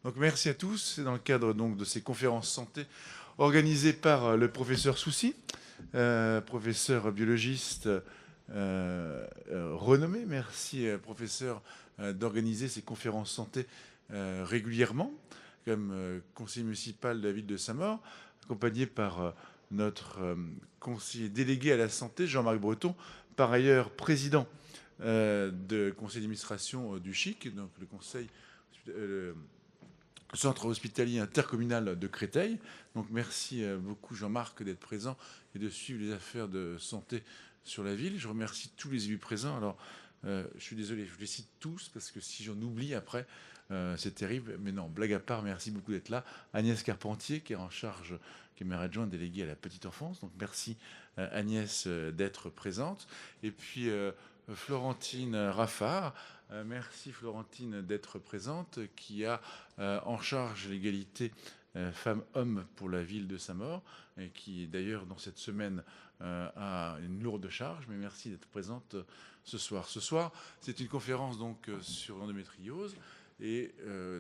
Donc merci à tous. C'est dans le cadre donc de ces conférences santé organisées par le professeur Soucy, professeur biologiste renommé. Merci professeur d'organiser ces conférences santé régulièrement, comme conseiller municipal de la ville de Saint-Maur, accompagné par notre conseiller délégué à la santé, Jean-Marc Breton, par ailleurs président de conseil d'administration du CHIC, donc le conseil centre hospitalier intercommunal de Créteil. Donc merci beaucoup Jean-Marc d'être présent et de suivre les affaires de santé sur la ville. Je remercie tous les élus présents. Alors je suis désolé, je les cite tous parce que si j'en oublie après, c'est terrible. Mais non, blague à part, merci beaucoup d'être là. Agnès Carpentier qui est en charge, qui est maire adjointe déléguée à la petite enfance. Donc merci Agnès d'être présente. Et puis Florentine Raffard. Merci Florentine d'être présente, qui a en charge l'égalité femmes-hommes pour la ville de Saint-Maur, et qui d'ailleurs dans cette semaine a une lourde charge, mais merci d'être présente ce soir. Ce soir, c'est une conférence donc sur l'endométriose, et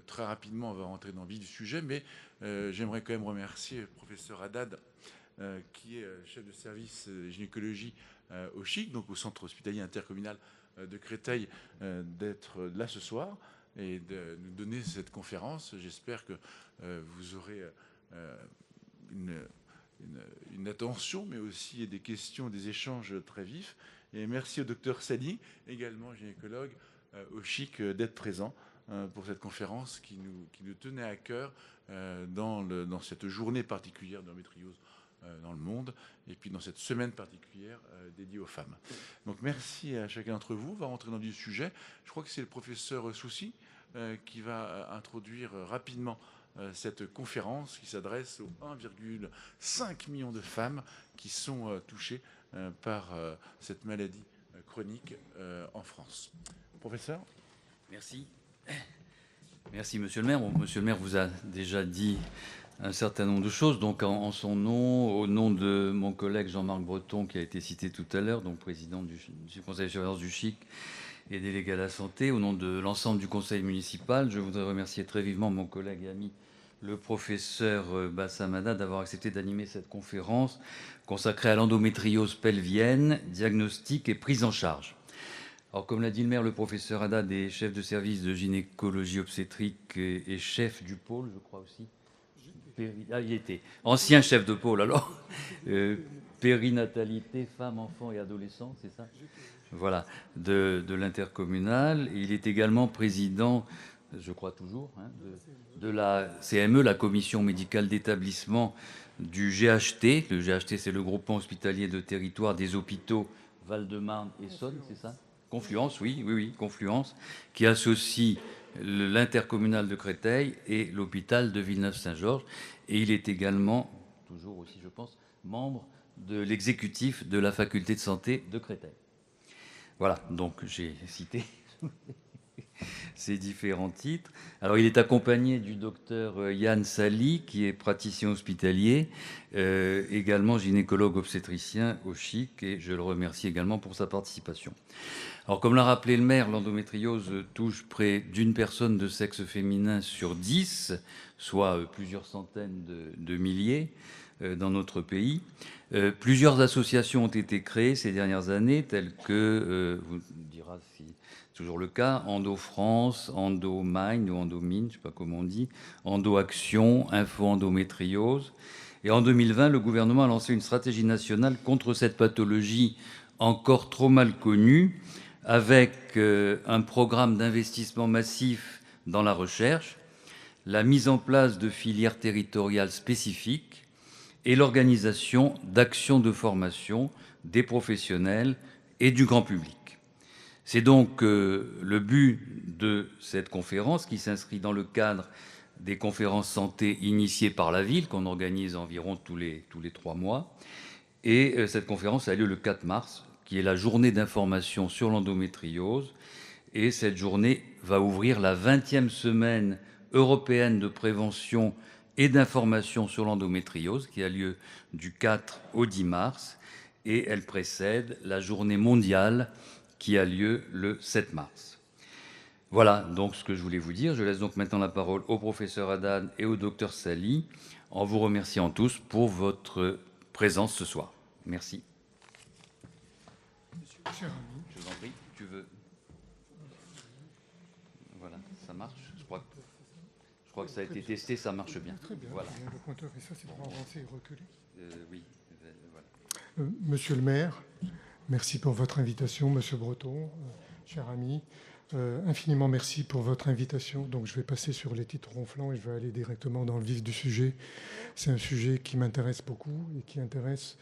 très rapidement on va rentrer dans le vif du sujet, mais j'aimerais quand même remercier le professeur Haddad, qui est chef de service gynécologie au CHIC, donc au centre hospitalier intercommunal de Créteil, d'être là ce soir et de nous donner cette conférence. J'espère que vous aurez une attention, mais aussi des questions, des échanges très vifs. Et merci au docteur Sali, également gynécologue au CHIC, d'être présent pour cette conférence qui nous tenait à cœur dans cette journée particulière d'endométriose dans le monde, et puis dans cette semaine particulière dédiée aux femmes. Donc merci à chacun d'entre vous. On va rentrer dans du sujet. Je crois que c'est le professeur Soucy qui va introduire rapidement cette conférence qui s'adresse aux 1,5 million de femmes qui sont touchées par cette maladie chronique en France. Professeur ? Merci. Merci, monsieur le maire. Bon, monsieur le maire vous a déjà dit un certain nombre de choses. Donc, en son nom, au nom de mon collègue Jean-Marc Breton, qui a été cité tout à l'heure, donc président du conseil de surveillance du CHIC et délégué à la santé, au nom de l'ensemble du conseil municipal, je voudrais remercier très vivement mon collègue et ami, le professeur Bassam Haddad, d'avoir accepté d'animer cette conférence consacrée à l'endométriose pelvienne, diagnostic et prise en charge. Alors, comme l'a dit le maire, le professeur Haddad est chef de service de gynécologie obstétrique et chef du pôle, je crois aussi. Il était ancien chef de pôle, alors. Périnatalité, femmes, enfants et adolescents, c'est ça ? Voilà, de l'intercommunal. Il est également président, je crois toujours, de la CME, la commission médicale d'établissement du GHT. Le GHT, c'est le groupement hospitalier de territoire des hôpitaux Val-de-Marne et Essonne, c'est ça ? Confluence, oui, Confluence, qui associe l'intercommunal de Créteil et l'hôpital de Villeneuve-Saint-Georges. Et il est également, toujours aussi je pense, membre de l'exécutif de la faculté de santé de Créteil. Voilà, donc j'ai cité ces différents titres. Alors il est accompagné du docteur Yann Sali, qui est praticien hospitalier, également gynécologue obstétricien au CHIC, et je le remercie également pour sa participation. Alors, comme l'a rappelé le maire, l'endométriose touche près d'une personne de sexe féminin sur 10, soit plusieurs centaines de milliers dans notre pays. Plusieurs associations ont été créées ces dernières années, telles que, vous dira si c'est toujours le cas, Endo France, Endo Mind ou Endomine, je ne sais pas comment on dit, Endo Action, Info Endométriose. Et en 2020, le gouvernement a lancé une stratégie nationale contre cette pathologie encore trop mal connue, avec un programme d'investissement massif dans la recherche, la mise en place de filières territoriales spécifiques et l'organisation d'actions de formation des professionnels et du grand public. C'est donc le but de cette conférence, qui s'inscrit dans le cadre des conférences santé initiées par la ville, qu'on organise environ tous les 3 mois. Et cette conférence a lieu le 4 mars, qui est la journée d'information sur l'endométriose. Et cette journée va ouvrir la 20e semaine européenne de prévention et d'information sur l'endométriose, qui a lieu du 4 au 10 mars. Et elle précède la journée mondiale qui a lieu le 7 mars. Voilà donc ce que je voulais vous dire. Je laisse donc maintenant la parole au professeur Haddad et au docteur Sali, en vous remerciant tous pour votre présence ce soir. Merci. Cher ami. Je vous en prie, tu veux. Voilà, ça marche. Je crois que ça a été testé, ça marche bien. Très bien. Voilà. Le pointeur, et ça, c'est pour avancer et reculer. Oui, voilà. Monsieur le maire, merci pour votre invitation, monsieur Breton, cher ami. Infiniment merci pour votre invitation. Donc, je vais passer sur les titres ronflants et je vais aller directement dans le vif du sujet. C'est un sujet qui m'intéresse beaucoup et qui intéresse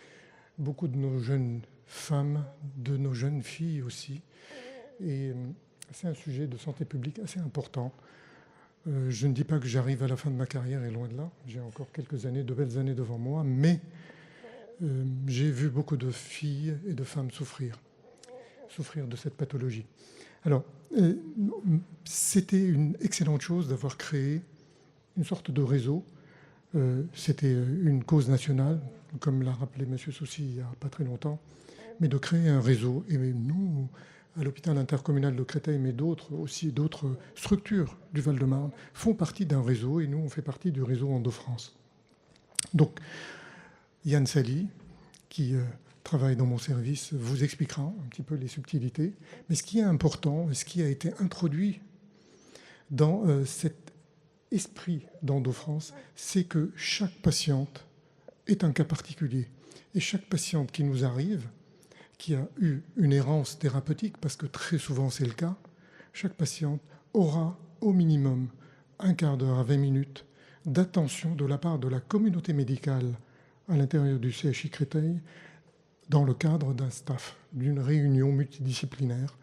beaucoup de nos jeunes femmes, de nos jeunes filles aussi. Et c'est un sujet de santé publique assez important. Je ne dis pas que j'arrive à la fin de ma carrière, et loin de là. J'ai encore quelques années, de belles années devant moi, mais j'ai vu beaucoup de filles et de femmes souffrir de cette pathologie. Alors, c'était une excellente chose d'avoir créé une sorte de réseau. C'était une cause nationale, comme l'a rappelé M. Soucy il n'y a pas très longtemps, mais de créer un réseau. Et nous, à l'hôpital intercommunal de Créteil, mais d'autres structures du Val-de-Marne, font partie d'un réseau, et nous, on fait partie du réseau Endo-France. Donc, Yann Sali, qui travaille dans mon service, vous expliquera un petit peu les subtilités. Mais ce qui est important, ce qui a été introduit dans cet esprit d'Endo-France, c'est que chaque patiente est un cas particulier. Et chaque patiente qui nous arrive, qui a eu une errance thérapeutique, parce que très souvent c'est le cas, chaque patiente aura au minimum un quart d'heure à 20 minutes d'attention de la part de la communauté médicale à l'intérieur du CHI Créteil, dans le cadre d'un staff, d'une réunion multidisciplinaire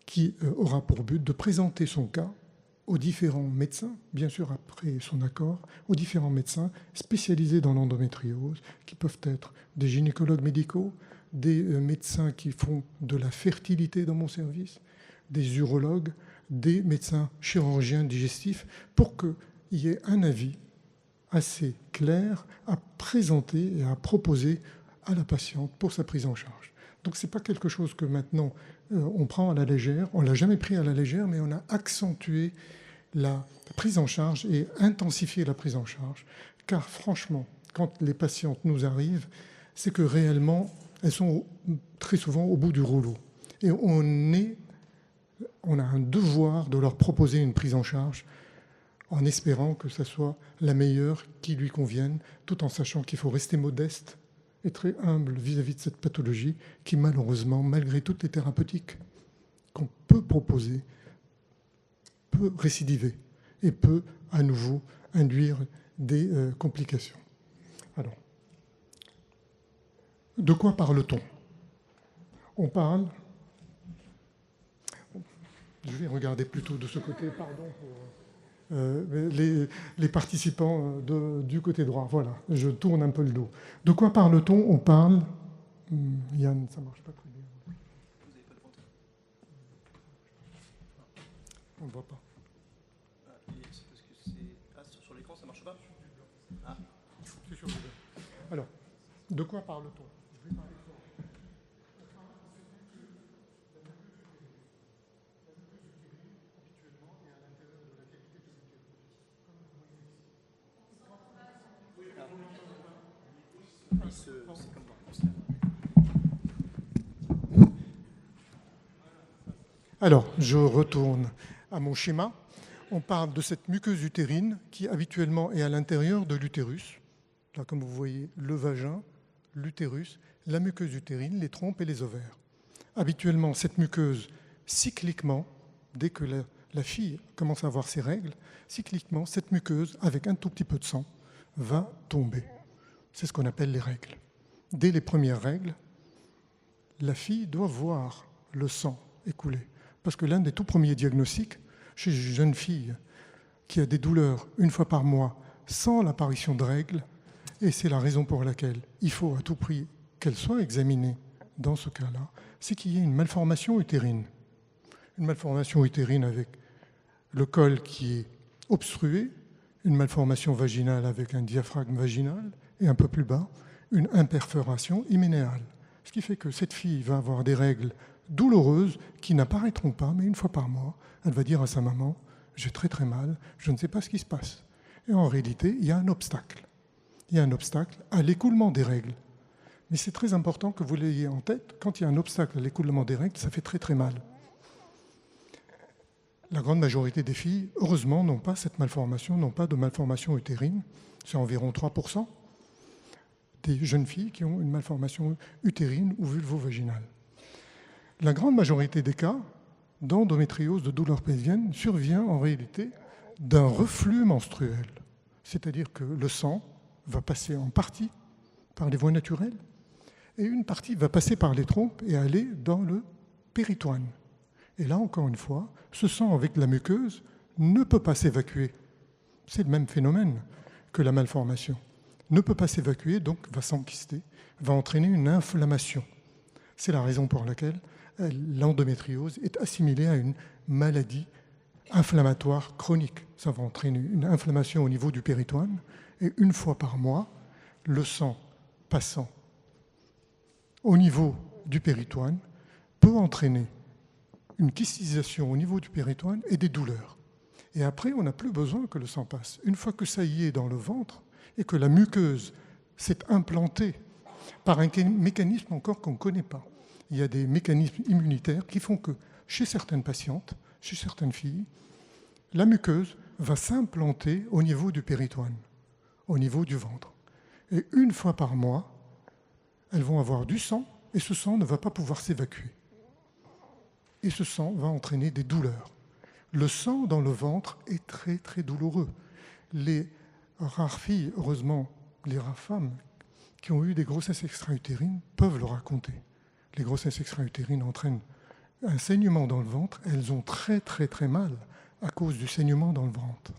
qui aura pour but de présenter son cas aux différents médecins, bien sûr après son accord, aux différents médecins spécialisés dans l'endométriose, qui peuvent être des gynécologues médicaux, des médecins qui font de la fertilité dans mon service, des urologues, des médecins chirurgiens digestifs, pour qu'il y ait un avis assez clair à présenter et à proposer à la patiente pour sa prise en charge. Donc ce n'est pas quelque chose que maintenant on prend à la légère, on ne l'a jamais pris à la légère, mais on a accentué la prise en charge et intensifié la prise en charge. Car franchement, quand les patientes nous arrivent, c'est que réellement, elles sont très souvent au bout du rouleau. Et on a un devoir de leur proposer une prise en charge en espérant que ce soit la meilleure qui lui convienne, tout en sachant qu'il faut rester modeste et très humble vis-à-vis de cette pathologie qui, malheureusement, malgré toutes les thérapeutiques qu'on peut proposer, peut récidiver et peut à nouveau induire des complications. Alors, de quoi parle-t-on? On parle... Je vais regarder plutôt de ce côté, pardon pour les participants du côté droit. Voilà, je tourne un peu le dos. De quoi parle-t-on? On parle... Yann, ça ne marche pas très bien. Vous n'avez pas de pointeur? On ne voit pas. C'est parce que c'est... sur l'écran, ça ne marche pas? Ah. C'est sur le dos. Alors, de quoi parle-t-on? Je vais parler fort. Alors, je retourne à mon schéma. On parle de cette muqueuse utérine qui habituellement est à l'intérieur de l'utérus. Là, comme vous voyez, le vagin, l'utérus, la muqueuse utérine, les trompes et les ovaires. Habituellement, cette muqueuse, cycliquement, dès que la fille commence à avoir ses règles, cycliquement, cette muqueuse, avec un tout petit peu de sang, va tomber. C'est ce qu'on appelle les règles. Dès les premières règles, la fille doit voir le sang écouler. Parce que l'un des tout premiers diagnostics chez une jeune fille qui a des douleurs une fois par mois sans l'apparition de règles, et c'est la raison pour laquelle il faut à tout prix qu'elle soit examinée dans ce cas-là, c'est qu'il y ait une malformation utérine. Une malformation utérine avec le col qui est obstrué, une malformation vaginale avec un diaphragme vaginal, et un peu plus bas, une imperforation hyménéale. Ce qui fait que cette fille va avoir des règles douloureuses qui n'apparaîtront pas, mais une fois par mois, elle va dire à sa maman « j'ai très très mal, je ne sais pas ce qui se passe ». Et en réalité, il y a un obstacle. Il y a un obstacle à l'écoulement des règles. Mais c'est très important que vous l'ayez en tête, quand il y a un obstacle à l'écoulement des règles, ça fait très très mal. La grande majorité des filles, heureusement, n'ont pas cette malformation, n'ont pas de malformation utérine. C'est environ 3% des jeunes filles qui ont une malformation utérine ou vulvo-vaginale. La grande majorité des cas d'endométriose, de douleur pelvienne, survient en réalité d'un reflux menstruel. C'est-à-dire que le sang va passer en partie par les voies naturelles et une partie va passer par les trompes et aller dans le péritoine. Et là, encore une fois, ce sang avec la muqueuse ne peut pas s'évacuer. C'est le même phénomène que la malformation. Ne peut pas s'évacuer, donc va s'enquister, va entraîner une inflammation. C'est la raison pour laquelle l'endométriose est assimilée à une maladie inflammatoire chronique. Ça va entraîner une inflammation au niveau du péritoine et une fois par mois, le sang passant au niveau du péritoine peut entraîner une kystisation au niveau du péritoine et des douleurs. Et après, on n'a plus besoin que le sang passe. Une fois que ça y est dans le ventre et que la muqueuse s'est implantée par un mécanisme encore qu'on ne connaît pas, il y a des mécanismes immunitaires qui font que chez certaines patientes, chez certaines filles, la muqueuse va s'implanter au niveau du péritoine, au niveau du ventre. Et une fois par mois, elles vont avoir du sang et ce sang ne va pas pouvoir s'évacuer. Et ce sang va entraîner des douleurs. Le sang dans le ventre est très très douloureux. Les rares filles, heureusement, les rares femmes qui ont eu des grossesses extra-utérines peuvent le raconter. Les grossesses extra-utérines entraînent un saignement dans le ventre. Elles ont très très très mal à cause du saignement dans le ventre.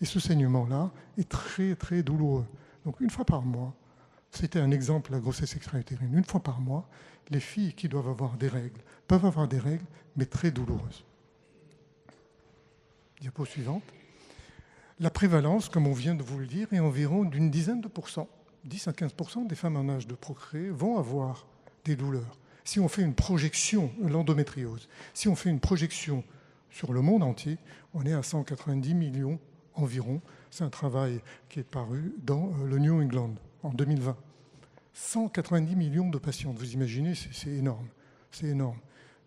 Et ce saignement-là est très très douloureux. Donc une fois par mois, c'était un exemple, la grossesse extra-utérine, une fois par mois, les filles qui doivent avoir des règles peuvent avoir des règles, mais très douloureuses. Diapo suivante. La prévalence, comme on vient de vous le dire, est environ d'une dizaine de pourcents. 10 à 15% des femmes en âge de procréer vont avoir des douleurs. Si on fait une projection, l'endométriose, si on fait une projection sur le monde entier, on est à 190 millions environ. C'est un travail qui est paru dans le New England en 2020. 190 millions de patientes, vous imaginez, c'est énorme. C'est énorme.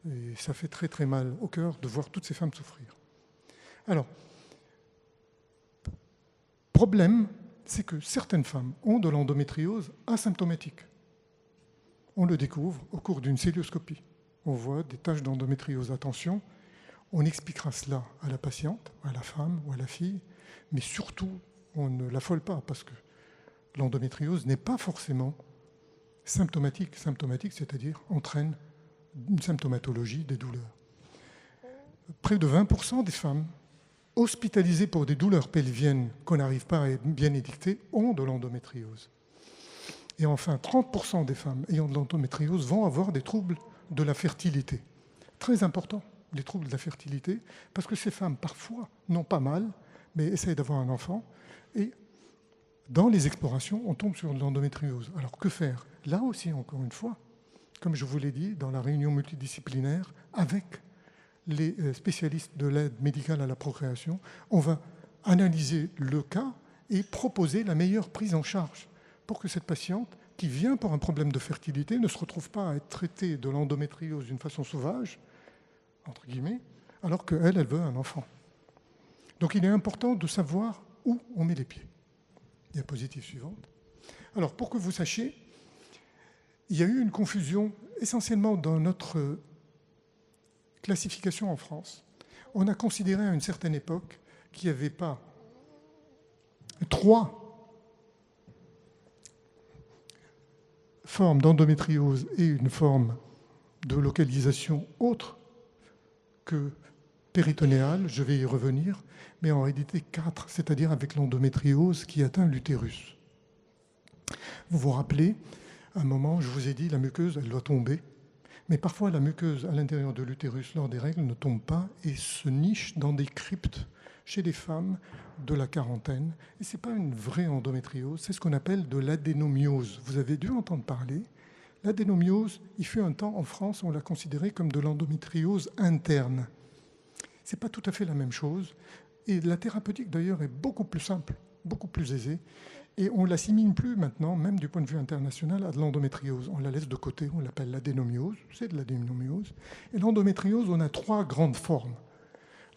Et ça fait très très mal au cœur de voir toutes ces femmes souffrir. Alors, problème, c'est que certaines femmes ont de l'endométriose asymptomatique. On le découvre au cours d'une célioscopie. On voit des taches d'endométriose. Attention, on expliquera cela à la patiente, à la femme ou à la fille, mais surtout, on ne l'affole pas parce que l'endométriose n'est pas forcément symptomatique. Symptomatique, c'est-à-dire entraîne une symptomatologie des douleurs. Près de 20% des femmes hospitalisées pour des douleurs pelviennes qu'on n'arrive pas à bien édicter ont de l'endométriose. Et enfin, 30% des femmes ayant de l'endométriose vont avoir des troubles de la fertilité. Très important, les troubles de la fertilité, parce que ces femmes, parfois, n'ont pas mal, mais essayent d'avoir un enfant. Et dans les explorations, on tombe sur de l'endométriose. Alors que faire? Là aussi, encore une fois, comme je vous l'ai dit, dans la réunion multidisciplinaire, avec les spécialistes de l'aide médicale à la procréation, on va analyser le cas et proposer la meilleure prise en charge pour que cette patiente qui vient pour un problème de fertilité ne se retrouve pas à être traitée de l'endométriose d'une façon sauvage, entre guillemets, alors qu'elle, elle veut un enfant. Donc il est important de savoir où on met les pieds. Diapositive suivante. Alors pour que vous sachiez, il y a eu une confusion essentiellement dans notre classification en France. On a considéré à une certaine époque qu'il n'y avait pas 3 forme d'endométriose et une forme de localisation autre que péritonéale, je vais y revenir, mais en réalité 4, c'est-à-dire avec l'endométriose qui atteint l'utérus. Vous vous rappelez, à un moment, je vous ai dit, la muqueuse, elle doit tomber, mais parfois la muqueuse à l'intérieur de l'utérus lors des règles ne tombe pas et se niche dans des cryptes chez les femmes de la quarantaine. Et ce n'est pas une vraie endométriose, c'est ce qu'on appelle de l'adénomiose. Vous avez dû entendre parler. L'adénomiose, il fut un temps en France, on l'a considérée comme de l'endométriose interne. Ce n'est pas tout à fait la même chose. Et la thérapeutique, d'ailleurs, est beaucoup plus simple, beaucoup plus aisée. Et on ne l'assimile plus maintenant, même du point de vue international, à de l'endométriose. On la laisse de côté, on l'appelle l'adénomiose, c'est de l'adénomiose. Et l'endométriose, on a 3 grandes formes.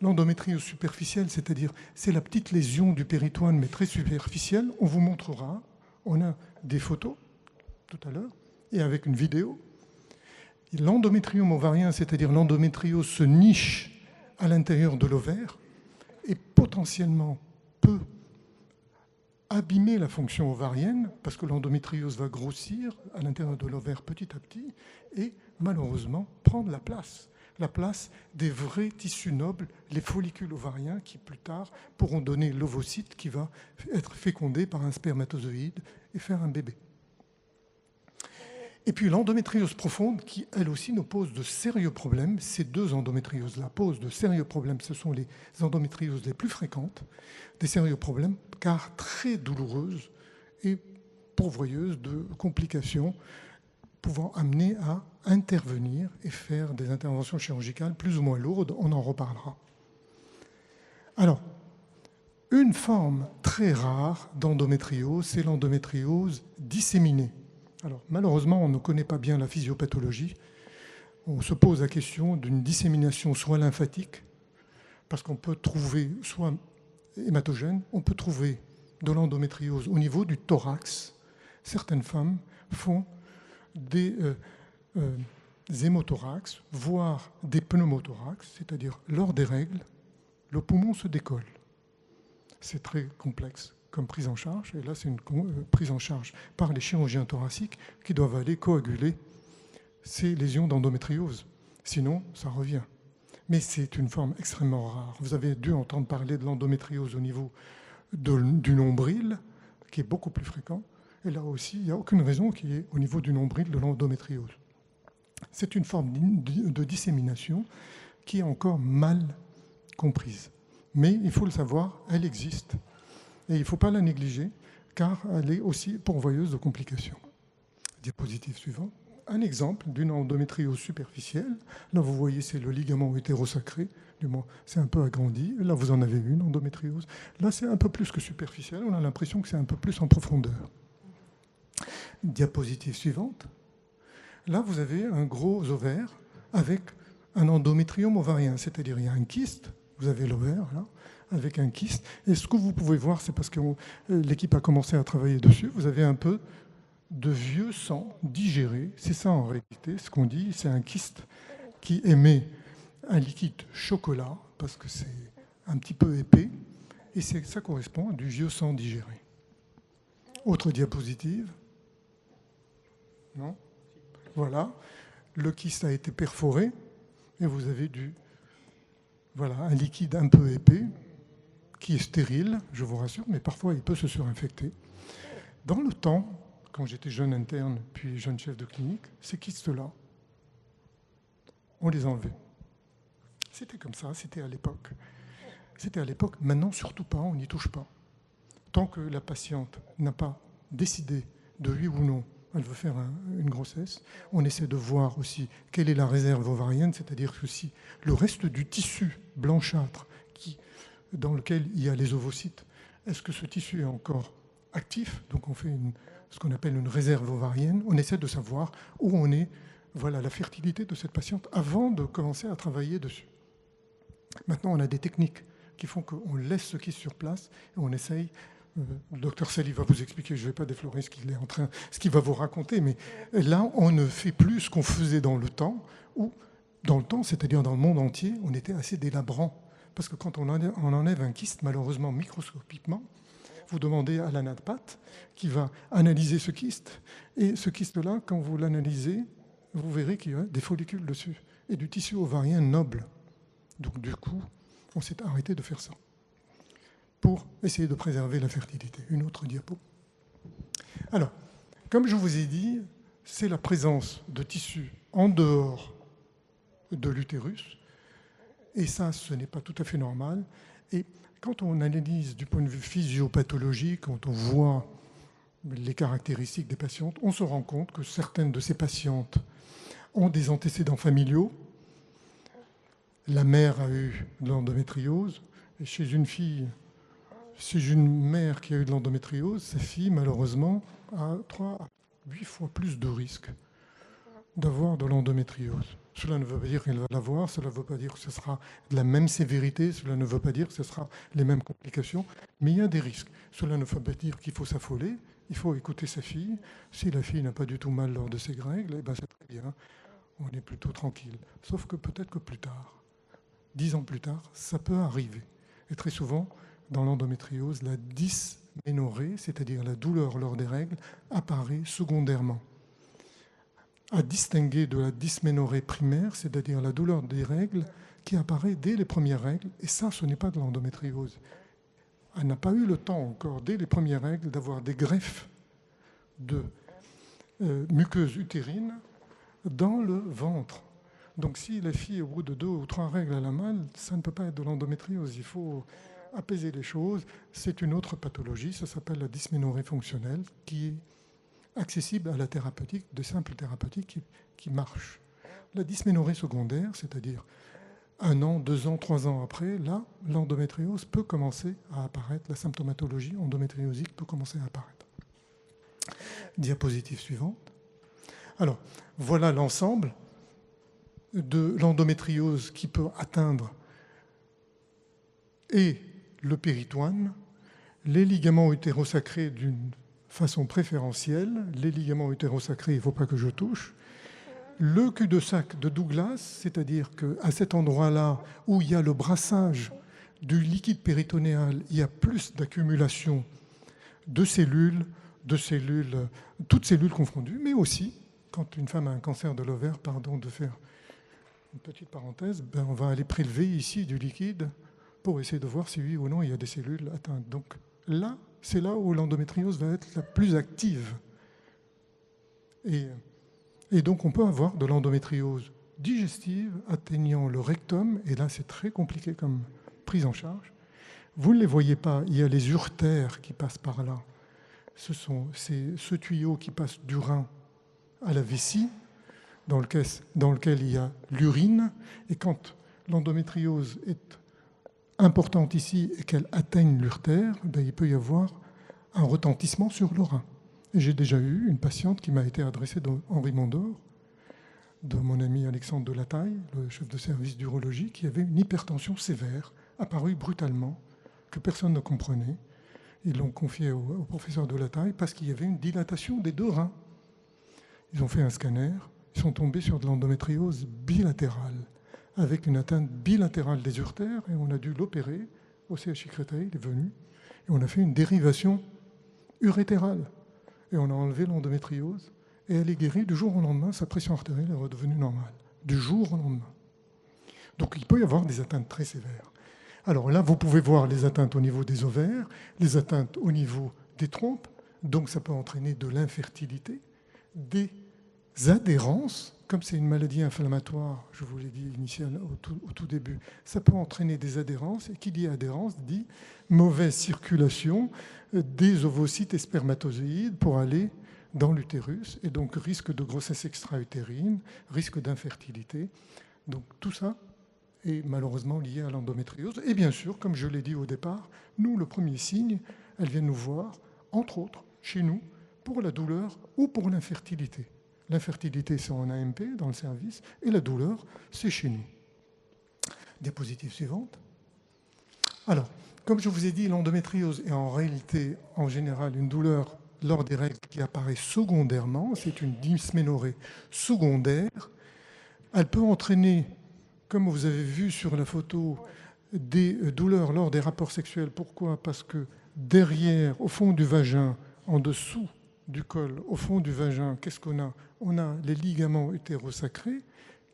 L'endométriose superficielle, c'est-à-dire c'est la petite lésion du péritoine, mais très superficielle. On vous montrera, on a des photos tout à l'heure, et avec une vidéo. L'endométriome ovarien, c'est-à-dire l'endométriose se niche à l'intérieur de l'ovaire et potentiellement peut abîmer la fonction ovarienne parce que l'endométriose va grossir à l'intérieur de l'ovaire petit à petit et malheureusement prendre la place des vrais tissus nobles, les follicules ovariens qui plus tard pourront donner l'ovocyte qui va être fécondé par un spermatozoïde et faire un bébé. Et puis l'endométriose profonde qui, elle aussi, nous pose de sérieux problèmes. Ces 2 endométrioses-là posent de sérieux problèmes. Ce sont les endométrioses les plus fréquentes, des sérieux problèmes, car très douloureuses et pourvoyeuses de complications pouvant amener à intervenir et faire des interventions chirurgicales plus ou moins lourdes. On en reparlera. Alors, une forme très rare d'endométriose, c'est l'endométriose disséminée. Alors, malheureusement, on ne connaît pas bien la physiopathologie. On se pose la question d'une dissémination soit lymphatique, parce qu'on peut trouver, soit hématogène, on peut trouver de l'endométriose au niveau du thorax. Certaines femmes font des hémothorax, voire des pneumothorax, c'est-à-dire lors des règles, le poumon se décolle. C'est très complexe comme prise en charge, et là c'est une prise en charge par les chirurgiens thoraciques qui doivent aller coaguler ces lésions d'endométriose. Sinon, ça revient. Mais c'est une forme extrêmement rare. Vous avez dû entendre parler de l'endométriose au niveau du nombril, qui est beaucoup plus fréquent. Et là aussi, il n'y a aucune raison qu'il y ait au niveau du nombril de l'endométriose. C'est une forme de dissémination qui est encore mal comprise. Mais il faut le savoir, elle existe. Et il ne faut pas la négliger, car elle est aussi pourvoyeuse de complications. Diapositive suivante. Un exemple d'une endométriose superficielle. Là, vous voyez, c'est le ligament hétérosacré. Du moins, c'est un peu agrandi. Là, vous en avez une endométriose. Là, c'est un peu plus que superficiel. On a l'impression que c'est un peu plus en profondeur. Diapositive suivante. Là, vous avez un gros ovaire avec un endométriome ovarien, c'est-à-dire il y a un kyste. Vous avez l'ovaire, là, avec un kyste. Et ce que vous pouvez voir, c'est parce que l'équipe a commencé à travailler dessus, vous avez un peu de vieux sang digéré. C'est ça en réalité, ce qu'on dit, c'est un kyste qui émet un liquide chocolat, parce que c'est un petit peu épais, et ça correspond à du vieux sang digéré. Autre diapositive. Non ? Voilà. Le kyste a été perforé, et vous avez un liquide un peu épais, qui est stérile, je vous rassure, mais parfois il peut se surinfecter. Dans le temps, quand j'étais jeune interne, puis jeune chef de clinique, ces kystes-là, on les enlevait. C'était comme ça, c'était à l'époque. C'était à l'époque, maintenant surtout pas, on n'y touche pas. Tant que la patiente n'a pas décidé de oui ou non, elle veut faire une grossesse, on essaie de voir aussi quelle est la réserve ovarienne, c'est-à-dire que si le reste du tissu blanchâtre dans lequel il y a les ovocytes, est-ce que ce tissu est encore actif? Donc on fait ce qu'on appelle une réserve ovarienne. On essaie de savoir où on est, voilà, la fertilité de cette patiente avant de commencer à travailler dessus. Maintenant, on a des techniques qui font qu'on laisse ce kyste sur place et on essaye. Le docteur Sally va vous expliquer, je ne vais pas déflorer ce qu'il va vous raconter, mais là, on ne fait plus ce qu'on faisait dans le temps, où, dans le temps, c'est-à-dire dans le monde entier, on était assez délabrant. Parce que quand on enlève un kyste, malheureusement microscopiquement, vous demandez à la naturopathe qui va analyser ce kyste. Et ce kyste-là, quand vous l'analysez, vous verrez qu'il y a des follicules dessus et du tissu ovarien noble. Donc du coup, on s'est arrêté de faire ça pour essayer de préserver la fertilité. Une autre diapo. Alors, comme je vous ai dit, c'est la présence de tissus en dehors de l'utérus. Et ça, ce n'est pas tout à fait normal. Et quand on analyse du point de vue physiopathologique, quand on voit les caractéristiques des patientes, on se rend compte que certaines de ces patientes ont des antécédents familiaux. La mère a eu de l'endométriose, et chez une mère qui a eu de l'endométriose, sa fille, malheureusement, a 3 à 8 fois plus de risques d'avoir de l'endométriose. Cela ne veut pas dire qu'elle va l'avoir, cela ne veut pas dire que ce sera de la même sévérité, cela ne veut pas dire que ce sera les mêmes complications, mais il y a des risques. Cela ne veut pas dire qu'il faut s'affoler, il faut écouter sa fille. Si la fille n'a pas du tout mal lors de ses règles, eh ben c'est très bien, on est plutôt tranquille. Sauf que peut-être que plus tard, 10 ans plus tard, ça peut arriver. Et très souvent, dans l'endométriose, la dysménorrhée, c'est-à-dire la douleur lors des règles, apparaît secondairement. À distinguer de la dysménorrhée primaire, c'est-à-dire la douleur des règles qui apparaît dès les premières règles, et ça, ce n'est pas de l'endométriose. Elle n'a pas eu le temps encore, dès les premières règles, d'avoir des greffes de muqueuse utérine dans le ventre. Donc si la fille, au bout de 2 ou 3 règles, elle a mal, ça ne peut pas être de l'endométriose. Il faut apaiser les choses. C'est une autre pathologie, ça s'appelle la dysménorrhée fonctionnelle, qui est accessible à la thérapeutique, de simples thérapeutiques qui marchent. La dysménorrhée secondaire, c'est-à-dire 1 an, 2 ans, 3 ans après, là, l'endométriose peut commencer à apparaître, la symptomatologie endométriosique peut commencer à apparaître. Diapositive suivante. Alors, voilà l'ensemble de l'endométriose qui peut atteindre et le péritoine, les ligaments utérosacrés d'une façon préférentielle, les ligaments utérosacrés, il ne faut pas que je touche, le cul-de-sac de Douglas, c'est-à-dire qu'à cet endroit-là où il y a le brassage du liquide péritonéal, il y a plus d'accumulation de cellules, toutes cellules confondues, mais aussi, quand une femme a un cancer de l'ovaire, pardon de faire une petite parenthèse, on va aller prélever ici du liquide pour essayer de voir si oui ou non il y a des cellules atteintes. Donc là, c'est là où l'endométriose va être la plus active. Et donc on peut avoir de l'endométriose digestive atteignant le rectum, et là c'est très compliqué comme prise en charge. Vous ne les voyez pas, il y a les urtères qui passent par là. C'est ce tuyau qui passe du rein à la vessie, dans lequel il y a l'urine, et quand l'endométriose est importante ici et qu'elle atteigne l'urtère, il peut y avoir un retentissement sur le rein. Et j'ai déjà eu une patiente qui m'a été adressée d'Henri Mondor, de mon ami Alexandre Delataille, le chef de service d'urologie, qui avait une hypertension sévère, apparue brutalement, que personne ne comprenait. Ils l'ont confiée au professeur Delataille parce qu'il y avait une dilatation des 2 reins. Ils ont fait un scanner, ils sont tombés sur de l'endométriose bilatérale, avec une atteinte bilatérale des urtères, et on a dû l'opérer au CHI Créteil, il est venu, et on a fait une dérivation urétérale. Et on a enlevé l'endométriose, et elle est guérie du jour au lendemain, sa pression artérielle est redevenue normale, du jour au lendemain. Donc il peut y avoir des atteintes très sévères. Alors là, vous pouvez voir les atteintes au niveau des ovaires, les atteintes au niveau des trompes, donc ça peut entraîner de l'infertilité, des adhérences, comme c'est une maladie inflammatoire, je vous l'ai dit au tout début, ça peut entraîner des adhérences, et qui dit adhérence dit mauvaise circulation des ovocytes et spermatozoïdes pour aller dans l'utérus, et donc risque de grossesse extra-utérine, risque d'infertilité. Donc tout ça est malheureusement lié à l'endométriose. Et bien sûr, comme je l'ai dit au départ, nous, le premier signe, elle vient nous voir, entre autres, chez nous, pour la douleur ou pour l'infertilité. L'infertilité, c'est en AMP, dans le service, et la douleur, c'est chez nous. Diapositive suivante. Alors, comme je vous ai dit, l'endométriose est en réalité, en général, une douleur lors des règles qui apparaît secondairement. C'est une dysménorrhée secondaire. Elle peut entraîner, comme vous avez vu sur la photo, des douleurs lors des rapports sexuels. Pourquoi ? Parce que derrière, au fond du vagin, en dessous du col, au fond du vagin, qu'est-ce qu'on a ? On a les ligaments utérosacrés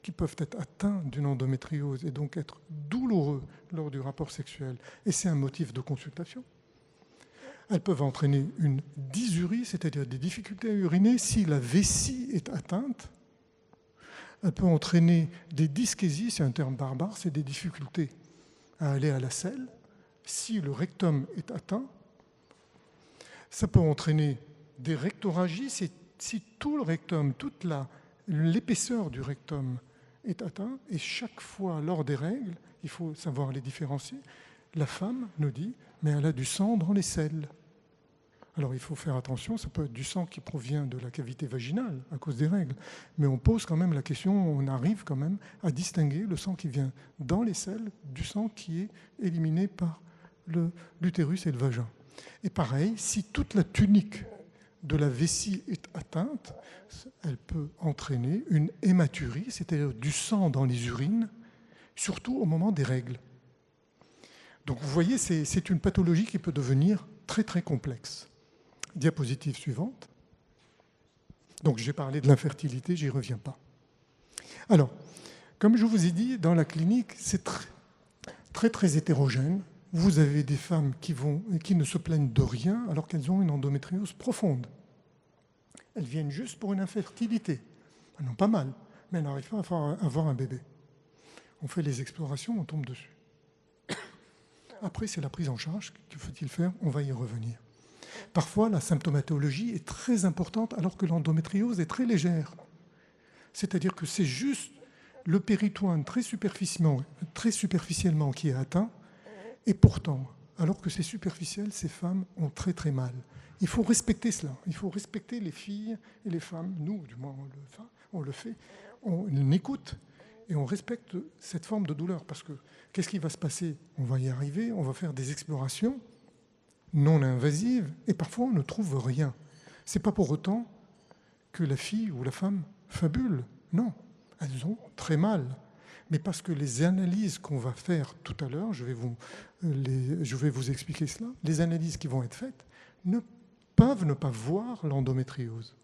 qui peuvent être atteints d'une endométriose et donc être douloureux lors du rapport sexuel. Et c'est un motif de consultation. Elles peuvent entraîner une dysurie, c'est-à-dire des difficultés à uriner si la vessie est atteinte. Elle peut entraîner des dyskésies, c'est un terme barbare, c'est des difficultés à aller à la selle si le rectum est atteint. Ça peut entraîner des rectorragies, c'est si tout le rectum, toute l'épaisseur du rectum est atteinte, et chaque fois lors des règles, il faut savoir les différencier, la femme nous dit, mais elle a du sang dans les selles. Alors il faut faire attention, ça peut être du sang qui provient de la cavité vaginale à cause des règles, mais on pose quand même la question, on arrive quand même à distinguer le sang qui vient dans les selles du sang qui est éliminé par l'utérus et le vagin. Et pareil, si toute la tunique de la vessie est atteinte, elle peut entraîner une hématurie, c'est-à-dire du sang dans les urines, surtout au moment des règles. Donc vous voyez, c'est une pathologie qui peut devenir très très complexe. Diapositive suivante. Donc j'ai parlé de l'infertilité, j'y reviens pas. Alors, comme je vous ai dit, dans la clinique, c'est très très hétérogène. Vous avez des femmes qui ne se plaignent de rien alors qu'elles ont une endométriose profonde. Elles viennent juste pour une infertilité. Elles n'ont pas mal, mais elles n'arrivent pas à avoir un bébé. On fait les explorations, on tombe dessus. Après, c'est la prise en charge. Que faut-il faire? On va y revenir. Parfois, la symptomatologie est très importante alors que l'endométriose est très légère. C'est-à-dire que c'est juste le péritoine très superficiellement qui est atteint, et pourtant, alors que c'est superficiel, ces femmes ont très très mal. Il faut respecter cela. Il faut respecter les filles et les femmes. Nous, du moins, on le fait. On écoute et on respecte cette forme de douleur. Parce que qu'est-ce qui va se passer? On va y arriver, on va faire des explorations non invasives et parfois on ne trouve rien. Ce n'est pas pour autant que la fille ou la femme fabule. Non, elles ont très mal. Mais parce que les analyses qu'on va faire tout à l'heure, je vais vous expliquer cela, les analyses qui vont être faites peuvent ne pas voir l'endométriose.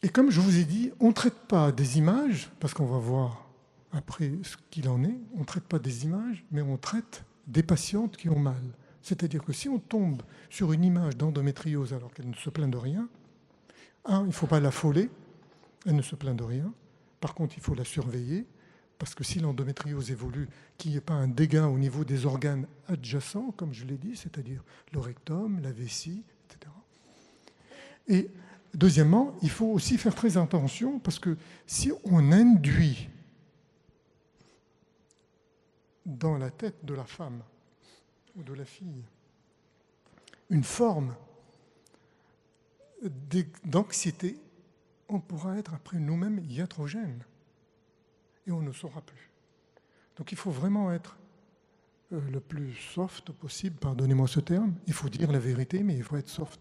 Et comme je vous ai dit, on ne traite pas des images, parce qu'on va voir après ce qu'il en est, on ne traite pas des images, mais on traite des patientes qui ont mal. C'est-à-dire que si on tombe sur une image d'endométriose alors qu'elle ne se plaint de rien, il ne faut pas l'affoler, elle ne se plaint de rien. Par contre, il faut la surveiller, parce que si l'endométriose évolue, qu'il n'y ait pas un dégât au niveau des organes adjacents, comme je l'ai dit, c'est-à-dire le rectum, la vessie, etc. Et deuxièmement, il faut aussi faire très attention, parce que si on induit dans la tête de la femme ou de la fille une forme d'anxiété, on pourra être après nous-mêmes iatrogènes et on ne saura plus. Donc il faut vraiment être le plus soft possible, pardonnez-moi ce terme, il faut dire la vérité, mais il faut être soft.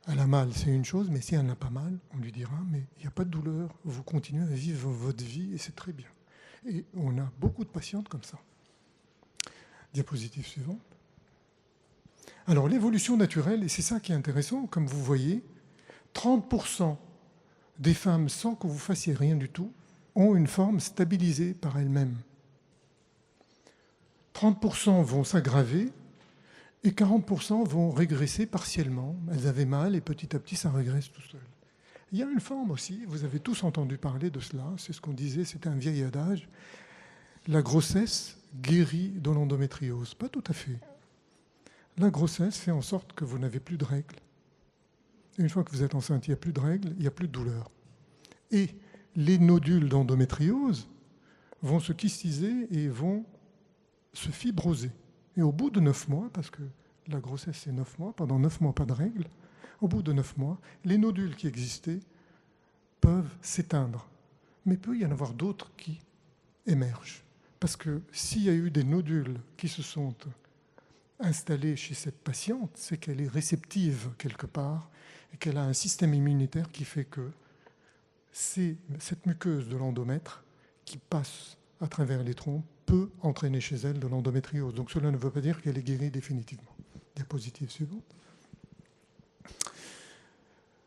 Elle a mal, c'est une chose, mais si elle n'a pas mal, on lui dira, mais il n'y a pas de douleur, vous continuez à vivre votre vie et c'est très bien. Et on a beaucoup de patientes comme ça. Diapositive suivante. Alors l'évolution naturelle, et c'est ça qui est intéressant, comme vous voyez, 30% des femmes, sans que vous fassiez rien du tout, ont une forme stabilisée par elles-mêmes. 30% vont s'aggraver et 40% vont régresser partiellement. Elles avaient mal et petit à petit, ça régresse tout seul. Il y a une forme aussi, vous avez tous entendu parler de cela, c'est ce qu'on disait, c'était un vieil adage, la grossesse guérit de l'endométriose. Pas tout à fait. La grossesse fait en sorte que vous n'avez plus de règles. Et une fois que vous êtes enceinte, il n'y a plus de règles, il n'y a plus de douleur. Et les nodules d'endométriose vont se kystiser et vont se fibroser. Et au bout de 9 mois, parce que la grossesse c'est 9 mois, pendant 9 mois pas de règles, au bout de 9 mois, les nodules qui existaient peuvent s'éteindre. Mais peut y en avoir d'autres qui émergent. Parce que s'il y a eu des nodules qui se sont installés chez cette patiente, c'est qu'elle est réceptive quelque part et qu'elle a un système immunitaire qui fait que c'est cette muqueuse de l'endomètre qui passe à travers les trompes peut entraîner chez elle de l'endométriose. Donc cela ne veut pas dire qu'elle est guérie définitivement. Diapositive suivante.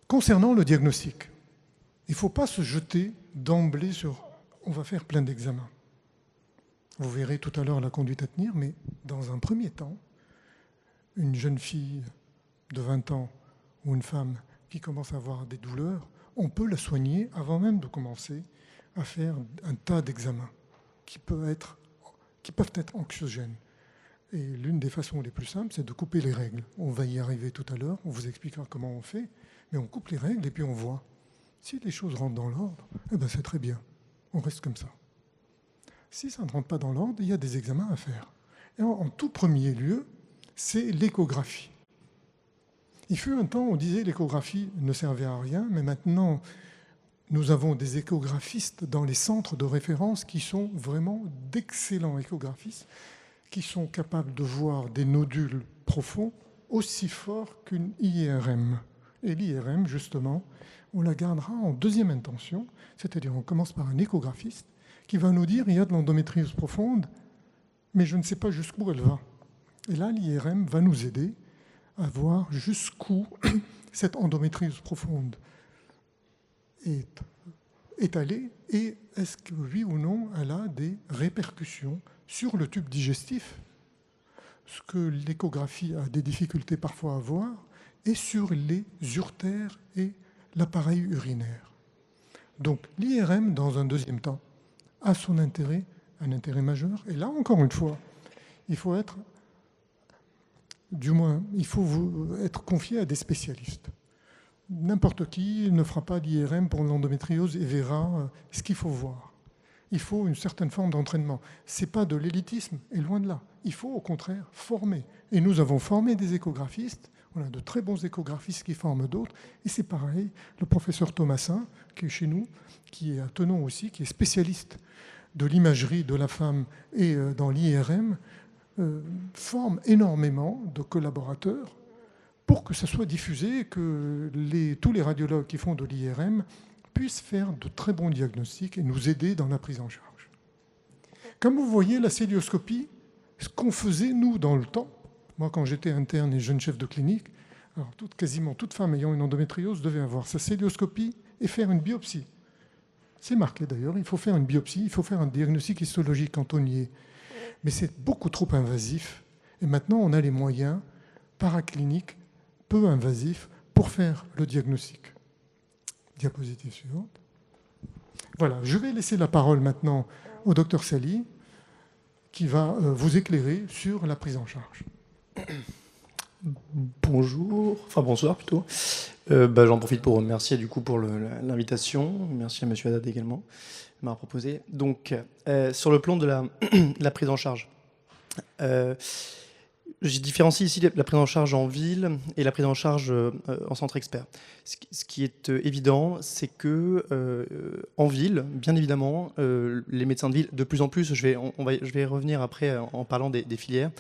Concernant le diagnostic, il ne faut pas se jeter d'emblée sur « on va faire plein d'examens ». Vous verrez tout à l'heure la conduite à tenir, mais dans un premier temps, une jeune fille de 20 ans ou une femme qui commence à avoir des douleurs, on peut la soigner avant même de commencer à faire un tas d'examens qui peuvent être anxiogènes. Et l'une des façons les plus simples, c'est de couper les règles. On va y arriver tout à l'heure, on vous expliquera comment on fait, mais on coupe les règles et puis on voit. Si les choses rentrent dans l'ordre, eh ben c'est très bien, on reste comme ça. Si ça ne rentre pas dans l'ordre, il y a des examens à faire. Et en tout premier lieu, c'est l'échographie. Il fut un temps où on disait l'échographie ne servait à rien, mais maintenant, nous avons des échographistes dans les centres de référence qui sont vraiment d'excellents échographistes, qui sont capables de voir des nodules profonds aussi forts qu'une IRM. Et l'IRM, justement, on la gardera en deuxième intention, c'est-à-dire on commence par un échographiste qui va nous dire il y a de l'endométriose profonde, mais je ne sais pas jusqu'où elle va. Et là, l'IRM va nous aider à voir jusqu'où cette endométriose profonde est allée et est-ce que oui ou non elle a des répercussions sur le tube digestif, ce que l'échographie a des difficultés parfois à voir, et sur les uretères et l'appareil urinaire. Donc l'IRM, dans un deuxième temps, a son intérêt, un intérêt majeur. Et là, encore une fois, il faut être être confié à des spécialistes. N'importe qui ne fera pas d'IRM pour l'endométriose et verra ce qu'il faut voir. Il faut une certaine forme d'entraînement. Ce n'est pas de l'élitisme, et loin de là. Il faut au contraire former. Et nous avons formé des échographistes. On a de très bons échographistes qui forment d'autres. Et c'est pareil, le professeur Thomasin, qui est chez nous, qui est à Thonon aussi, qui est spécialiste de l'imagerie de la femme et dans l'IRM, forme énormément de collaborateurs pour que ça soit diffusé et que tous les radiologues qui font de l'IRM puissent faire de très bons diagnostics et nous aider dans la prise en charge. Comme vous voyez, la célioscopie, ce qu'on faisait, nous, dans le temps, moi, quand j'étais interne et jeune chef de clinique, alors quasiment toute femme ayant une endométriose devait avoir sa célioscopie et faire une biopsie. C'est marqué d'ailleurs, il faut faire une biopsie, il faut faire un diagnostic histologique quand on y est. Mais c'est beaucoup trop invasif. Et maintenant, on a les moyens paracliniques, peu invasifs, pour faire le diagnostic. Diapositive suivante. Voilà, je vais laisser la parole maintenant au docteur Sali, qui va vous éclairer sur la prise en charge. Bonsoir plutôt. J'en profite pour remercier du coup pour l'invitation. Merci à Monsieur Haddad également, il m'a proposé. Donc, sur le plan de la prise en charge, j'ai différencié ici la prise en charge en ville et la prise en charge en centre expert. Ce qui est évident, c'est que en ville, bien évidemment, les médecins de ville, de plus en plus, je vais revenir après en parlant des filières,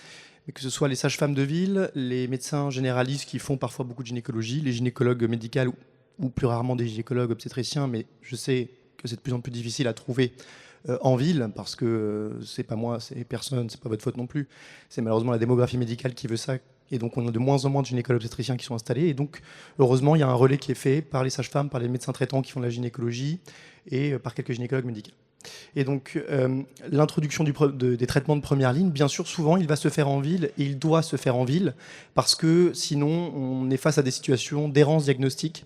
mais que ce soit les sages-femmes de ville, les médecins généralistes qui font parfois beaucoup de gynécologie, les gynécologues médicaux ou plus rarement des gynécologues obstétriciens, mais je sais que c'est de plus en plus difficile à trouver en ville, parce que c'est pas moi, c'est personne, c'est pas votre faute non plus. C'est malheureusement la démographie médicale qui veut ça, et donc on a de moins en moins de gynécologues obstétriciens qui sont installés, et donc heureusement il y a un relais qui est fait par les sages-femmes, par les médecins traitants qui font de la gynécologie, et par quelques gynécologues médicaux. Et donc l'introduction des traitements de première ligne, bien sûr, souvent il va se faire en ville, et il doit se faire en ville, parce que sinon on est face à des situations d'errance diagnostique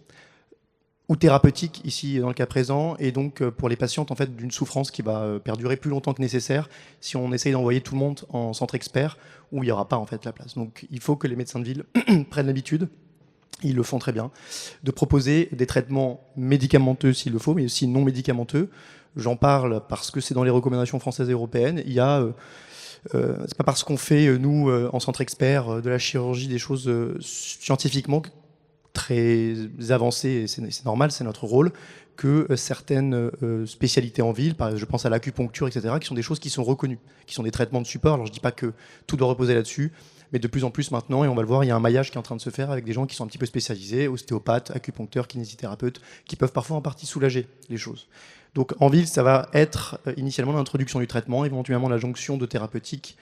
ou thérapeutique ici dans le cas présent, et donc pour les patientes en fait d'une souffrance qui va perdurer plus longtemps que nécessaire si on essaye d'envoyer tout le monde en centre expert où il n'y aura pas en fait la place. Donc il faut que les médecins de ville prennent l'habitude, ils le font très bien, de proposer des traitements médicamenteux s'il le faut, mais aussi non médicamenteux. J'en parle parce que c'est dans les recommandations françaises et européennes. Il y a c'est pas parce qu'on fait nous en centre expert de la chirurgie des choses scientifiquement très avancées, et c'est normal, c'est notre rôle, que certaines spécialités en ville, je pense à l'acupuncture, etc., qui sont des choses qui sont reconnues, qui sont des traitements de support. Alors je dis pas que tout doit reposer là-dessus, mais de plus en plus maintenant, et on va le voir, il y a un maillage qui est en train de se faire avec des gens qui sont un petit peu spécialisés, ostéopathes, acupuncteurs, kinésithérapeutes, qui peuvent parfois en partie soulager les choses. Donc en ville, ça va être initialement l'introduction du traitement, éventuellement la jonction de thérapeutique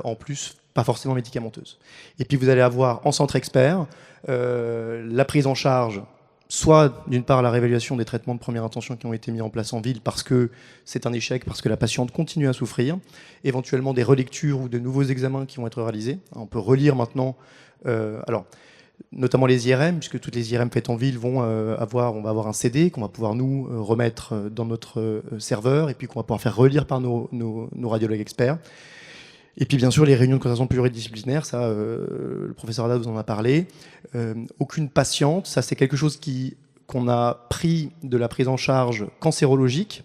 en plus, pas forcément médicamenteuse. Et puis vous allez avoir en centre expert la prise en charge, soit d'une part la réévaluation des traitements de première intention qui ont été mis en place en ville parce que c'est un échec, parce que la patiente continue à souffrir, éventuellement des relectures ou de nouveaux examens qui vont être réalisés. On peut relire maintenant, notamment les IRM, puisque toutes les IRM faites en ville on va avoir un CD qu'on va pouvoir nous remettre dans notre serveur, et puis qu'on va pouvoir faire relire par nos radiologues experts. Et puis bien sûr, les réunions de concertation pluridisciplinaire, ça, le professeur Haddad vous en a parlé. Aucune patiente, ça c'est quelque chose qu'on a pris de la prise en charge cancérologique.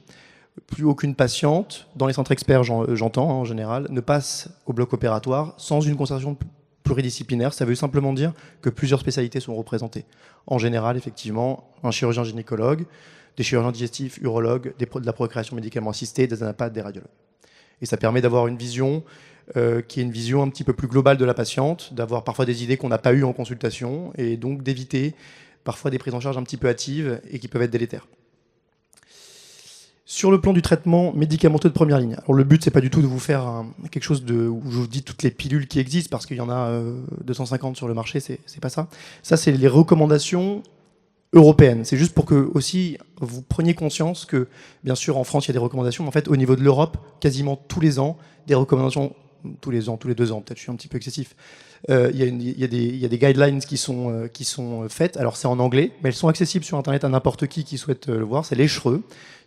Plus aucune patiente, dans les centres experts j'entends en général, ne passe au bloc opératoire sans une concertation pluridisciplinaire. Ça veut simplement dire que plusieurs spécialités sont représentées. En général, effectivement, un chirurgien gynécologue, des chirurgiens digestifs, urologues, de la procréation médicalement assistée, des anapathes, des radiologues. Et ça permet d'avoir une vision qui est une vision un petit peu plus globale de la patiente, d'avoir parfois des idées qu'on n'a pas eues en consultation, et donc d'éviter parfois des prises en charge un petit peu hâtives et qui peuvent être délétères. Sur le plan du traitement médicamenteux de première ligne, alors le but, c'est pas du tout de vous faire quelque chose où je vous dis toutes les pilules qui existent, parce qu'il y en a 250 sur le marché, c'est pas ça. Ça, c'est les recommandations européennes. C'est juste pour que aussi vous preniez conscience que, bien sûr, en France, il y a des recommandations, mais en fait, au niveau de l'Europe, quasiment tous les ans, des recommandations, tous les 2 ans, peut-être je suis un petit peu excessif, il y a des guidelines qui sont faites. Alors c'est en anglais, mais elles sont accessibles sur Internet à n'importe qui souhaite le voir. C'est l'ECHRE,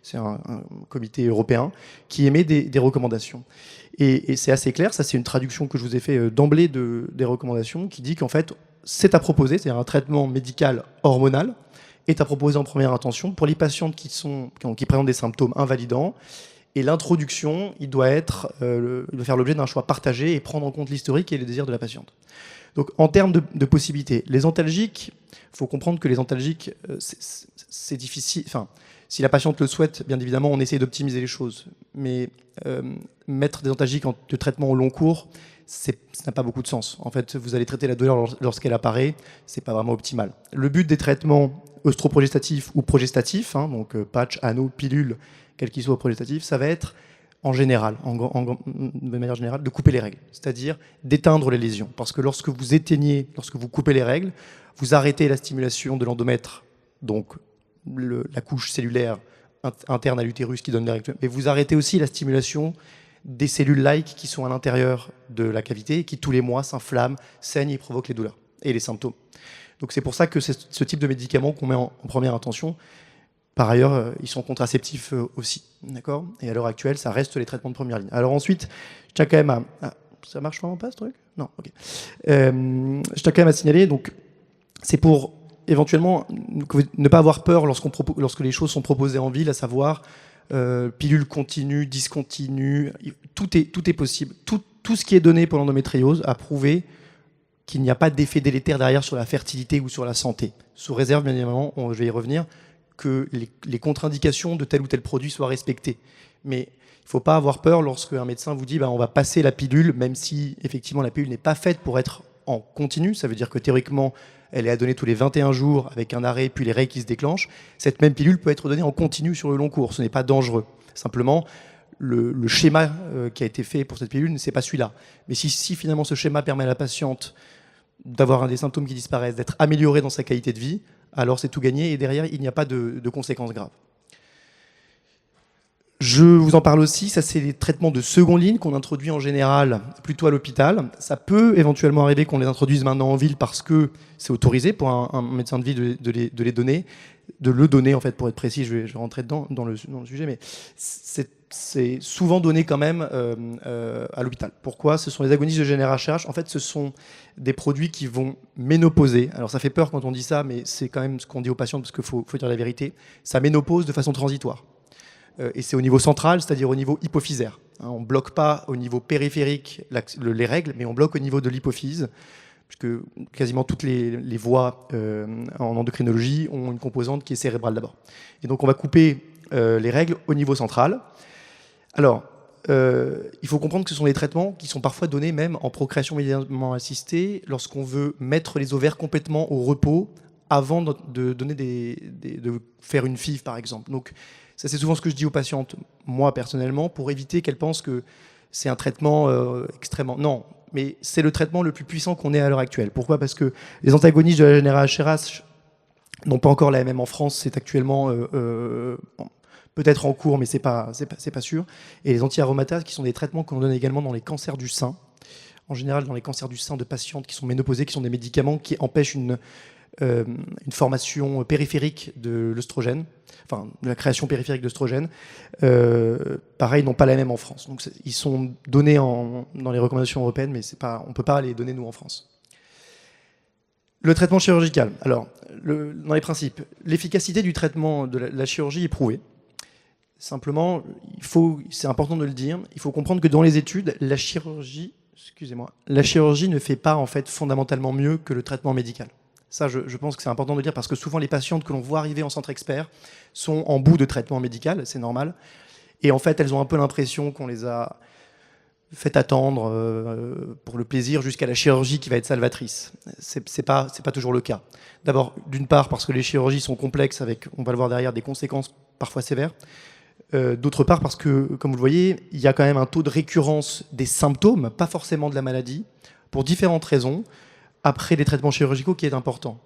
c'est un comité européen qui émet des recommandations. Et c'est assez clair, ça c'est une traduction que je vous ai fait d'emblée des recommandations, qui dit qu'en fait, c'est à proposer, c'est-à-dire un traitement médical hormonal, est à proposer en première intention pour les patientes qui présentent des symptômes invalidants. Et l'introduction, il doit faire l'objet d'un choix partagé et prendre en compte l'historique et les désirs de la patiente. Donc, en termes de possibilités, les antalgiques, il faut comprendre que les antalgiques, c'est difficile. Enfin, si la patiente le souhaite, bien évidemment, on essaie d'optimiser les choses. Mais mettre des antalgiques de traitement au long cours, ça n'a pas beaucoup de sens. En fait, vous allez traiter la douleur lorsqu'elle apparaît, c'est pas vraiment optimal. Le but des traitements œstroprogestatifs ou progestatifs, donc patch, anneau, pilule, quel qu'il soit au progestatif, ça va être en général, de manière générale, de couper les règles, c'est-à-dire d'éteindre les lésions. Parce que lorsque vous coupez les règles, vous arrêtez la stimulation de l'endomètre, donc la couche cellulaire interne à l'utérus qui donne les règles, mais vous arrêtez aussi la stimulation des cellules like qui sont à l'intérieur de la cavité et qui tous les mois s'inflamment, saignent et provoquent les douleurs et les symptômes. Donc c'est pour ça que c'est ce type de médicament qu'on met en première intention. Par ailleurs, ils sont contraceptifs aussi, d'accord ? Et à l'heure actuelle, ça reste les traitements de première ligne. Alors ensuite, je tiens quand même ça marche vraiment pas, ce truc ? Non, ok. Je tiens quand même à signaler, donc, c'est pour éventuellement ne pas avoir peur lorsque les choses sont proposées en ville, à savoir pilule continue, discontinue, tout est possible. Tout ce qui est donné pour l'endométriose a prouvé qu'il n'y a pas d'effet délétère derrière sur la fertilité ou sur la santé. Sous réserve, bien évidemment, je vais y revenir, que les contre-indications de tel ou tel produit soient respectées. Mais il ne faut pas avoir peur lorsque un médecin vous dit on va passer la pilule, même si effectivement la pilule n'est pas faite pour être en continu. Ça veut dire que théoriquement, elle est à donner tous les 21 jours avec un arrêt, puis les règles qui se déclenchent. Cette même pilule peut être donnée en continu sur le long cours. Ce n'est pas dangereux. Simplement, le schéma qui a été fait pour cette pilule, c'est pas celui-là. Mais si finalement ce schéma permet à la patiente d'avoir des symptômes qui disparaissent, d'être améliorée dans sa qualité de vie, alors c'est tout gagné et derrière, il n'y a pas de conséquences graves. Je vous en parle aussi, ça c'est les traitements de seconde ligne qu'on introduit en général plutôt à l'hôpital. Ça peut éventuellement arriver qu'on les introduise maintenant en ville parce que c'est autorisé pour un médecin de ville de le donner en fait, pour être précis, je vais rentrer dans le sujet, mais c'est souvent donné quand même à l'hôpital. Pourquoi ? Ce sont les agonistes de GnRH. En fait, ce sont des produits qui vont ménopauser. Alors ça fait peur quand on dit ça, mais c'est quand même ce qu'on dit aux patients parce qu'il faut dire la vérité. Ça ménopause de façon transitoire. Et c'est au niveau central, c'est-à-dire au niveau hypophysaire. On ne bloque pas au niveau périphérique les règles, mais on bloque au niveau de l'hypophyse, puisque quasiment toutes les voies en endocrinologie ont une composante qui est cérébrale d'abord. Et donc on va couper les règles au niveau central. Alors, il faut comprendre que ce sont des traitements qui sont parfois donnés même en procréation médicalement assistée lorsqu'on veut mettre les ovaires complètement au repos avant de faire une FIV, par exemple. Donc, ça, c'est souvent ce que je dis aux patientes, moi, personnellement, pour éviter qu'elles pensent que c'est un traitement extrêmement... Non, mais c'est le traitement le plus puissant qu'on ait à l'heure actuelle. Pourquoi ? Parce que les antagonistes de la GnRH n'ont pas encore la MM en France, c'est actuellement... peut-être en cours, mais c'est pas sûr. Et les anti-aromatases, qui sont des traitements qu'on donne également dans les cancers du sein. En général, dans les cancers du sein de patientes qui sont ménopausées, qui sont des médicaments qui empêchent une formation périphérique de l'œstrogène, enfin de la création périphérique d'œstrogène. Pareil, n'ont pas la même en France. Donc ils sont donnés dans les recommandations européennes, mais on ne peut pas les donner nous en France. Le traitement chirurgical. Alors, dans les principes, l'efficacité du traitement de la chirurgie est prouvée. Simplement, c'est important de le dire, il faut comprendre que dans les études, la chirurgie ne fait pas en fait fondamentalement mieux que le traitement médical. Ça, je pense que c'est important de le dire parce que souvent les patientes que l'on voit arriver en centre expert sont en bout de traitement médical, c'est normal. Et en fait, elles ont un peu l'impression qu'on les a fait attendre pour le plaisir jusqu'à la chirurgie qui va être salvatrice. C'est pas toujours le cas. D'abord, d'une part, parce que les chirurgies sont complexes avec, on va le voir derrière, des conséquences parfois sévères. D'autre part, parce que, comme vous le voyez, il y a quand même un taux de récurrence des symptômes, pas forcément de la maladie, pour différentes raisons, après les traitements chirurgicaux qui est important.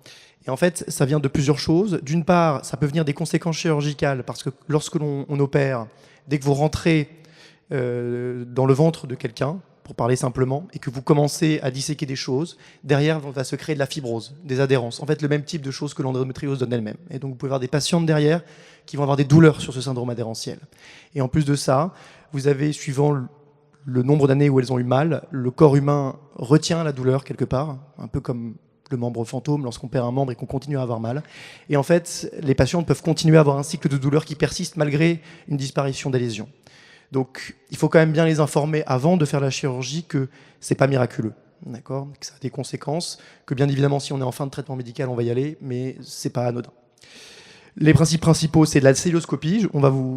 Et en fait, ça vient de plusieurs choses. D'une part, ça peut venir des conséquences chirurgicales, parce que lorsque l'on opère, dès que vous rentrez dans le ventre de quelqu'un, pour parler simplement, et que vous commencez à disséquer des choses, derrière va se créer de la fibrose, des adhérences. En fait, le même type de choses que l'endométriose donne elle-même. Et donc, vous pouvez avoir des patientes derrière qui vont avoir des douleurs sur ce syndrome adhérentiel. Et en plus de ça, vous avez, suivant le nombre d'années où elles ont eu mal, le corps humain retient la douleur quelque part, un peu comme le membre fantôme lorsqu'on perd un membre et qu'on continue à avoir mal. Et en fait, les patientes peuvent continuer à avoir un cycle de douleur qui persiste malgré une disparition des lésions. Donc, il faut quand même bien les informer avant de faire la chirurgie que c'est pas miraculeux, d'accord, que ça a des conséquences, que bien évidemment, si on est en fin de traitement médical, on va y aller, mais c'est pas anodin. Les principes principaux, c'est de la celluloscopie.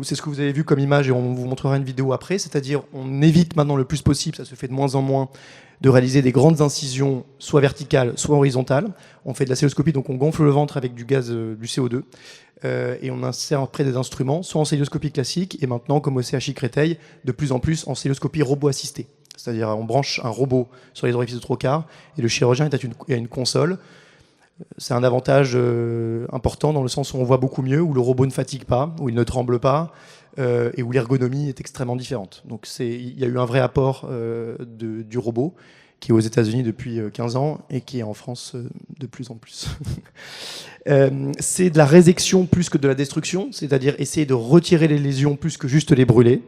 C'est ce que vous avez vu comme image et on vous montrera une vidéo après. C'est-à-dire, on évite maintenant le plus possible, ça se fait de moins en moins, de réaliser des grandes incisions, soit verticales, soit horizontales. On fait de la celluloscopie, donc on gonfle le ventre avec du gaz, du CO2. Et on insère après des instruments, soit en celluloscopie classique, et maintenant, comme au CHI Créteil, de plus en plus en celluloscopie robot-assistée. C'est-à-dire, on branche un robot sur les orifices de trocar, et le chirurgien est à une console. C'est un avantage important dans le sens où on voit beaucoup mieux, où le robot ne fatigue pas, où il ne tremble pas, et où l'ergonomie est extrêmement différente. Donc il y a eu un vrai apport du robot, qui est aux États-Unis depuis 15 ans et qui est en France de plus en plus. C'est de la résection plus que de la destruction, c'est-à-dire essayer de retirer les lésions plus que juste les brûler.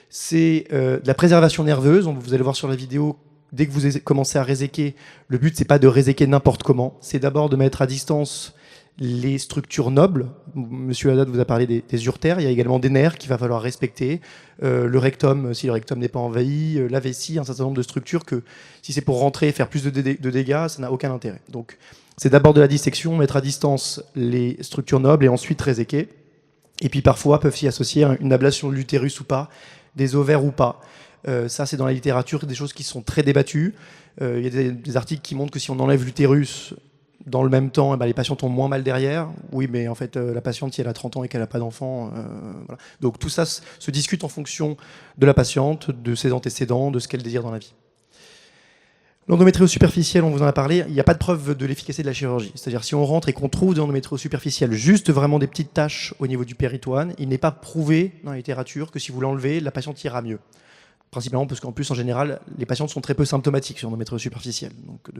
C'est de la préservation nerveuse, vous allez voir sur la vidéo. Dès que vous commencez à réséquer, le but, c'est pas de réséquer n'importe comment. C'est d'abord de mettre à distance les structures nobles. Monsieur Haddad vous a parlé des uretères. Il y a également des nerfs qu'il va falloir respecter. Le rectum, si le rectum n'est pas envahi. La vessie, un certain nombre de structures que, si c'est pour rentrer et faire plus de dégâts, ça n'a aucun intérêt. Donc, c'est d'abord de la dissection, mettre à distance les structures nobles et ensuite réséquer. Et puis, parfois, peuvent s'y associer une ablation de l'utérus ou pas, des ovaires ou pas. Ça, c'est dans la littérature des choses qui sont très débattues. Il y a des articles qui montrent que si on enlève l'utérus dans le même temps, les patients ont moins mal derrière. Oui, mais en fait, la patiente, si elle a 30 ans et qu'elle n'a pas d'enfant... voilà. Donc tout ça se discute en fonction de la patiente, de ses antécédents, de ce qu'elle désire dans la vie. L'endométriose superficielle, on vous en a parlé, il n'y a pas de preuve de l'efficacité de la chirurgie. C'est-à-dire si on rentre et qu'on trouve de l'endométriose superficielle juste vraiment des petites taches au niveau du péritoine, il n'est pas prouvé dans la littérature que si vous l'enlevez, la patiente ira mieux. Principalement parce qu'en plus, en général, les patientes sont très peu symptomatiques sur l'endométriose superficielle. Donc,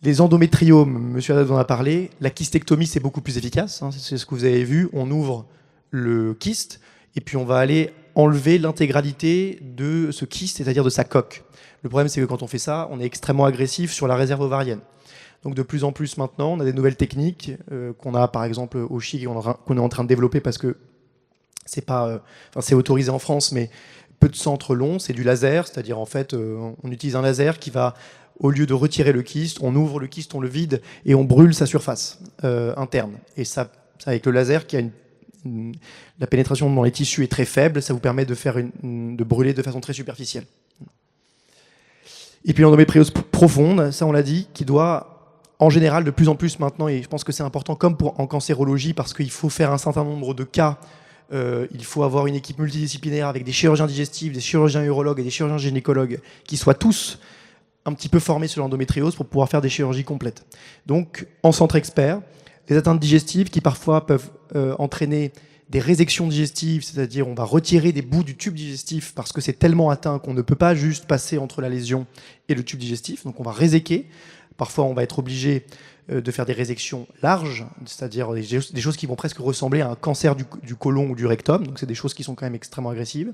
les endométriomes, monsieur Haddad en a parlé, la kystectomie, c'est beaucoup plus efficace. C'est ce que vous avez vu. On ouvre le kyste et puis on va aller enlever l'intégralité de ce kyste, c'est-à-dire de sa coque. Le problème, c'est que quand on fait ça, on est extrêmement agressif sur la réserve ovarienne. Donc de plus en plus maintenant, on a des nouvelles techniques qu'on a par exemple au CHI qu'on est en train de développer parce que c'est pas, c'est autorisé en France, mais peu de centres longs, c'est du laser, c'est-à-dire en fait, on utilise un laser qui va, au lieu de retirer le kyste, on ouvre le kyste, on le vide et on brûle sa surface interne. Et ça, avec le laser, qui a la pénétration dans les tissus est très faible, ça vous permet de brûler de façon très superficielle. Et puis l'endométriose profonde, ça on l'a dit, qui doit, en général, de plus en plus maintenant, et je pense que c'est important comme en cancérologie, parce qu'il faut faire un certain nombre de cas. Il faut avoir une équipe multidisciplinaire avec des chirurgiens digestifs, des chirurgiens urologues et des chirurgiens gynécologues qui soient tous un petit peu formés sur l'endométriose pour pouvoir faire des chirurgies complètes. Donc, en centre expert, les atteintes digestives qui parfois peuvent entraîner des résections digestives, c'est-à-dire on va retirer des bouts du tube digestif parce que c'est tellement atteint qu'on ne peut pas juste passer entre la lésion et le tube digestif. Donc on va réséquer. Parfois, on va être obligé de faire des résections larges, c'est-à-dire des choses qui vont presque ressembler à un cancer du côlon ou du rectum. Donc, c'est des choses qui sont quand même extrêmement agressives.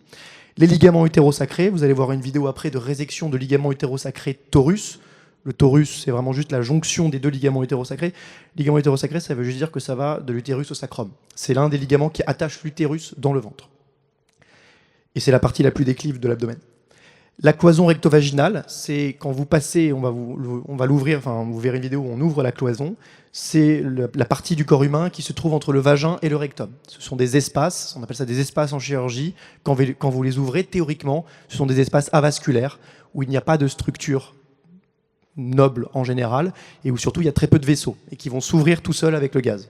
Les ligaments utérosacrés, vous allez voir une vidéo après de résection de ligaments utérosacrés torus. Le torus, c'est vraiment juste la jonction des deux ligaments utérosacrés. Ligament utérosacré, ça veut juste dire que ça va de l'utérus au sacrum. C'est l'un des ligaments qui attache l'utérus dans le ventre. Et c'est la partie la plus déclive de l'abdomen. La cloison rectovaginale, c'est quand vous passez, on va l'ouvrir, enfin vous verrez une vidéo où on ouvre la cloison, c'est la partie du corps humain qui se trouve entre le vagin et le rectum. Ce sont des espaces, on appelle ça des espaces en chirurgie. Quand vous les ouvrez, théoriquement, ce sont des espaces avasculaires où il n'y a pas de structure noble en général et où surtout il y a très peu de vaisseaux et qui vont s'ouvrir tout seuls avec le gaz.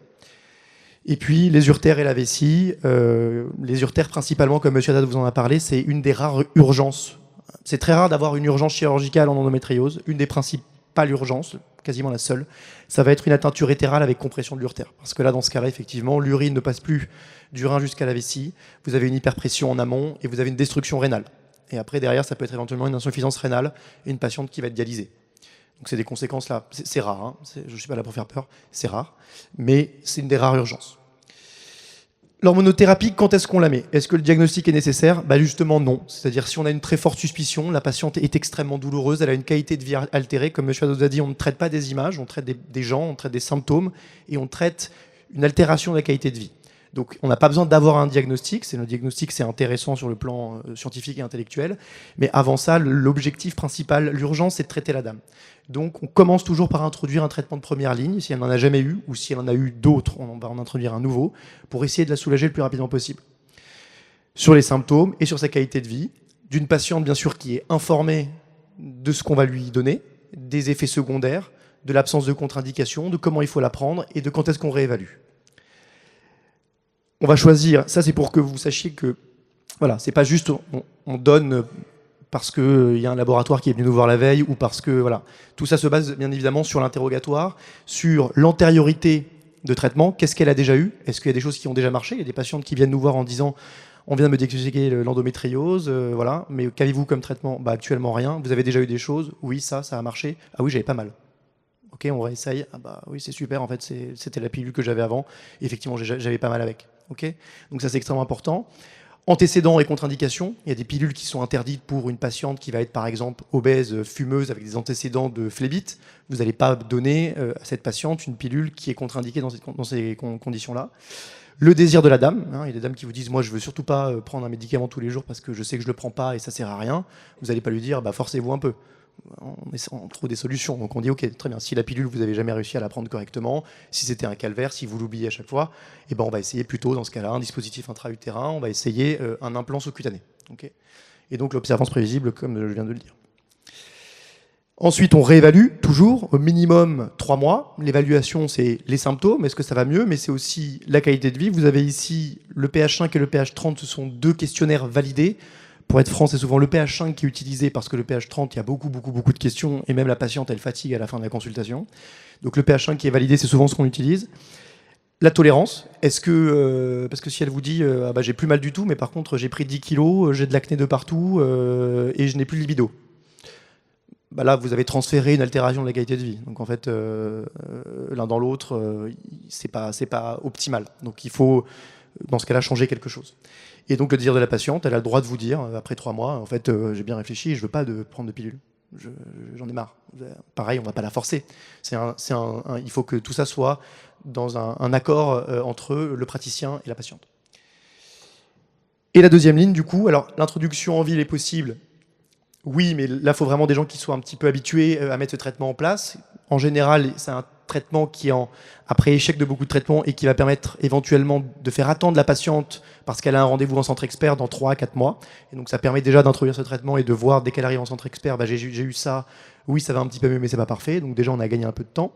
Et puis les urtères et la vessie, les urtères principalement, comme M. Haddad vous en a parlé, c'est une des rares urgences. C'est très rare d'avoir une urgence chirurgicale en endométriose. Une des principales urgences, quasiment la seule, ça va être une atteinte urétérale avec compression de l'urtère. Parce que là, dans ce cas-là, effectivement, l'urine ne passe plus du rein jusqu'à la vessie. Vous avez une hyperpression en amont et vous avez une destruction rénale. Et après, derrière, ça peut être éventuellement une insuffisance rénale et une patiente qui va être dialysée. Donc c'est des conséquences là. C'est rare, hein. Je ne suis pas là pour faire peur, c'est rare. Mais c'est une des rares urgences. L'hormonothérapie, quand est-ce qu'on la met? Est-ce que le diagnostic est nécessaire? Justement non. C'est-à-dire si on a une très forte suspicion, la patiente est extrêmement douloureuse, elle a une qualité de vie altérée. Comme M. Haddad a dit, on ne traite pas des images, on traite des gens, on traite des symptômes et on traite une altération de la qualité de vie. Donc on n'a pas besoin d'avoir un diagnostic. Le diagnostic, c'est intéressant sur le plan scientifique et intellectuel. Mais avant ça, l'objectif principal, l'urgence, c'est de traiter la dame. Donc on commence toujours par introduire un traitement de première ligne, si elle n'en a jamais eu, ou si elle en a eu d'autres, on va en introduire un nouveau, pour essayer de la soulager le plus rapidement possible. Sur les symptômes et sur sa qualité de vie, d'une patiente bien sûr qui est informée de ce qu'on va lui donner, des effets secondaires, de l'absence de contre-indication, de comment il faut la prendre et de quand est-ce qu'on réévalue. On va choisir, ça c'est pour que vous sachiez que, voilà, c'est pas juste on donne parce qu'il y a un laboratoire qui est venu nous voir la veille ou parce que, voilà. Tout ça se base bien évidemment sur l'interrogatoire, sur l'antériorité de traitement, qu'est-ce qu'elle a déjà eu, est-ce qu'il y a des choses qui ont déjà marché, il y a des patientes qui viennent nous voir en disant on vient de me diagnostiquer l'endométriose, voilà, mais qu'avez-vous comme traitement? Actuellement rien, vous avez déjà eu des choses, oui ça a marché, ah oui j'avais pas mal. Ok, on réessaye, oui c'est super, en fait c'était la pilule que j'avais avant, et effectivement j'avais pas mal avec. Ok, donc ça c'est extrêmement important. Antécédents et contre-indications, il y a des pilules qui sont interdites pour une patiente qui va être par exemple obèse, fumeuse avec des antécédents de phlébite. Vous n'allez pas donner à cette patiente une pilule qui est contre-indiquée dans ces conditions-là. Le désir de la dame, il y a des dames qui vous disent moi je veux surtout pas prendre un médicament tous les jours parce que je sais que je le prends pas et ça sert à rien. Vous n'allez pas lui dire forcez-vous un peu. On trouve des solutions. Donc on dit ok très bien, si la pilule vous avez jamais réussi à la prendre correctement, si c'était un calvaire, si vous l'oubliez à chaque fois, on va essayer plutôt dans ce cas-là un dispositif intra-utérin, on va essayer un implant sous-cutané. Okay, et donc l'observance prévisible comme je viens de le dire. Ensuite on réévalue toujours au minimum 3 mois. L'évaluation c'est les symptômes, est-ce que ça va mieux, mais c'est aussi la qualité de vie. Vous avez ici le pH5 et le pH30, ce sont 2 questionnaires validés. Pour être franc, c'est souvent le pH5 qui est utilisé parce que le pH30, il y a beaucoup de questions et même la patiente, elle fatigue à la fin de la consultation. Donc le pH5 qui est validé, c'est souvent ce qu'on utilise. La tolérance, est-ce que, parce que si elle vous dit j'ai plus mal du tout, mais par contre j'ai pris 10 kilos, j'ai de l'acné de partout et je n'ai plus de libido. Là, vous avez transféré une altération de la qualité de vie. Donc en fait, l'un dans l'autre, c'est pas optimal. Donc il faut, dans ce cas-là, changer quelque chose. Et donc le désir de la patiente, elle a le droit de vous dire, après 3 mois, en fait, j'ai bien réfléchi, je veux pas prendre de pilule. J'en ai marre. Pareil, on va pas la forcer. Il faut que tout ça soit dans un accord entre le praticien et la patiente. Et la deuxième ligne, du coup, alors l'introduction en ville est possible. Oui, mais là, il faut vraiment des gens qui soient un petit peu habitués à mettre ce traitement en place. En général, c'est un traitement qui est après échec de beaucoup de traitements et qui va permettre éventuellement de faire attendre la patiente parce qu'elle a un rendez-vous en centre expert dans 3 à 4 mois. Et donc ça permet déjà d'introduire ce traitement et de voir dès qu'elle arrive en centre expert, j'ai eu ça, oui ça va un petit peu mieux mais c'est pas parfait. Donc déjà on a gagné un peu de temps.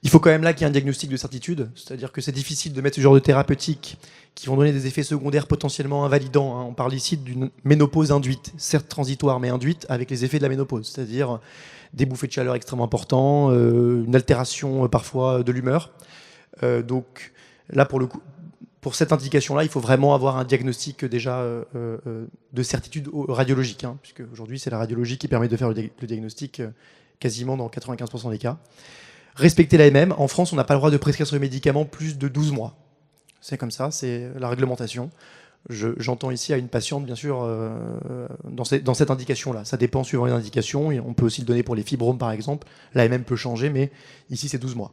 Il faut quand même là qu'il y ait un diagnostic de certitude, c'est-à-dire que c'est difficile de mettre ce genre de thérapeutiques qui vont donner des effets secondaires potentiellement invalidants. On parle ici d'une ménopause induite, certes transitoire mais induite avec les effets de la ménopause, c'est-à-dire des bouffées de chaleur extrêmement importantes, une altération parfois de l'humeur. Donc là, pour cette indication-là, il faut vraiment avoir un diagnostic déjà de certitude radiologique, puisque aujourd'hui c'est la radiologie qui permet de faire le diagnostic quasiment dans 95% des cas. Respecter l'AMM. En France, on n'a pas le droit de prescrire ce médicament plus de 12 mois. C'est comme ça, c'est la réglementation. J'entends ici à une patiente, bien sûr, dans cette indication-là. Ça dépend suivant les indications. Et on peut aussi le donner pour les fibromes, par exemple. L'AMM peut changer, mais ici, c'est 12 mois.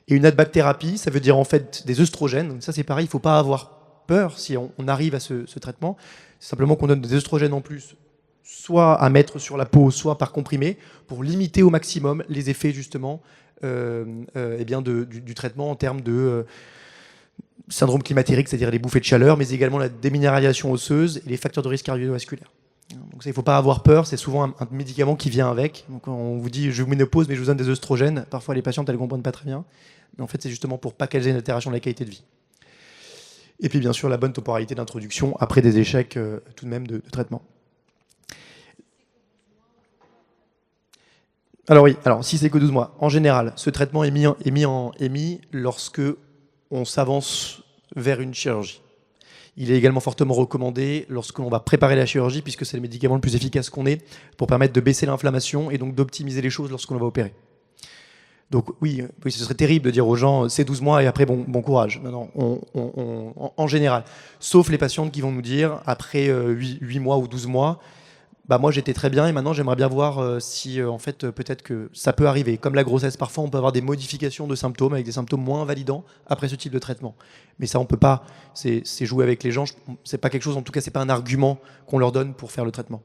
Et une ADBAC thérapie, ça veut dire en fait des œstrogènes. Donc ça, c'est pareil, il ne faut pas avoir peur si on arrive à ce traitement. C'est simplement qu'on donne des œstrogènes en plus, soit à mettre sur la peau, soit par comprimé, pour limiter au maximum les effets, justement, du traitement en termes de syndrome climatérique, c'est-à-dire les bouffées de chaleur, mais également la déminéralisation osseuse et les facteurs de risque cardiovasculaire. Donc ça, il ne faut pas avoir peur, c'est souvent un médicament qui vient avec. Donc on vous dit, je vous ménopause, mais je vous donne des œstrogènes. Parfois, les patientes, elles ne comprennent pas très bien. Mais en fait, c'est justement pour pas qu'elles aient une altération de la qualité de vie. Et puis, bien sûr, la bonne temporalité d'introduction après des échecs tout de même de traitement. Alors oui, si c'est que 12 mois, en général, ce traitement est mis lorsque on s'avance vers une chirurgie. Il est également fortement recommandé lorsque l'on va préparer la chirurgie, puisque c'est le médicament le plus efficace qu'on ait pour permettre de baisser l'inflammation et donc d'optimiser les choses lorsqu'on va opérer. Donc oui, ce serait terrible de dire aux gens c'est 12 mois et après bon courage. Non, en général, sauf les patientes qui vont nous dire après 8 mois ou 12 mois, bah moi j'étais très bien et maintenant j'aimerais bien voir si en fait peut-être que ça peut arriver. Comme la grossesse, parfois on peut avoir des modifications de symptômes avec des symptômes moins validants après ce type de traitement. Mais ça on peut pas, c'est jouer avec les gens, c'est pas quelque chose, en tout cas c'est pas un argument qu'on leur donne pour faire le traitement.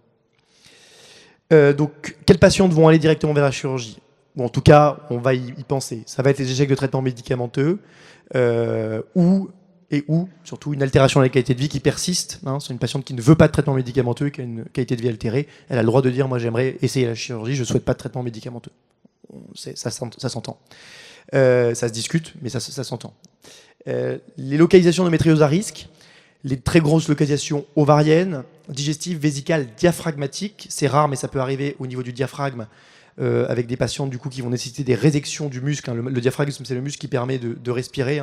Donc quelles patientes vont aller directement vers la chirurgie? Bon, en tout cas, on va y penser. Ça va être les échecs de traitement médicamenteux ou surtout une altération de la qualité de vie qui persiste. C'est une patiente qui ne veut pas de traitement médicamenteux, qui a une qualité de vie altérée. Elle a le droit de dire, moi j'aimerais essayer la chirurgie, je ne souhaite pas de traitement médicamenteux. Ça s'entend. Ça se discute, mais ça s'entend. Les localisations d'endométriose à risque, les très grosses localisations ovariennes, digestives, vésicales, diaphragmatiques, c'est rare, mais ça peut arriver au niveau du diaphragme, avec des patients du coup qui vont nécessiter des résections du muscle. Le diaphragme, c'est le muscle qui permet de respirer,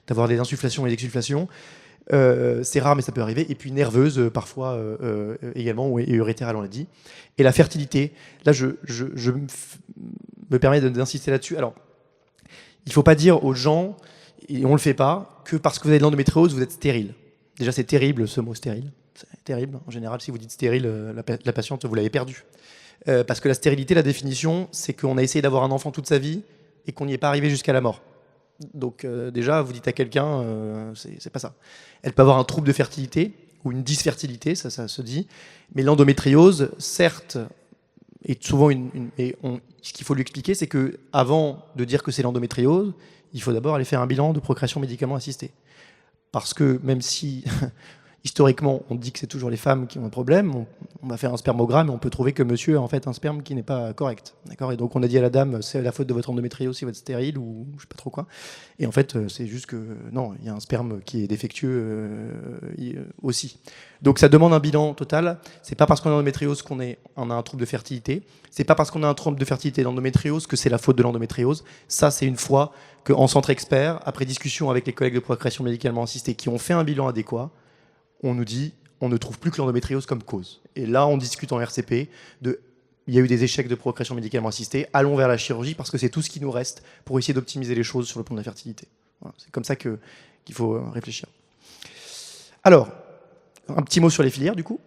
d'avoir des insufflations et des exsufflations. C'est rare, mais ça peut arriver. Et puis nerveuse, parfois également, et urétérale, on l'a dit. Et la fertilité, là, je me permets d'insister là-dessus. Alors, il ne faut pas dire aux gens, et on ne le fait pas, que parce que vous avez de l'endométriose, vous êtes stérile. Déjà, c'est terrible ce mot stérile. C'est terrible. En général, si vous dites stérile, la patiente, vous l'avez perdue. Parce que la stérilité, la définition, c'est qu'on a essayé d'avoir un enfant toute sa vie et qu'on n'y est pas arrivé jusqu'à la mort. Donc déjà, vous dites à quelqu'un, c'est pas ça. Elle peut avoir un trouble de fertilité ou une dysfertilité, ça se dit. Mais l'endométriose, certes, est souvent ce qu'il faut lui expliquer, c'est que avant de dire que c'est l'endométriose, il faut d'abord aller faire un bilan de procréation médicalement assistée. Parce que même si historiquement, on dit que c'est toujours les femmes qui ont un problème. On va faire un spermogramme et on peut trouver que monsieur a en fait un sperme qui n'est pas correct. D'accord ? Et donc on a dit à la dame, c'est la faute de votre endométriose si vous êtes stérile ou je sais pas trop quoi. Et en fait, c'est juste que non, il y a un sperme qui est défectueux aussi. Donc ça demande un bilan total. C'est pas parce qu'on a endométriose qu'on a un trouble de fertilité. C'est pas parce qu'on a un trouble de fertilité d'endométriose que c'est la faute de l'endométriose. Ça, c'est une fois qu'en centre expert, après discussion avec les collègues de procréation médicalement assistée qui ont fait un bilan adéquat, on nous dit on ne trouve plus que l'endométriose comme cause. Et là, on discute en RCP il y a eu des échecs de procréation médicalement assistée, allons vers la chirurgie parce que c'est tout ce qui nous reste pour essayer d'optimiser les choses sur le plan de la fertilité. Voilà, c'est comme ça qu'il faut réfléchir. Alors, un petit mot sur les filières du coup.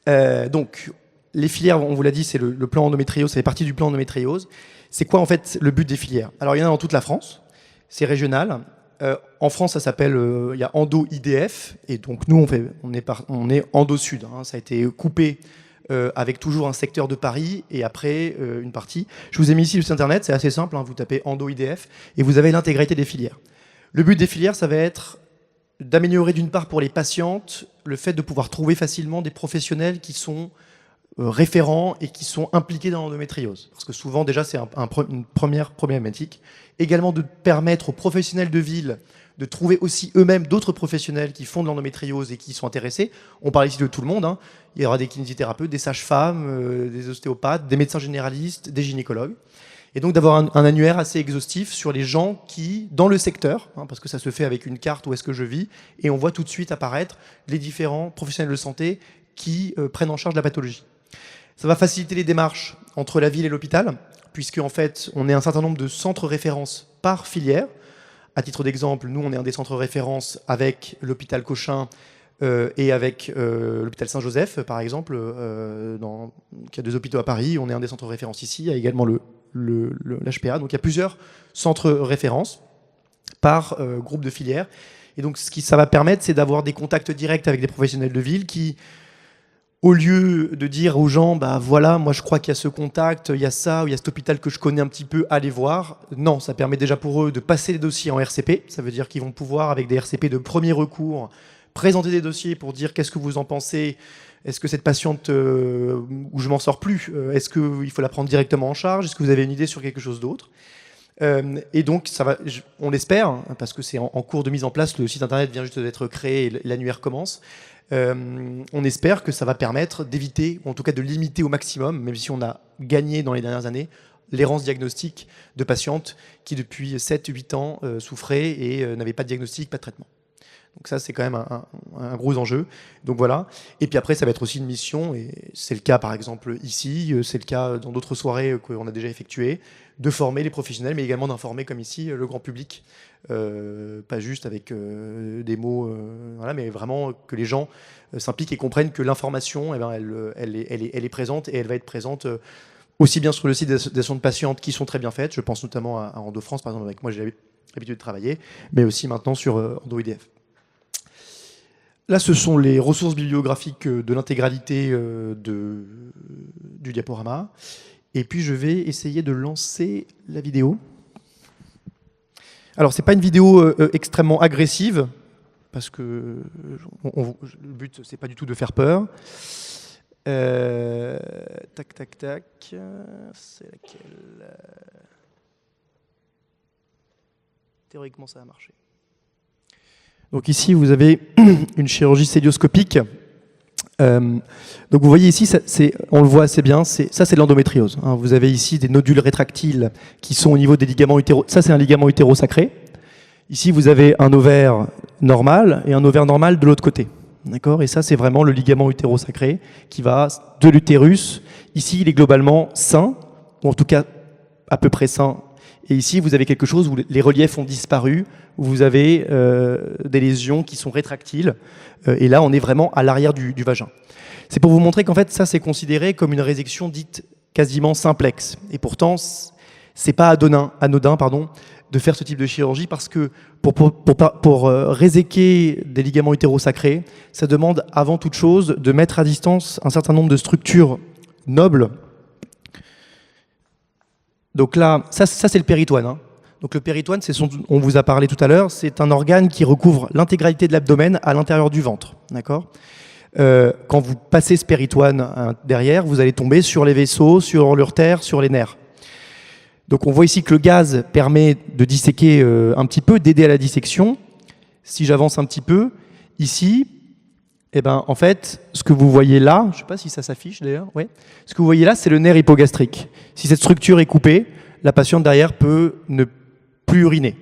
Donc, les filières, on vous l'a dit, c'est le plan endométriose, ça fait partie du plan endométriose. C'est quoi en fait le but des filières? Alors, il y en a dans toute la France, c'est régional. En France, ça s'appelle, il y a Endo-IDF, et donc nous, on est Endo-Sud. Ça a été coupé avec toujours un secteur de Paris, et après une partie. Je vous ai mis ici le site internet, c'est assez simple, vous tapez Endo-IDF, et vous avez l'intégralité des filières. Le but des filières, ça va être d'améliorer d'une part pour les patientes, le fait de pouvoir trouver facilement des professionnels qui sont référents et qui sont impliqués dans l'endométriose. Parce que souvent, déjà, c'est une première problématique. Également de permettre aux professionnels de ville de trouver aussi eux-mêmes d'autres professionnels qui font de l'endométriose et qui sont intéressés. On parle ici de tout le monde. Il y aura des kinésithérapeutes, des sages-femmes, des ostéopathes, des médecins généralistes, des gynécologues. Et donc d'avoir un annuaire assez exhaustif sur les gens qui, dans le secteur, parce que ça se fait avec une carte où est-ce que je vis, et on voit tout de suite apparaître les différents professionnels de santé qui prennent en charge la pathologie. Ça va faciliter les démarches entre la ville et l'hôpital, puisque en fait, on est un certain nombre de centres références par filière. À titre d'exemple, nous, on est un des centres références avec l'hôpital Cochin et avec l'hôpital Saint-Joseph, par exemple, qui a 2 hôpitaux à Paris. On est un des centres références ici. Il y a également l'HPA. Donc, il y a plusieurs centres références par groupe de filières. Et donc, ce que ça va permettre, c'est d'avoir des contacts directs avec des professionnels de ville qui, au lieu de dire aux gens, bah voilà, moi je crois qu'il y a ce contact, il y a ça, ou il y a cet hôpital que je connais un petit peu, allez voir. Non, ça permet déjà pour eux de passer les dossiers en RCP. Ça veut dire qu'ils vont pouvoir, avec des RCP de premier recours, présenter des dossiers pour dire qu'est-ce que vous en pensez. Est-ce que cette patiente, où je m'en sors plus, est-ce qu'il faut la prendre directement en charge? Est-ce que vous avez une idée sur quelque chose d'autre? Et donc, ça va, on l'espère, parce que c'est en cours de mise en place, le site internet vient juste d'être créé et l'annuaire commence. On espère que ça va permettre d'éviter, ou en tout cas de limiter au maximum, même si on a gagné dans les dernières années, l'errance diagnostique de patientes qui depuis 7-8 ans souffraient et n'avaient pas de diagnostic, pas de traitement. Donc ça, c'est quand même un gros enjeu. Donc voilà. Et puis après, ça va être aussi une mission, et c'est le cas par exemple ici, c'est le cas dans d'autres soirées qu'on a déjà effectuées, de former les professionnels, mais également d'informer comme ici le grand public. Pas juste avec des mots, voilà, mais vraiment que les gens s'impliquent et comprennent que l'information, eh ben, elle est présente, et elle va être présente aussi bien sur le site des associations de patientes qui sont très bien faites. Je pense notamment à EndoFrance, par exemple, avec moi j'ai l'habitude de travailler, mais aussi maintenant sur EndoIDF. Là, ce sont les ressources bibliographiques de l'intégralité du diaporama. Et puis, je vais essayer de lancer la vidéo. Alors, ce n'est pas une vidéo extrêmement agressive, parce que le but, ce n'est pas du tout de faire peur. Tac, tac, tac. C'est laquelle? Théoriquement, ça a marché. Donc ici, vous avez une chirurgie célioscopique. Donc vous voyez ici, on le voit assez bien, ça c'est de l'endométriose. Hein. Vous avez ici des nodules rétractiles qui sont au niveau des ligaments utéraux. Ça c'est un ligament utérosacré. Ici vous avez un ovaire normal et un ovaire normal de l'autre côté. D'accord ? Et ça c'est vraiment le ligament utérosacré qui va de l'utérus. Ici il est globalement sain, ou en tout cas à peu près sain. Et ici vous avez quelque chose où les reliefs ont disparu, où vous avez des lésions qui sont rétractiles. Et là, on est vraiment à l'arrière du vagin. C'est pour vous montrer qu'en fait, ça, c'est considéré comme une résection dite quasiment simplexe. Et pourtant, c'est pas anodin, de faire ce type de chirurgie, parce que pour réséquer des ligaments utérosacrés, ça demande avant toute chose de mettre à distance un certain nombre de structures nobles. Donc là, ça c'est le péritoine. Hein. Donc le péritoine, on vous a parlé tout à l'heure, c'est un organe qui recouvre l'intégralité de l'abdomen à l'intérieur du ventre. D'accord ? Quand vous passez ce péritoine derrière, vous allez tomber sur les vaisseaux, sur l'urtère, sur les nerfs. Donc on voit ici que le gaz permet de disséquer un petit peu, d'aider à la dissection. Si j'avance un petit peu, ici, eh ben, en fait, ce que vous voyez là, je ne sais pas si ça s'affiche d'ailleurs, ouais. Ce que vous voyez là, c'est le nerf hypogastrique. Si cette structure est coupée, la patiente derrière peut ne plus uriner.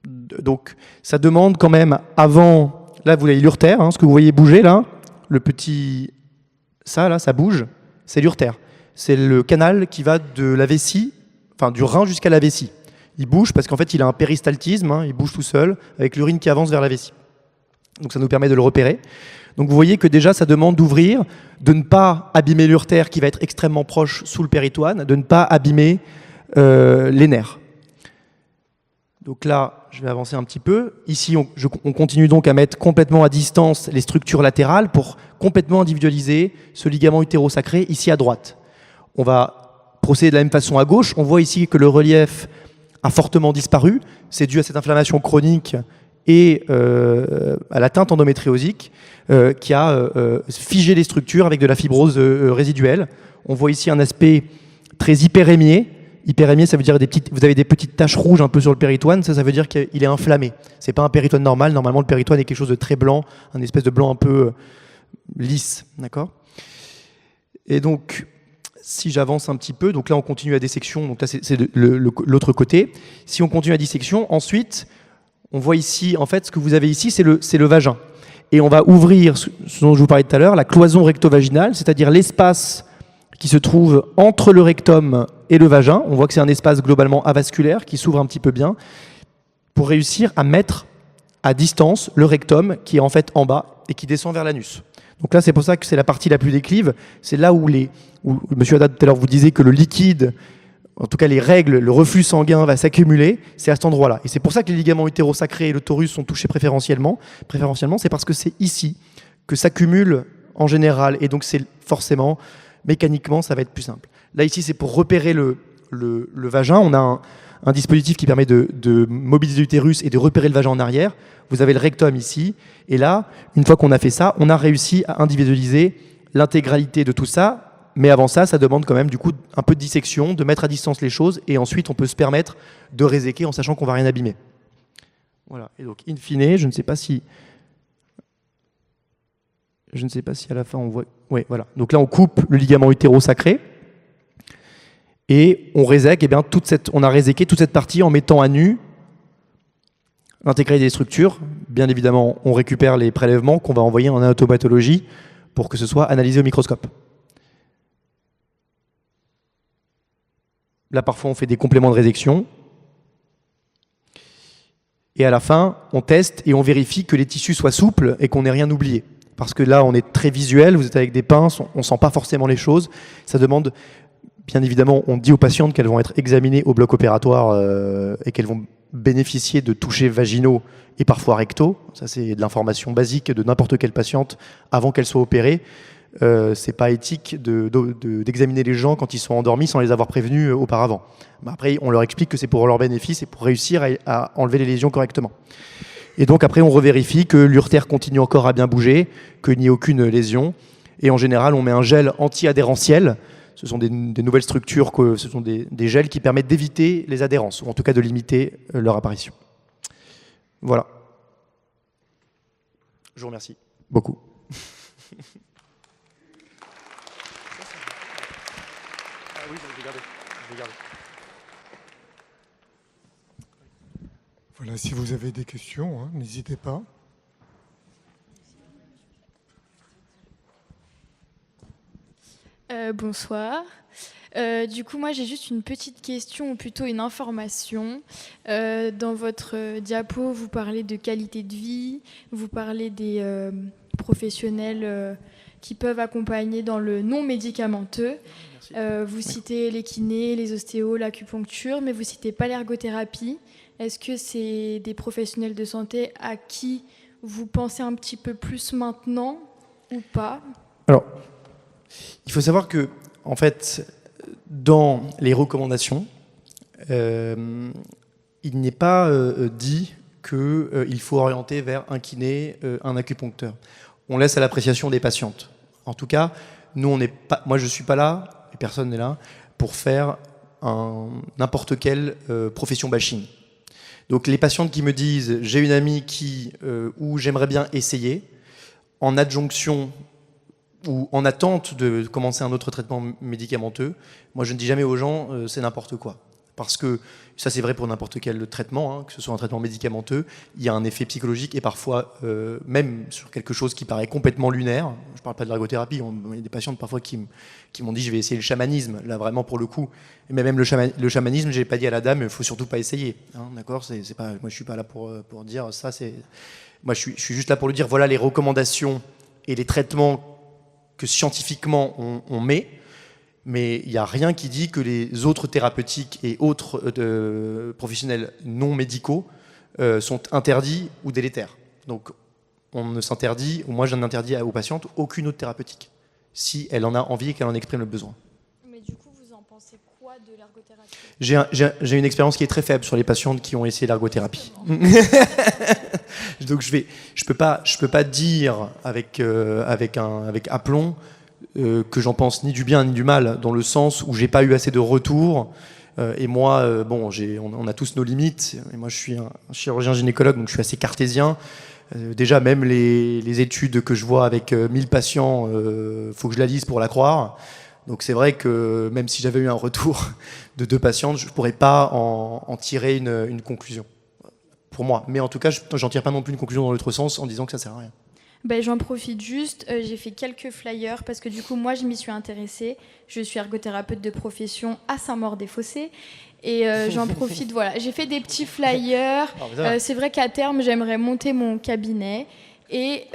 Donc ça demande quand même avant, là vous voyez l'urtère, hein, ce que vous voyez bouger là, le petit, ça là, ça bouge, c'est l'urtère. C'est le canal qui va de la vessie, enfin du rein jusqu'à la vessie. Il bouge parce qu'en fait il a un péristaltisme, hein, il bouge tout seul, avec l'urine qui avance vers la vessie. Donc ça nous permet de le repérer. Donc vous voyez que déjà ça demande d'ouvrir, de ne pas abîmer l'urtère qui va être extrêmement proche sous le péritoine, de ne pas abîmer les nerfs. Donc là, je vais avancer un petit peu. Ici, on continue donc à mettre complètement à distance les structures latérales pour complètement individualiser ce ligament utérosacré ici à droite. On va procéder de la même façon à gauche. On voit ici que le relief a fortement disparu. C'est dû à cette inflammation chronique et à l'atteinte endométriosique qui a figé les structures avec de la fibrose résiduelle. On voit ici un aspect très hyperémié. Hyperémié, ça veut dire vous avez des petites taches rouges un peu sur le péritoine, ça veut dire qu'il est inflammé. C'est pas un péritoine normal. Normalement, le péritoine est quelque chose de très blanc, un espèce de blanc un peu lisse, d'accord ? Et donc, si j'avance un petit peu, donc là, on continue la dissection. Donc là, c'est l'autre côté. Si on continue la dissection, ensuite, on voit ici, en fait, ce que vous avez ici, c'est le vagin. et on va ouvrir, ce dont je vous parlais tout à l'heure, la cloison recto-vaginale, c'est-à-dire l'espace qui se trouve entre le rectum et le vagin. On voit que c'est un espace globalement avasculaire qui s'ouvre un petit peu bien pour réussir à mettre à distance le rectum qui est en fait en bas et qui descend vers l'anus. Donc là, c'est pour ça que c'est la partie la plus déclive. C'est là où Monsieur Haddad tout à l'heure vous disait que le liquide, en tout cas les règles, le reflux sanguin va s'accumuler, c'est à cet endroit-là. Et c'est pour ça que les ligaments utérosacrés et le torus sont touchés préférentiellement, c'est parce que c'est ici que s'accumule en général. Et donc c'est forcément, mécaniquement, ça va être plus simple. Là, ici, c'est pour repérer le vagin. On a un dispositif qui permet de mobiliser l'utérus et de repérer le vagin en arrière. Vous avez le rectum ici. Et là, une fois qu'on a fait ça, on a réussi à individualiser l'intégralité de tout ça. Mais avant ça, ça demande quand même du coup un peu de dissection, de mettre à distance les choses. Et ensuite, on peut se permettre de réséquer en sachant qu'on ne va rien abîmer. Voilà. Et donc, in fine, je ne sais pas si à la fin on voit... Oui, voilà. Donc là, on coupe le ligament utérosacré. Et on résèque, on a réséqué toute cette partie en mettant à nu l'intégralité des structures. Bien évidemment, on récupère les prélèvements qu'on va envoyer en anatomopathologie pour que ce soit analysé au microscope. Là, parfois, on fait des compléments de résection. Et à la fin, on teste et on vérifie que les tissus soient souples et qu'on n'ait rien oublié. Parce que là, on est très visuel, vous êtes avec des pinces, on ne sent pas forcément les choses. Ça demande... Bien évidemment, on dit aux patientes qu'elles vont être examinées au bloc opératoire et qu'elles vont bénéficier de touchés vaginaux et parfois rectaux. Ça, c'est de l'information basique de n'importe quelle patiente avant qu'elle soit opérée. C'est pas éthique d'examiner les gens quand ils sont endormis sans les avoir prévenus auparavant. Mais après, on leur explique que c'est pour leur bénéfice et pour réussir à enlever les lésions correctement. Et donc après, on revérifie que l'urtère continue encore à bien bouger, qu'il n'y ait aucune lésion. Et en général, on met un gel anti-adhérentiel. Ce sont des nouvelles structures, ce sont des gels qui permettent d'éviter les adhérences, ou en tout cas de limiter leur apparition. Voilà. Je vous remercie beaucoup. Ah oui, je vais garder. Voilà, si vous avez des questions, hein, n'hésitez pas. Bonsoir. Du coup, moi, j'ai juste une petite question, ou plutôt une information. Dans votre diapo, vous parlez de qualité de vie, vous parlez des professionnels qui peuvent accompagner dans le non médicamenteux. Vous citez les kinés, les ostéos, l'acupuncture, mais vous citez pas l'ergothérapie. Est-ce que c'est des professionnels de santé à qui vous pensez un petit peu plus maintenant ou pas ? Alors, il faut savoir que, en fait, dans les recommandations, il n'est pas dit qu'il faut orienter vers un kiné, un acupuncteur. On laisse à l'appréciation des patientes. En tout cas, nous, moi, je ne suis pas là, et personne n'est là, pour faire n'importe quelle profession bashing. Donc, les patientes qui me disent « j'ai une amie où j'aimerais bien essayer », en adjonction ou en attente de commencer un autre traitement médicamenteux, moi je ne dis jamais aux gens c'est n'importe quoi. Parce que ça c'est vrai pour n'importe quel traitement, hein, que ce soit un traitement médicamenteux, il y a un effet psychologique et parfois même sur quelque chose qui paraît complètement lunaire. Je ne parle pas de l'ergothérapie, il y a des patientes parfois qui m'ont dit je vais essayer le chamanisme, là vraiment pour le coup. Mais même le chamanisme, je n'ai pas dit à la dame il ne faut surtout pas essayer. Hein, d'accord, c'est pas, moi je ne suis pas là pour dire ça. Moi je suis juste là pour lui dire voilà les recommandations et les traitements que scientifiquement on met, mais il n'y a rien qui dit que les autres thérapeutiques et autres professionnels non médicaux sont interdits ou délétères. Donc on ne s'interdit, ou moi je n'interdis aux patientes aucune autre thérapeutique, si elle en a envie et qu'elle en exprime le besoin. Mais du coup, vous en pensez quoi de l'ergothérapie ? J'ai une expérience qui est très faible sur les patientes qui ont essayé l'ergothérapie. Donc je peux pas dire avec aplomb que j'en pense ni du bien ni du mal, dans le sens où j'ai pas eu assez de retours. Et moi, on a tous nos limites. Et moi, je suis un chirurgien gynécologue, donc je suis assez cartésien. Déjà, même les études que je vois avec 1000 patients, faut que je la lise pour la croire. Donc c'est vrai que même si j'avais eu un retour de 2 patientes, je ne pourrais pas en tirer une conclusion, pour moi. Mais en tout cas, j'en tire pas non plus une conclusion dans l'autre sens en disant que ça sert à rien. Ben, j'en profite juste, j'ai fait quelques flyers parce que du coup, moi, je m'y suis intéressée. Je suis ergothérapeute de profession à Saint-Maur-des-Fossés. Et j'en profite, voilà. J'ai fait des petits flyers. C'est vrai qu'à terme, j'aimerais monter mon cabinet. Et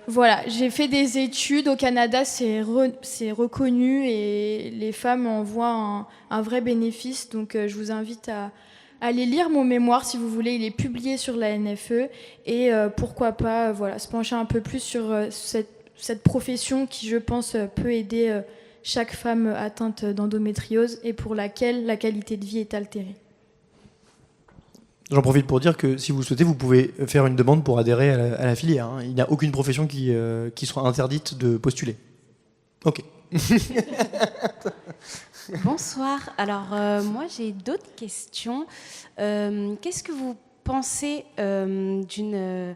voilà, j'ai fait des études. Au Canada, c'est reconnu et les femmes en voient un vrai bénéfice. Donc, je vous invite à aller lire mon mémoire si vous voulez. Il est publié sur la NFE. Et pourquoi pas voilà, se pencher un peu plus sur cette profession qui, je pense, peut aider chaque femme atteinte d'endométriose et pour laquelle la qualité de vie est altérée. J'en profite pour dire que si vous le souhaitez, vous pouvez faire une demande pour adhérer à la filière. Hein. Il n'y a aucune profession qui sera interdite de postuler. Ok. Bonsoir. Alors, moi, j'ai d'autres questions. Qu'est-ce que vous pensez d'une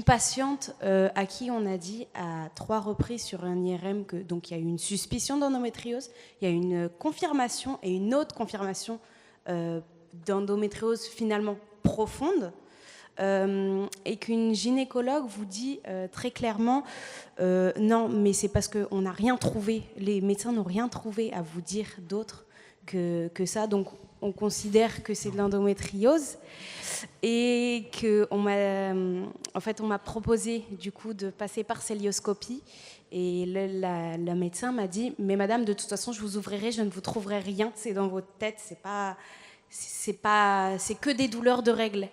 patiente à qui on a dit à 3 reprises sur un IRM qu'il y a eu une suspicion d'endométriose, il y a une confirmation et une autre confirmation d'endométriose finalement profonde, et qu'une gynécologue vous dit très clairement non, mais c'est parce qu'on n'a rien trouvé, les médecins n'ont rien trouvé à vous dire d'autre que ça, donc on considère que c'est de l'endométriose, et qu'on m'a proposé du coup de passer par célioscopie, et la médecin m'a dit mais madame, de toute façon je vous ouvrirai, je ne vous trouverai rien, c'est dans votre tête, c'est que des douleurs de règles.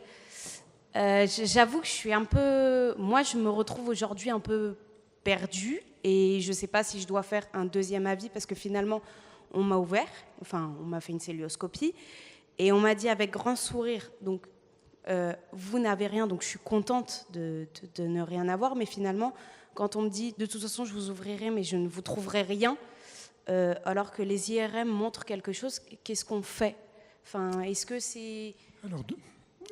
J'avoue que je suis moi je me retrouve aujourd'hui un peu perdue et je ne sais pas si je dois faire un deuxième avis parce que finalement on m'a fait une célioscopie et on m'a dit avec grand sourire, donc vous n'avez rien, donc je suis contente de ne rien avoir, mais finalement quand on me dit de toute façon je vous ouvrirai mais je ne vous trouverai rien, alors que les IRM montrent quelque chose, qu'est-ce qu'on fait ? Enfin, est-ce que c'est... Alors,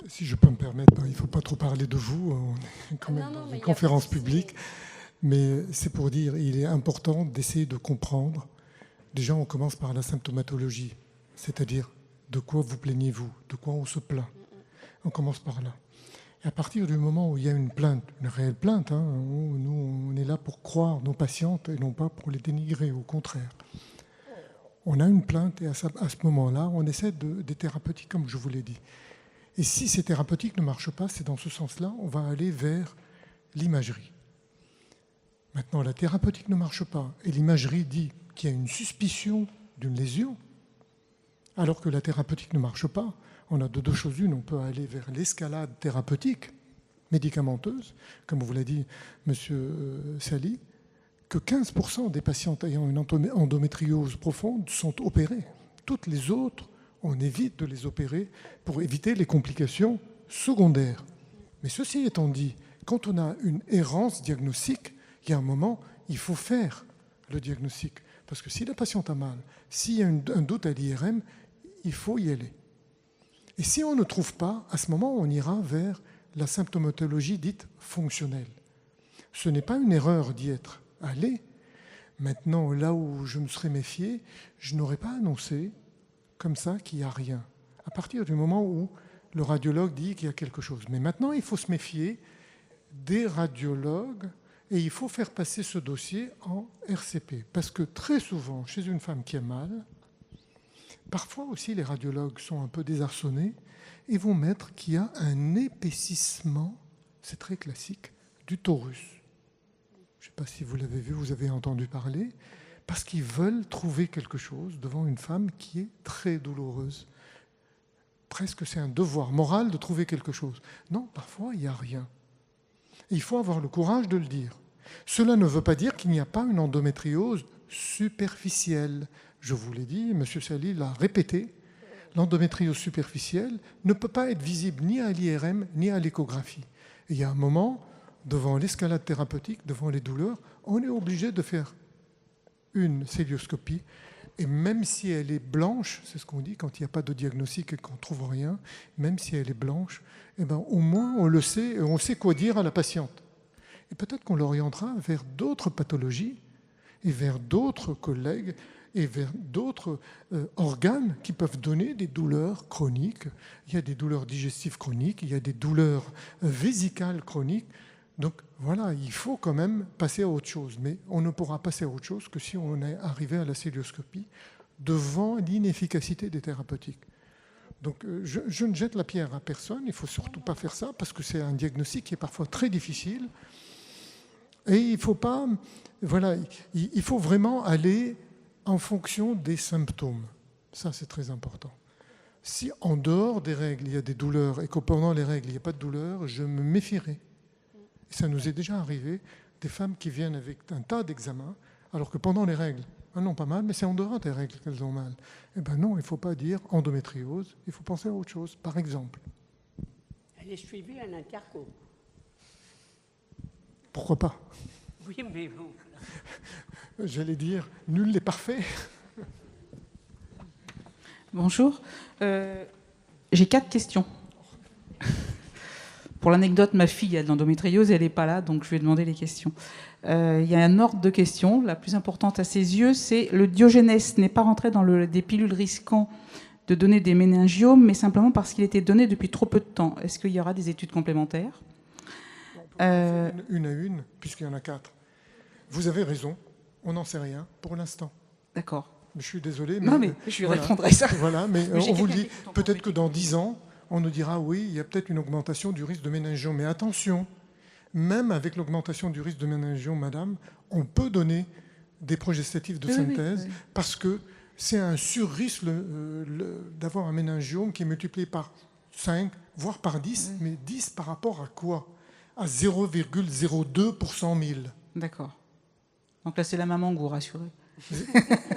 si je peux me permettre, il ne faut pas trop parler de vous, on est quand même dans une conférence publique, mais c'est pour dire il est important d'essayer de comprendre. Déjà, on commence par la symptomatologie, c'est-à-dire de quoi vous plaignez-vous, de quoi on se plaint. On commence par là. Et à partir du moment où il y a une plainte, une réelle plainte, où nous, on est là pour croire nos patientes et non pas pour les dénigrer, au contraire. On a une plainte et à ce moment-là, on essaie des thérapeutiques, comme je vous l'ai dit. Et si ces thérapeutiques ne marchent pas, c'est dans ce sens-là, on va aller vers l'imagerie. Maintenant, la thérapeutique ne marche pas et l'imagerie dit qu'il y a une suspicion d'une lésion, alors que la thérapeutique ne marche pas. On a de deux choses une, on peut aller vers l'escalade thérapeutique, médicamenteuse, comme vous l'a dit M. Sali, que 15% des patientes ayant une endométriose profonde sont opérées. Toutes les autres, on évite de les opérer pour éviter les complications secondaires. Mais ceci étant dit, quand on a une errance diagnostique, il y a un moment, il faut faire le diagnostic. Parce que si la patiente a mal, s'il y a un doute à l'IRM, il faut y aller. Et si on ne trouve pas, à ce moment, on ira vers la symptomatologie dite fonctionnelle. Ce n'est pas une erreur d'y être allé. Maintenant, là où je me serais méfié, je n'aurais pas annoncé comme ça qu'il n'y a rien. À partir du moment où le radiologue dit qu'il y a quelque chose. Mais maintenant, il faut se méfier des radiologues et il faut faire passer ce dossier en RCP. Parce que très souvent, chez une femme qui a mal, parfois aussi les radiologues sont un peu désarçonnés et vont mettre qu'il y a un épaississement, c'est très classique, du torus. Je ne sais pas si vous l'avez vu, vous avez entendu parler, parce qu'ils veulent trouver quelque chose devant une femme qui est très douloureuse. Presque c'est un devoir moral de trouver quelque chose. Non, parfois il n'y a rien. Et il faut avoir le courage de le dire. Cela ne veut pas dire qu'il n'y a pas une endométriose superficielle. Je vous l'ai dit, M. Sali l'a répété, l'endométriose superficielle ne peut pas être visible ni à l'IRM ni à l'échographie. Et il y a un moment, devant l'escalade thérapeutique, devant les douleurs, on est obligé de faire une célioscopie. Et même si elle est blanche, c'est ce qu'on dit quand il n'y a pas de diagnostic et qu'on ne trouve rien, même si elle est blanche, eh ben, au moins on le sait et on sait quoi dire à la patiente. Et peut-être qu'on l'orientera vers d'autres pathologies et vers d'autres collègues et vers d'autres organes qui peuvent donner des douleurs chroniques. Il y a des douleurs digestives chroniques, il y a des douleurs vésicales chroniques. Donc voilà, il faut quand même passer à autre chose. Mais on ne pourra passer à autre chose que si on est arrivé à la cœlioscopie devant l'inefficacité des thérapeutiques. Donc je ne jette la pierre à personne, il ne faut surtout pas faire ça, parce que c'est un diagnostic qui est parfois très difficile. Et il ne faut pas... Voilà, il faut vraiment aller en fonction des symptômes. Ça, c'est très important. Si en dehors des règles, il y a des douleurs et que pendant les règles, il n'y a pas de douleur, je me méfierai. Et ça nous est déjà arrivé, des femmes qui viennent avec un tas d'examens, alors que pendant les règles, elles n'ont pas mal, mais c'est en dehors des règles qu'elles ont mal. Eh bien non, il ne faut pas dire endométriose, il faut penser à autre chose, par exemple. Elle est suivie à l'interco. Pourquoi pas? Oui, mais bon. J'allais dire, nul n'est parfait. Bonjour. J'ai 4 questions. Pour l'anecdote, ma fille a de l'endométriose, elle n'est pas là, donc je vais demander les questions. Il y a un ordre de questions. La plus importante à ses yeux, c'est le Diogénès n'est pas rentré dans des pilules risquant de donner des méningiomes, mais simplement parce qu'il était donné depuis trop peu de temps. Est-ce qu'il y aura des études complémentaires? Une à une, puisqu'il y en a 4. Vous avez raison, on n'en sait rien pour l'instant. D'accord. Je suis désolé. Non, mais je lui répondrai ça. Voilà, mais on vous le dit, peut-être que dans 10 ans, on nous dira oui, il y a peut-être une augmentation du risque de méningiome. Mais attention, même avec l'augmentation du risque de méningiome, madame, on peut donner des progestatifs de synthèse parce que c'est un sur-risque d'avoir un méningiome qui est multiplié par 5, voire par 10. Mais 10 par rapport à quoi? À 0,02 pour 100 000. D'accord. Donc là, c'est la maman que vous rassurez.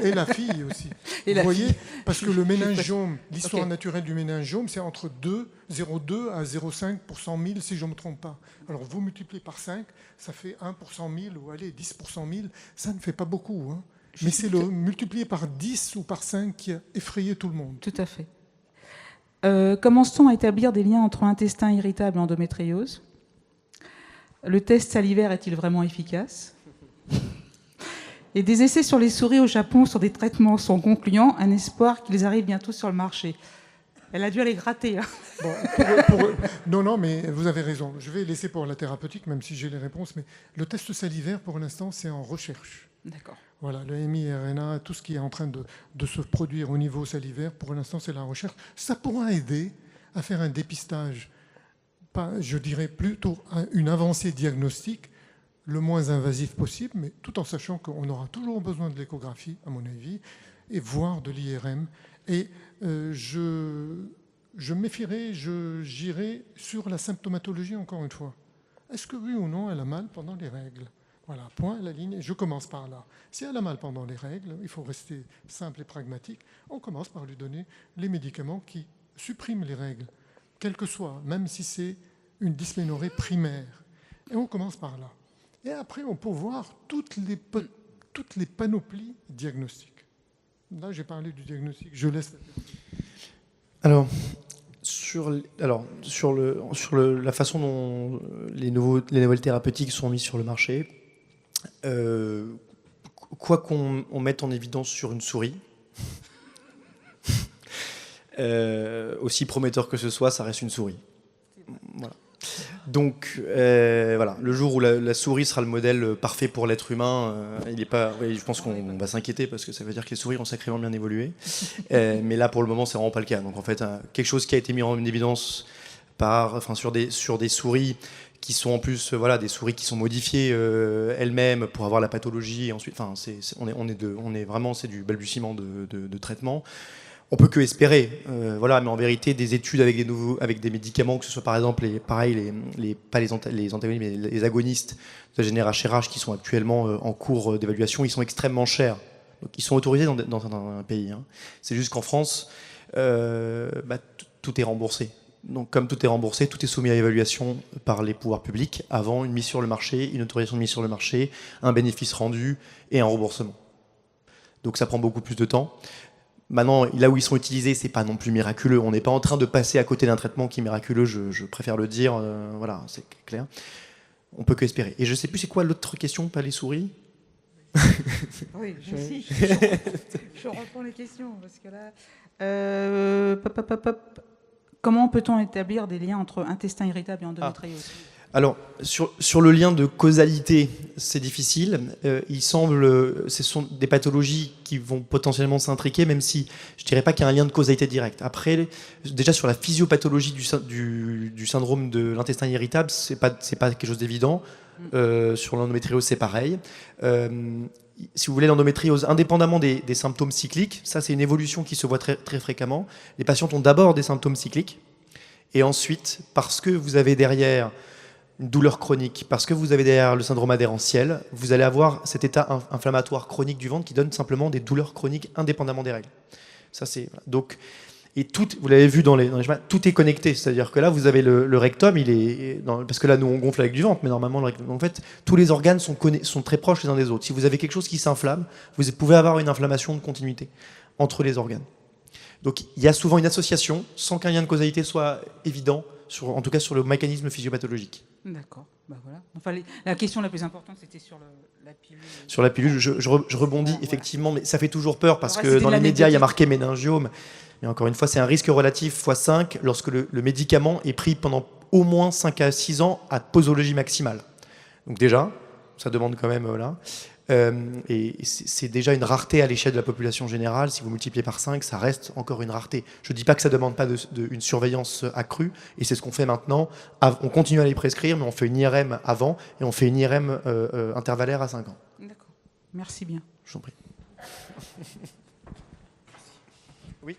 Et la fille aussi. Et vous voyez, parce que le méningiome, l'histoire Ok. naturelle du méningiome, c'est entre 0,2 à 0,5 pour 100 000, si je ne me trompe pas. Alors vous multipliez par 5, ça fait 1 pour 100 000, ou allez, 10 pour 100 000, ça ne fait pas beaucoup. Hein. Mais c'est le multiplié par 10 ou par 5 qui a effrayé tout le monde. Tout à fait. Commence-t-on à établir des liens entre intestin irritable et endométriose? Le test salivaire est-il vraiment efficace? Et des essais sur les souris au Japon sur des traitements sont concluants, un espoir qu'ils arrivent bientôt sur le marché. Elle a dû aller gratter. Hein. Bon, non, mais vous avez raison. Je vais laisser pour la thérapeutique, même si j'ai les réponses. Mais le test salivaire, pour l'instant, c'est en recherche. D'accord. Voilà, le MI-RNA, tout ce qui est en train de se produire au niveau salivaire, pour l'instant, c'est la recherche. Ça pourra aider à faire un dépistage, je dirais plutôt une avancée diagnostique, le moins invasif possible, mais tout en sachant qu'on aura toujours besoin de l'échographie, à mon avis, et voire de l'IRM. Et je méfierai, j'irai sur la symptomatologie encore une fois. Est-ce que oui ou non elle a mal pendant les règles? Voilà, point à la ligne, et je commence par là. Si elle a mal pendant les règles, il faut rester simple et pragmatique, on commence par lui donner les médicaments qui suppriment les règles, quel que soit, même si c'est une dysménorrhée primaire. Et on commence par là. Et après, on peut voir toutes les panoplies diagnostiques. Là, j'ai parlé du diagnostic. Je laisse. Alors, sur la façon dont les nouvelles thérapeutiques sont mises sur le marché, quoi qu'on mette en évidence sur une souris, aussi prometteur que ce soit, ça reste une souris. Voilà. Donc voilà, le jour où la souris sera le modèle parfait pour l'être humain, je pense qu'on va s'inquiéter parce que ça veut dire que les souris ont sacrément bien évolué. Mais là, pour le moment, c'est vraiment pas le cas. Donc en fait, quelque chose qui a été mis en évidence sur des souris qui sont en plus des souris qui sont modifiées elles-mêmes pour avoir la pathologie. Et ensuite, on est vraiment, c'est du balbutiement de traitement. On peut que espérer, mais en vérité, des études avec des médicaments, que ce soit par exemple les antagonistes, mais les agonistes de la GnRH qui sont actuellement en cours d'évaluation, ils sont extrêmement chers. Donc, ils sont autorisés dans certains pays. Hein. C'est juste qu'en France, tout est remboursé. Donc, comme tout est remboursé, tout est soumis à évaluation par les pouvoirs publics avant une mise sur le marché, une autorisation de mise sur le marché, un bénéfice rendu et un remboursement. Donc, ça prend beaucoup plus de temps. Maintenant, là où ils sont utilisés, c'est pas non plus miraculeux. On n'est pas en train de passer à côté d'un traitement qui est miraculeux, je préfère le dire. Voilà, c'est clair. On peut que espérer. Et je sais plus, c'est quoi l'autre question, pas les souris? Oui, je reprends les questions, parce que là... Comment peut-on établir des liens entre intestin irritable et endométriose? Alors, sur le lien de causalité, c'est difficile. Il semble, ce sont des pathologies qui vont potentiellement s'intriquer, même si je ne dirais pas qu'il y a un lien de causalité direct. Après, déjà sur la physiopathologie du syndrome de l'intestin irritable, c'est pas quelque chose d'évident. Sur l'endométriose, c'est pareil. Si vous voulez, l'endométriose, indépendamment des symptômes cycliques, ça c'est une évolution qui se voit très, très fréquemment. Les patients ont d'abord des symptômes cycliques, et ensuite, parce que vous avez derrière une douleur chronique, parce que vous avez derrière le syndrome adhérentiel, vous allez avoir cet état inflammatoire chronique du ventre qui donne simplement des douleurs chroniques indépendamment des règles. Ça c'est donc, et tout, vous l'avez vu dans les schémas, tout est connecté. C'est-à-dire que là, vous avez le rectum, parce que là, nous on gonfle avec du ventre, mais normalement, le rectum, en fait, tous les organes sont très proches les uns des autres. Si vous avez quelque chose qui s'inflamme, vous pouvez avoir une inflammation de continuité entre les organes. Donc, il y a souvent une association, sans qu'un lien de causalité soit évident, en tout cas sur le mécanisme physiopathologique. D'accord. Bah voilà. Enfin, la question la plus importante, c'était sur la pilule. Sur la pilule, je rebondis effectivement, mais ça fait toujours peur parce Ouais, que dans les médias, il y a marqué méningiome. Et encore une fois, c'est un risque relatif x5 lorsque le médicament est pris pendant au moins 5 à 6 ans à posologie maximale. Donc déjà, ça demande quand même... Voilà. Et c'est déjà une rareté à l'échelle de la population générale. Si vous multipliez par 5, ça reste encore une rareté. Je ne dis pas que ça ne demande pas une surveillance accrue, et c'est ce qu'on fait maintenant. On continue à les prescrire, mais on fait une IRM avant, et on fait une IRM intervallaire à 5 ans. D'accord. Merci bien. Je vous en prie. Oui.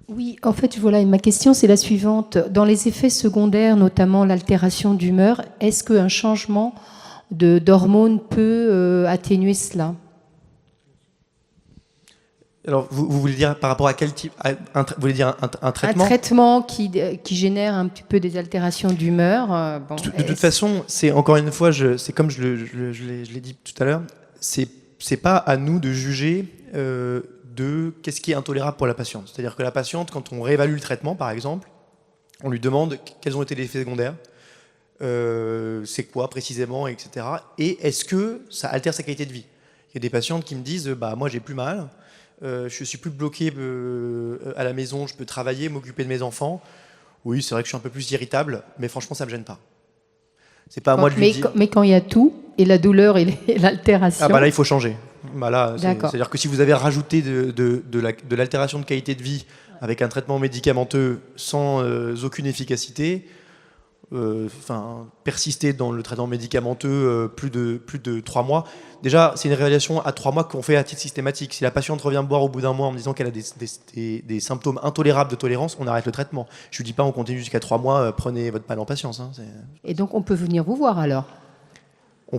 Oui, en fait, voilà, ma question, c'est la suivante. Dans les effets secondaires, notamment l'altération d'humeur, est-ce qu'un changement d'hormones peut atténuer cela? Alors, vous voulez dire par rapport à quel type? Vous voulez dire un traitement? Un traitement qui génère un petit peu des altérations d'humeur. Bon, de toute façon, c'est encore une fois, c'est comme je l'ai dit tout à l'heure, c'est pas à nous de juger de qu'est-ce qui est intolérable pour la patiente. C'est-à-dire que la patiente, quand on réévalue le traitement, par exemple, on lui demande quels ont été les effets secondaires, c'est quoi précisément, etc. Et est-ce que ça altère sa qualité de vie? Il y a des patientes qui me disent, bah moi j'ai plus mal, je suis plus bloqué à la maison, je peux travailler, m'occuper de mes enfants. Oui, c'est vrai que je suis un peu plus irritable, mais franchement ça me gêne pas. C'est pas à moi de lui dire. Mais quand il y a tout, et la douleur et l'altération... Ah bah là, il faut changer. Bah là, D'accord. c'est-à-dire que si vous avez rajouté de l'altération de qualité de vie avec un traitement médicamenteux sans aucune efficacité, persister dans le traitement médicamenteux plus de 3 mois, déjà, c'est une réévaluation à 3 mois qu'on fait à titre systématique. Si la patiente revient boire au bout d'un mois en me disant qu'elle a des symptômes intolérables de tolérance, on arrête le traitement. Je ne lui dis pas on continue jusqu'à 3 mois, prenez votre mal en patience. Hein, Et donc, on peut venir vous voir alors?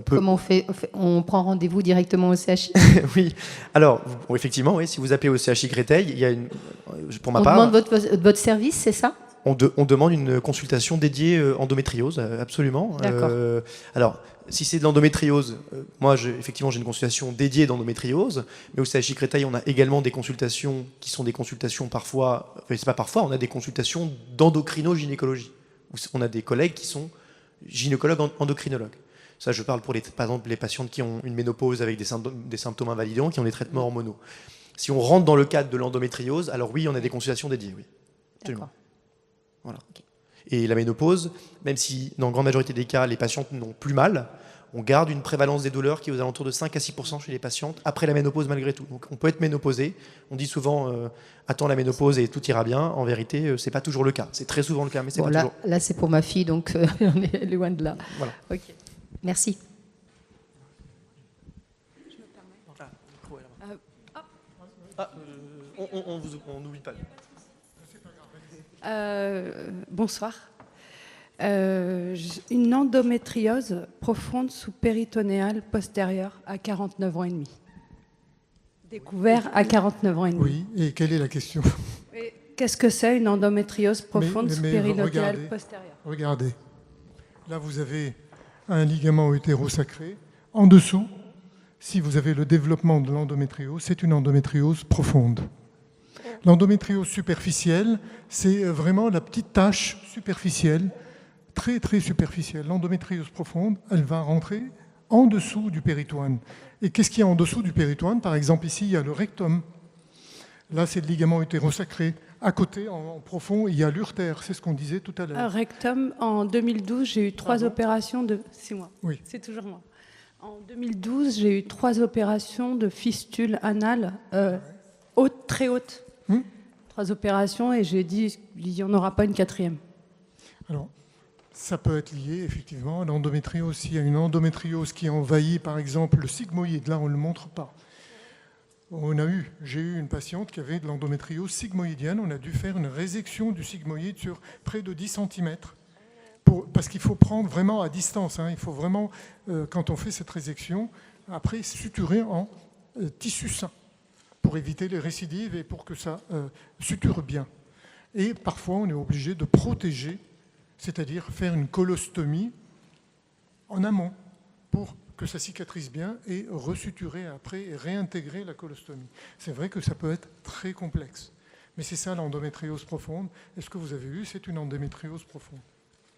Comment on fait? On prend rendez-vous directement au CHI? Oui. Alors, effectivement, oui, si vous appelez au CHI Créteil, il y a pour ma part... On demande votre service, c'est ça? On demande une consultation dédiée endométriose, absolument. Alors, si c'est de l'endométriose, moi, effectivement, j'ai une consultation dédiée d'endométriose, mais au CHI Créteil, on a également des consultations qui sont des consultations parfois, c'est pas parfois, on a des consultations d'endocrino-gynécologie. On a des collègues qui sont gynécologues endocrinologues. Ça, je parle pour par exemple les patientes qui ont une ménopause avec des symptômes invalidants, qui ont des traitements hormonaux. Si on rentre dans le cadre de l'endométriose, alors oui, on a des consultations dédiées, oui. Absolument. Voilà. Okay. Et la ménopause, même si dans la grande majorité des cas, les patientes n'ont plus mal, on garde une prévalence des douleurs qui est aux alentours de 5 à 6% chez les patientes après la ménopause malgré tout. Donc on peut être ménopausé. On dit souvent attends la ménopause et tout ira bien. En vérité, c'est pas toujours le cas. C'est très souvent le cas, mais c'est pas toujours. Là, c'est pour ma fille, donc on est loin de là. Voilà. Ok. Merci. On n'oublie pas. Bonsoir. Une endométriose profonde sous-péritonéale postérieure à 49 ans et demi. Découvert à 49 ans et demi. Oui, et quelle est la question? Qu'est-ce que c'est une endométriose profonde sous-péritonéale postérieure? Regardez. Là, vous avez un ligament hétérosacré. En dessous, si vous avez le développement de l'endométriose, c'est une endométriose profonde. L'endométriose superficielle, c'est vraiment la petite tache superficielle, très très superficielle. L'endométriose profonde, elle va rentrer en dessous du péritoine. Et qu'est-ce qu'il y a en dessous du péritoine? Par exemple, ici, il y a le rectum. Là, c'est le ligament utérosacré. À côté, en profond, il y a l'urtère. C'est ce qu'on disait tout à l'heure. Rectum, en 2012, j'ai eu 3 opérations de... C'est moi. Oui. C'est toujours moi. En 2012, j'ai eu 3 opérations de fistule anale haute, très haute. 3 opérations et j'ai dit, il n'y en aura pas une 4e. Alors, ça peut être lié effectivement à l'endométriose. S'il y a une endométriose qui envahit par exemple le sigmoïde, là on ne le montre pas. J'ai eu une patiente qui avait de l'endométriose sigmoïdienne. On a dû faire une résection du sigmoïde sur près de 10 cm. Parce qu'il faut prendre vraiment à distance. Il faut vraiment, quand on fait cette résection, après suturer en tissu sain pour éviter les récidives et pour que ça suture bien. Et parfois, on est obligé de protéger, c'est-à-dire faire une colostomie en amont pour que ça cicatrise bien et resuturer après et réintégrer la colostomie. C'est vrai que ça peut être très complexe. Mais c'est ça l'endométriose profonde. Et ce que vous avez vu, c'est une endométriose profonde.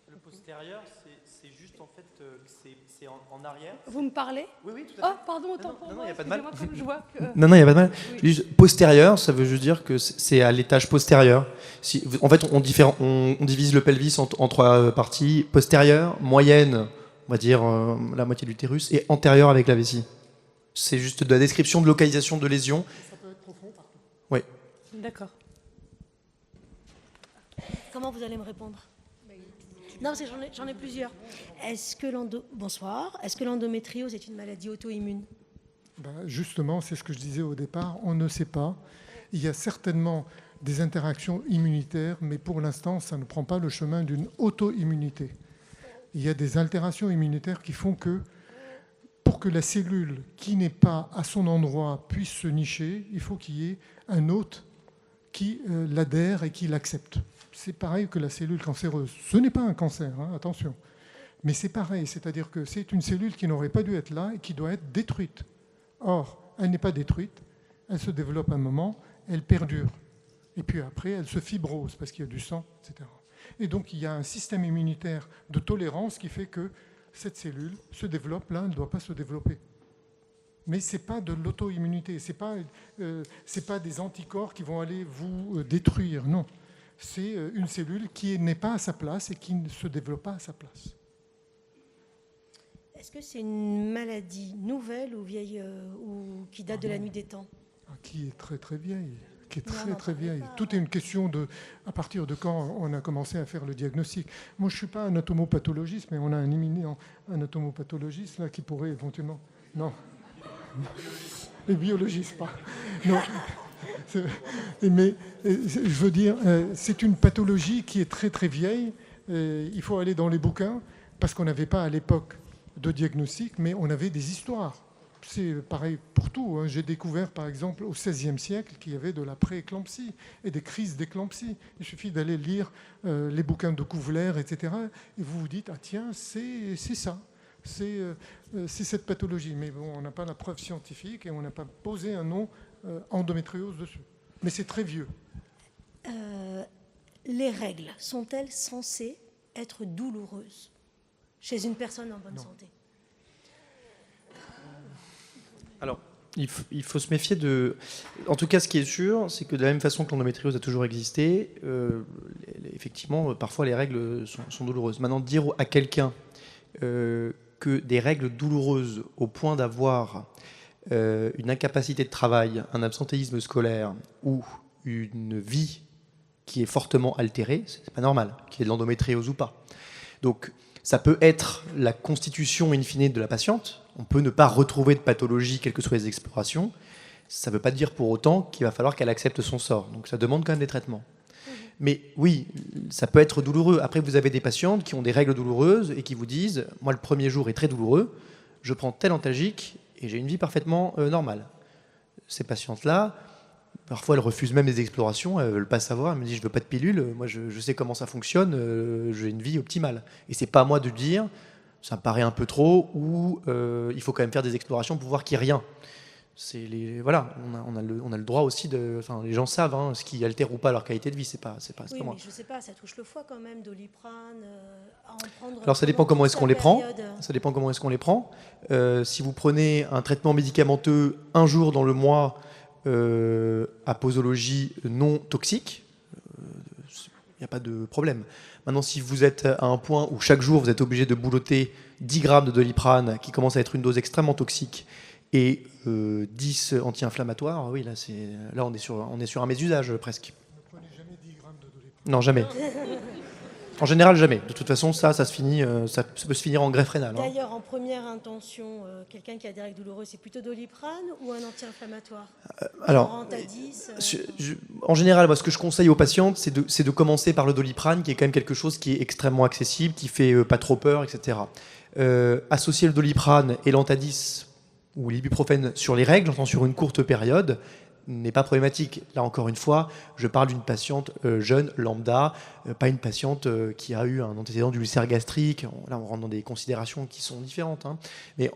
Le postérieur, c'est juste en fait, c'est en arrière. Vous me parlez? Oui, oui, tout à fait. Oh, pardon, autant pour moi. Il n'y a pas de mal. Comme je vois que... Non, il n'y a pas de mal. Oui. Juste, postérieur, ça veut juste dire que c'est à l'étage postérieur. En fait, on divise le pelvis en 3 parties. Postérieure, moyenne, on va dire la moitié de l'utérus, et antérieure avec la vessie. C'est juste de la description de localisation de lésion. Ça peut être profond partout. Oui. D'accord. Comment vous allez me répondre? Non, parce que j'en ai plusieurs. Bonsoir. Est-ce que l'endométriose est une maladie auto-immune? Justement, c'est ce que je disais au départ, on ne sait pas. Il y a certainement des interactions immunitaires, mais pour l'instant, ça ne prend pas le chemin d'une auto-immunité. Il y a des altérations immunitaires qui font que, pour que la cellule qui n'est pas à son endroit puisse se nicher, il faut qu'il y ait un hôte qui l'adhère et qui l'accepte. C'est pareil que la cellule cancéreuse. Ce n'est pas un cancer, attention. Mais c'est pareil, c'est-à-dire que c'est une cellule qui n'aurait pas dû être là et qui doit être détruite. Or, elle n'est pas détruite, elle se développe un moment, elle perdure. Et puis après, elle se fibrose parce qu'il y a du sang, etc. Et donc, il y a un système immunitaire de tolérance qui fait que cette cellule se développe là, elle ne doit pas se développer. Mais ce n'est pas de l'auto-immunité, ce n'est pas des anticorps qui vont aller vous détruire, non. C'est une cellule qui n'est pas à sa place et qui ne se développe pas à sa place. Est-ce que c'est une maladie nouvelle ou vieille ou qui date de la nuit des temps? Qui est très très vieille. Qui est très vieille. Tout est une question de à partir de quand on a commencé à faire le diagnostic. Moi, je ne suis pas anatomopathologiste, mais on a un éminent anatomopathologiste là qui pourrait éventuellement. Non. Les biologistes, pas. Non. Mais je veux dire, c'est une pathologie qui est très très vieille. Il faut aller dans les bouquins parce qu'on n'avait pas à l'époque de diagnostic, mais on avait des histoires. C'est pareil pour tout. J'ai découvert, par exemple, au XVIe siècle, qu'il y avait de la pré-éclampsie et des crises d'éclampsie. Il suffit d'aller lire les bouquins de Couvler, etc. Et vous vous dites, ah tiens, c'est ça. C'est cette pathologie. Mais bon, on n'a pas la preuve scientifique et on n'a pas posé un nom endométriose dessus. Mais c'est très vieux. Les règles sont-elles censées être douloureuses chez une personne en bonne santé? Alors, il faut se méfier de... En tout cas, ce qui est sûr, c'est que de la même façon que l'endométriose a toujours existé, effectivement, parfois les règles sont douloureuses. Maintenant, dire à quelqu'un que des règles douloureuses au point d'avoir une incapacité de travail, un absentéisme scolaire ou une vie qui est fortement altérée, c'est pas normal, qu'il y ait de l'endométriose ou pas. Donc, ça peut être la constitution in fine de la patiente. On peut ne pas retrouver de pathologie, quelles que soient les explorations. Ça ne veut pas dire pour autant qu'il va falloir qu'elle accepte son sort. Donc ça demande quand même des traitements. Mais oui, ça peut être douloureux. Après, vous avez des patientes qui ont des règles douloureuses et qui vous disent « Moi, le premier jour est très douloureux, je prends tel antalgique et j'ai une vie parfaitement normale. » Ces patientes-là, parfois, elles refusent même les explorations, elles ne veulent pas savoir. Elles me disent « Je ne veux pas de pilule, moi je sais comment ça fonctionne, j'ai une vie optimale. » Et ce n'est pas à moi de dire « Ça me paraît un peu trop » ou « Il faut quand même faire des explorations pour voir qu'il n'y a rien. » Voilà, on a le droit aussi de... Enfin, les gens savent ce qui altère ou pas leur qualité de vie, c'est pas oui, moi. Mais je ne sais pas, ça touche le foie quand même, Doliprane, à en prendre... Alors ça dépend comment est-ce qu'on les prend. Ça dépend comment est-ce qu'on les prend. Si vous prenez un traitement médicamenteux un jour dans le mois à posologie non toxique, il n'y a pas de problème. Maintenant, si vous êtes à un point où chaque jour vous êtes obligé de boulotter 10 grammes de Doliprane, qui commence à être une dose extrêmement toxique, et 10 anti-inflammatoires, oui, là on est sur un mésusage presque. Ne prenez jamais 10 grammes de Doliprane. Non, jamais. En général, jamais. De toute façon, ça peut se finir en greffe rénale. D'ailleurs, en première intention, quelqu'un qui a des règles douloureuses, c'est plutôt Doliprane ou un anti-inflammatoire? Alors, Antadis, en général, moi, ce que je conseille aux patientes, c'est de commencer par le Doliprane, qui est quand même quelque chose qui est extrêmement accessible, qui fait pas trop peur, etc. Associer le Doliprane et l'Antadis ou l'ibuprofène sur les règles, j'entends sur une courte période, n'est pas problématique. Là, encore une fois, je parle d'une patiente jeune, lambda, pas une patiente qui a eu un antécédent d'ulcère gastrique. Là, on rentre dans des considérations qui sont différentes. Hein. Mais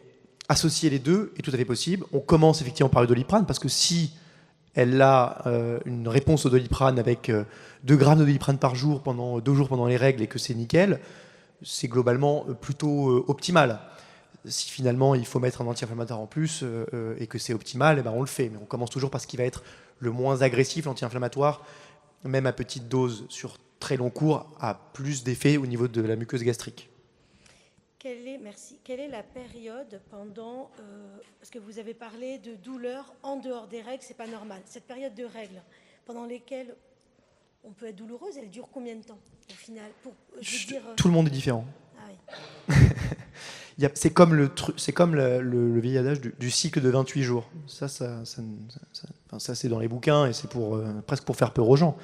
associer les deux est tout à fait possible. On commence effectivement par le Doliprane, parce que si elle a une réponse au Doliprane avec 2 grammes de Doliprane par jour pendant 2 jours pendant les règles et que c'est nickel, c'est globalement plutôt optimal. Si finalement il faut mettre un anti-inflammatoire en plus et que c'est optimal, eh ben on le fait. Mais on commence toujours par ce qui va être le moins agressif. L'anti-inflammatoire, même à petite dose sur très long cours, a plus d'effet au niveau de la muqueuse gastrique. quelle est la période pendant... parce que vous avez parlé de douleur en dehors des règles, c'est pas normal. Cette période de règles pendant lesquelles on peut être douloureuse, elle dure combien de temps au final Tout le monde est différent. Ah oui. C'est comme le vieil adage du cycle de 28 jours. Ça c'est dans les bouquins et c'est presque pour faire peur aux gens.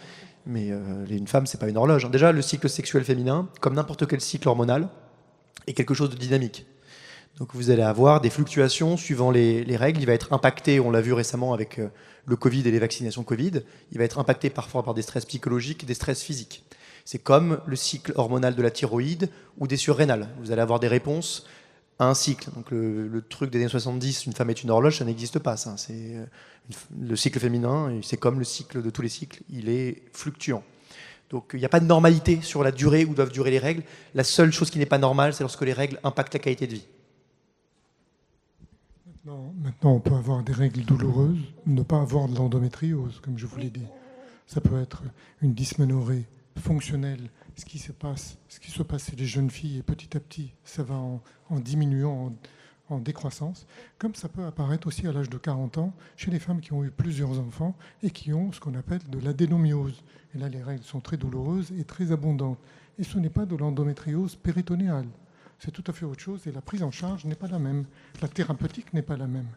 Mais une femme, c'est pas une horloge. Déjà, le cycle sexuel féminin, comme n'importe quel cycle hormonal, est quelque chose de dynamique. Donc vous allez avoir des fluctuations suivant les règles. Il va être impacté, on l'a vu récemment avec le Covid et les vaccinations Covid, il va être impacté parfois par des stress psychologiques et des stress physiques. C'est comme le cycle hormonal de la thyroïde ou des surrénales. Vous allez avoir des réponses à un cycle. Donc le truc des années 70, une femme est une horloge, ça n'existe pas. Ça. C'est le cycle féminin, c'est comme le cycle de tous les cycles, il est fluctuant. Donc il n'y a pas de normalité sur la durée où doivent durer les règles. La seule chose qui n'est pas normale, c'est lorsque les règles impactent la qualité de vie. Maintenant, on peut avoir des règles douloureuses, ne pas avoir de l'endométriose, comme je vous l'ai dit. Ça peut être une dysménorrhée fonctionnelle. Ce qui se passe chez les jeunes filles, et petit à petit, ça va en diminuant, en décroissance. Comme ça peut apparaître aussi à l'âge de 40 ans chez les femmes qui ont eu plusieurs enfants et qui ont ce qu'on appelle de l'adénomiose. Et là, les règles sont très douloureuses et très abondantes. Et ce n'est pas de l'endométriose péritonéale. C'est tout à fait autre chose et la prise en charge n'est pas la même. La thérapeutique n'est pas la même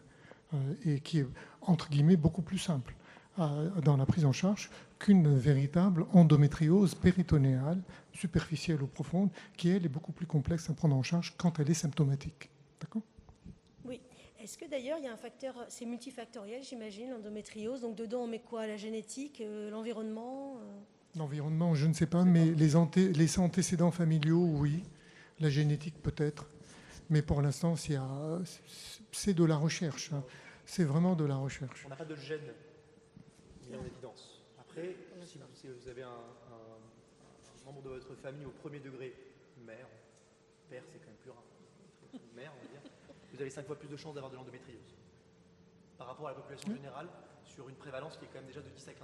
et qui est, entre guillemets, beaucoup plus simple dans la prise en charge qu'une véritable endométriose péritonéale, superficielle ou profonde, qui, elle, est beaucoup plus complexe à prendre en charge quand elle est symptomatique. D'accord ? Oui. Est-ce que d'ailleurs, il y a un facteur, c'est multifactoriel, j'imagine, l'endométriose. Donc dedans, on met quoi? La génétique, l'environnement L'environnement, je ne sais pas, mais les antécédents familiaux, oui. La génétique peut-être, mais pour l'instant, c'est de la recherche. Hein. C'est vraiment de la recherche. On n'a pas de gène mis en évidence. Après, si vous avez un membre de votre famille au premier degré, mère, père, c'est quand même plus rare, mère, on va dire, vous avez 5 fois plus de chances d'avoir de l'endométriose par rapport à la population générale sur une prévalence qui est quand même déjà de 10 à 15%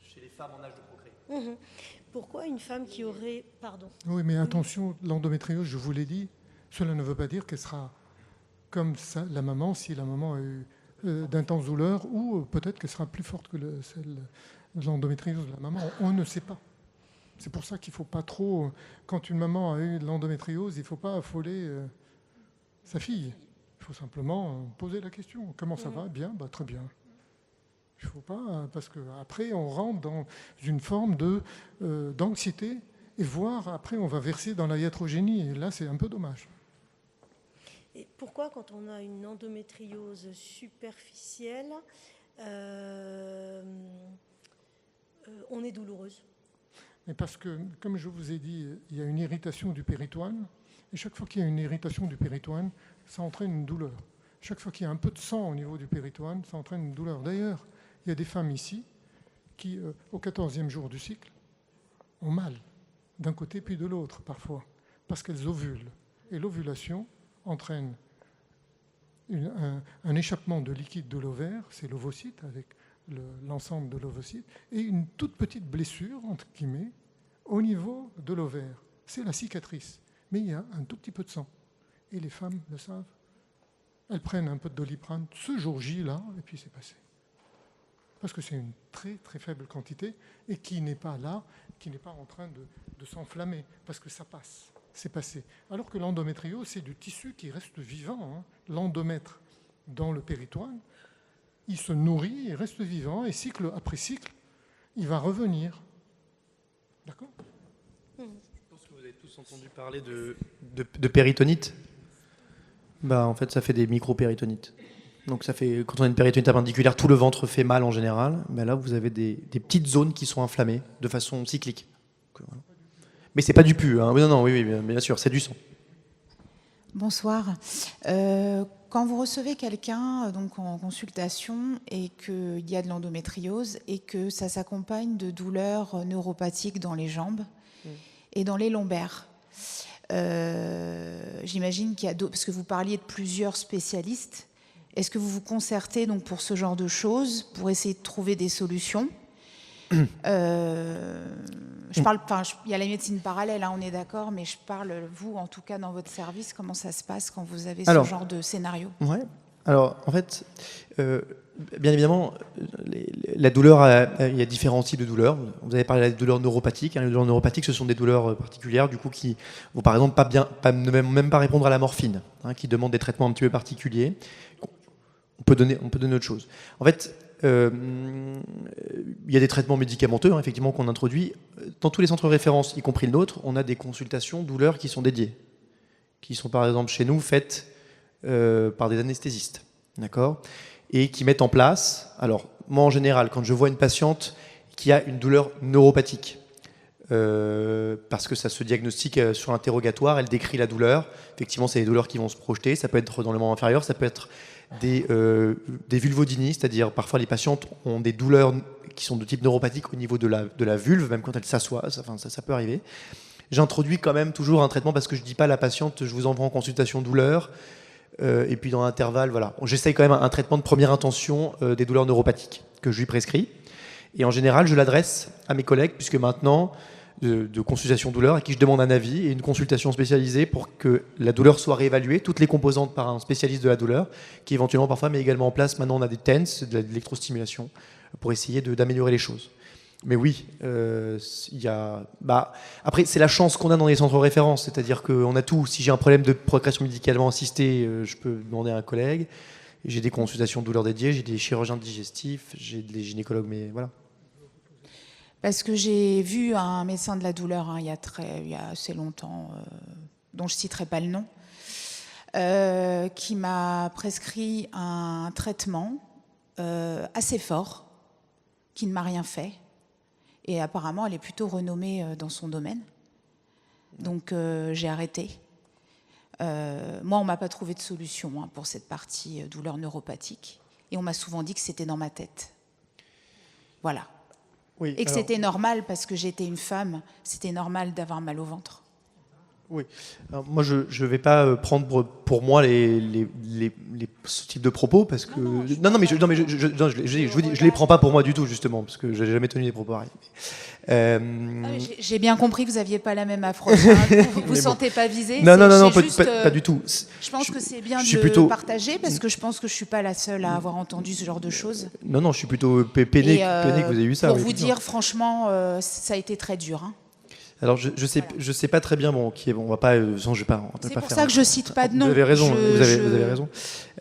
chez les femmes en âge de procréer. Pourquoi une femme qui aurait... Pardon. Oui, mais attention, l'endométriose, je vous l'ai dit, cela ne veut pas dire qu'elle sera comme ça, la maman, si la maman a eu d'intenses douleurs, ou peut-être qu'elle sera plus forte que celle de l'endométriose de la maman. On ne sait pas. C'est pour ça qu'il ne faut pas trop... Quand une maman a eu de l'endométriose, il ne faut pas affoler sa fille. Il faut simplement poser la question. Comment ça va? Bien, très bien. Il ne faut pas, parce qu'après, on rentre dans une forme d'anxiété, et voire, après, on va verser dans la iatrogénie. Et là, c'est un peu dommage. Et pourquoi, quand on a une endométriose superficielle, on est douloureuse? Mais parce que, comme je vous ai dit, il y a une irritation du péritoine, et chaque fois qu'il y a une irritation du péritoine, ça entraîne une douleur. Chaque fois qu'il y a un peu de sang au niveau du péritoine, ça entraîne une douleur. D'ailleurs, il y a des femmes ici qui, au 14e jour du cycle, ont mal, d'un côté puis de l'autre parfois, parce qu'elles ovulent. Et l'ovulation entraîne un échappement de liquide de l'ovaire, c'est l'ovocyte avec l'ensemble de l'ovocyte, et une toute petite blessure, entre guillemets, au niveau de l'ovaire. C'est la cicatrice. Mais il y a un tout petit peu de sang. Et les femmes le savent. Elles prennent un peu de Doliprane ce jour J, là, et puis c'est passé. Parce que c'est une très très faible quantité et qui n'est pas là, qui n'est pas en train de s'enflammer, parce que ça passe, c'est passé. Alors que l'endométriose, c'est du tissu qui reste vivant. Hein. L'endomètre dans le péritoine, il se nourrit, il reste vivant, et cycle après cycle, il va revenir. D'accord ? Je pense que vous avez tous entendu parler de péritonite. Bah, en fait, ça fait des micro-péritonites. Donc ça fait, quand on a une péritonite appendiculaire, tout le ventre fait mal en général. Mais là, vous avez des petites zones qui sont inflammées de façon cyclique. Donc, voilà. Mais c'est pas du pus. Hein. Oui, bien sûr, c'est du sang. Bonsoir. Quand vous recevez quelqu'un donc en consultation et qu'il y a de l'endométriose et que ça s'accompagne de douleurs neuropathiques dans les jambes et dans les lombaires, j'imagine qu'il y a d'autres, parce que vous parliez de plusieurs spécialistes. Est-ce que vous vous concertez donc pour ce genre de choses, pour essayer de trouver des solutions ? Il y a la médecine parallèle, hein, on est d'accord, mais je parle, vous, en tout cas, dans votre service, comment ça se passe quand vous avez ce genre de scénario ? Ouais. Alors, en fait, bien évidemment, la douleur, il y a différents types de douleurs. Vous avez parlé de la douleur neuropathique. Hein. Les douleurs neuropathiques, ce sont des douleurs particulières, du coup, qui vont, par exemple, ne même pas répondre à la morphine, hein, qui demandent des traitements un petit peu particuliers. On peut donner autre chose. En fait, il y a des traitements médicamenteux, hein, effectivement, qu'on introduit. Dans tous les centres de référence, y compris le nôtre, on a des consultations douleurs qui sont dédiées, qui sont par exemple chez nous faites par des anesthésistes, d'accord, et qui mettent en place. Alors, moi en général, quand je vois une patiente qui a une douleur neuropathique, parce que ça se diagnostique sur l'interrogatoire, elle décrit la douleur. Effectivement, c'est des douleurs qui vont se projeter. Ça peut être dans le membre inférieur, ça peut être des vulvodynies, c'est-à-dire parfois les patientes ont des douleurs qui sont de type neuropathique au niveau de la vulve, même quand elles s'assoient, ça peut arriver. J'introduis quand même toujours un traitement parce que je ne dis pas à la patiente je vous envoie en consultation douleur, et puis dans l'intervalle, voilà. J'essaye quand même un traitement de première intention des douleurs neuropathiques que je lui prescris. Et en général, je l'adresse à mes collègues, puisque maintenant, de consultation douleur, à qui je demande un avis et une consultation spécialisée pour que la douleur soit réévaluée, toutes les composantes par un spécialiste de la douleur, qui éventuellement parfois met également en place, maintenant on a des TENS, de l'électrostimulation, pour essayer d'améliorer les choses. Mais oui, après c'est la chance qu'on a dans les centres de référence, c'est-à-dire qu'on a tout. Si j'ai un problème de procréation médicalement assistée, je peux demander à un collègue. J'ai des consultations douleurs dédiées, j'ai des chirurgiens digestifs, j'ai des gynécologues, mais voilà. Parce que j'ai vu un médecin de la douleur il y a assez longtemps, dont je ne citerai pas le nom, qui m'a prescrit un traitement assez fort, qui ne m'a rien fait. Et apparemment, elle est plutôt renommée dans son domaine. Donc j'ai arrêté. Moi, on ne m'a pas trouvé de solution pour cette partie douleur neuropathique. Et on m'a souvent dit que c'était dans ma tête. Voilà. Oui, et que c'était normal, parce que j'étais une femme, c'était normal d'avoir mal au ventre. Oui. Alors, moi, je ne vais pas prendre pour moi ce type de propos, parce que... Non, mais je ne les prends pas pour moi du tout, justement, parce que je n'ai jamais tenu des propos pareils. J'ai bien compris que vous n'aviez pas la même approche. Hein. Vous ne vous sentez pas visé. Non, pas du tout. Je pense que c'est bien de le partager, parce que je pense que je ne suis pas la seule à avoir entendu ce genre de choses. Non, je suis plutôt peiné que vous ayez eu ça. Pour vous dire, franchement, ça a a été très dur. Hein. Alors je sais pas très bien qui est bon. On va pas. Je vais pas. C'est pour ça que je cite pas de nom. Vous avez raison. Vous avez raison.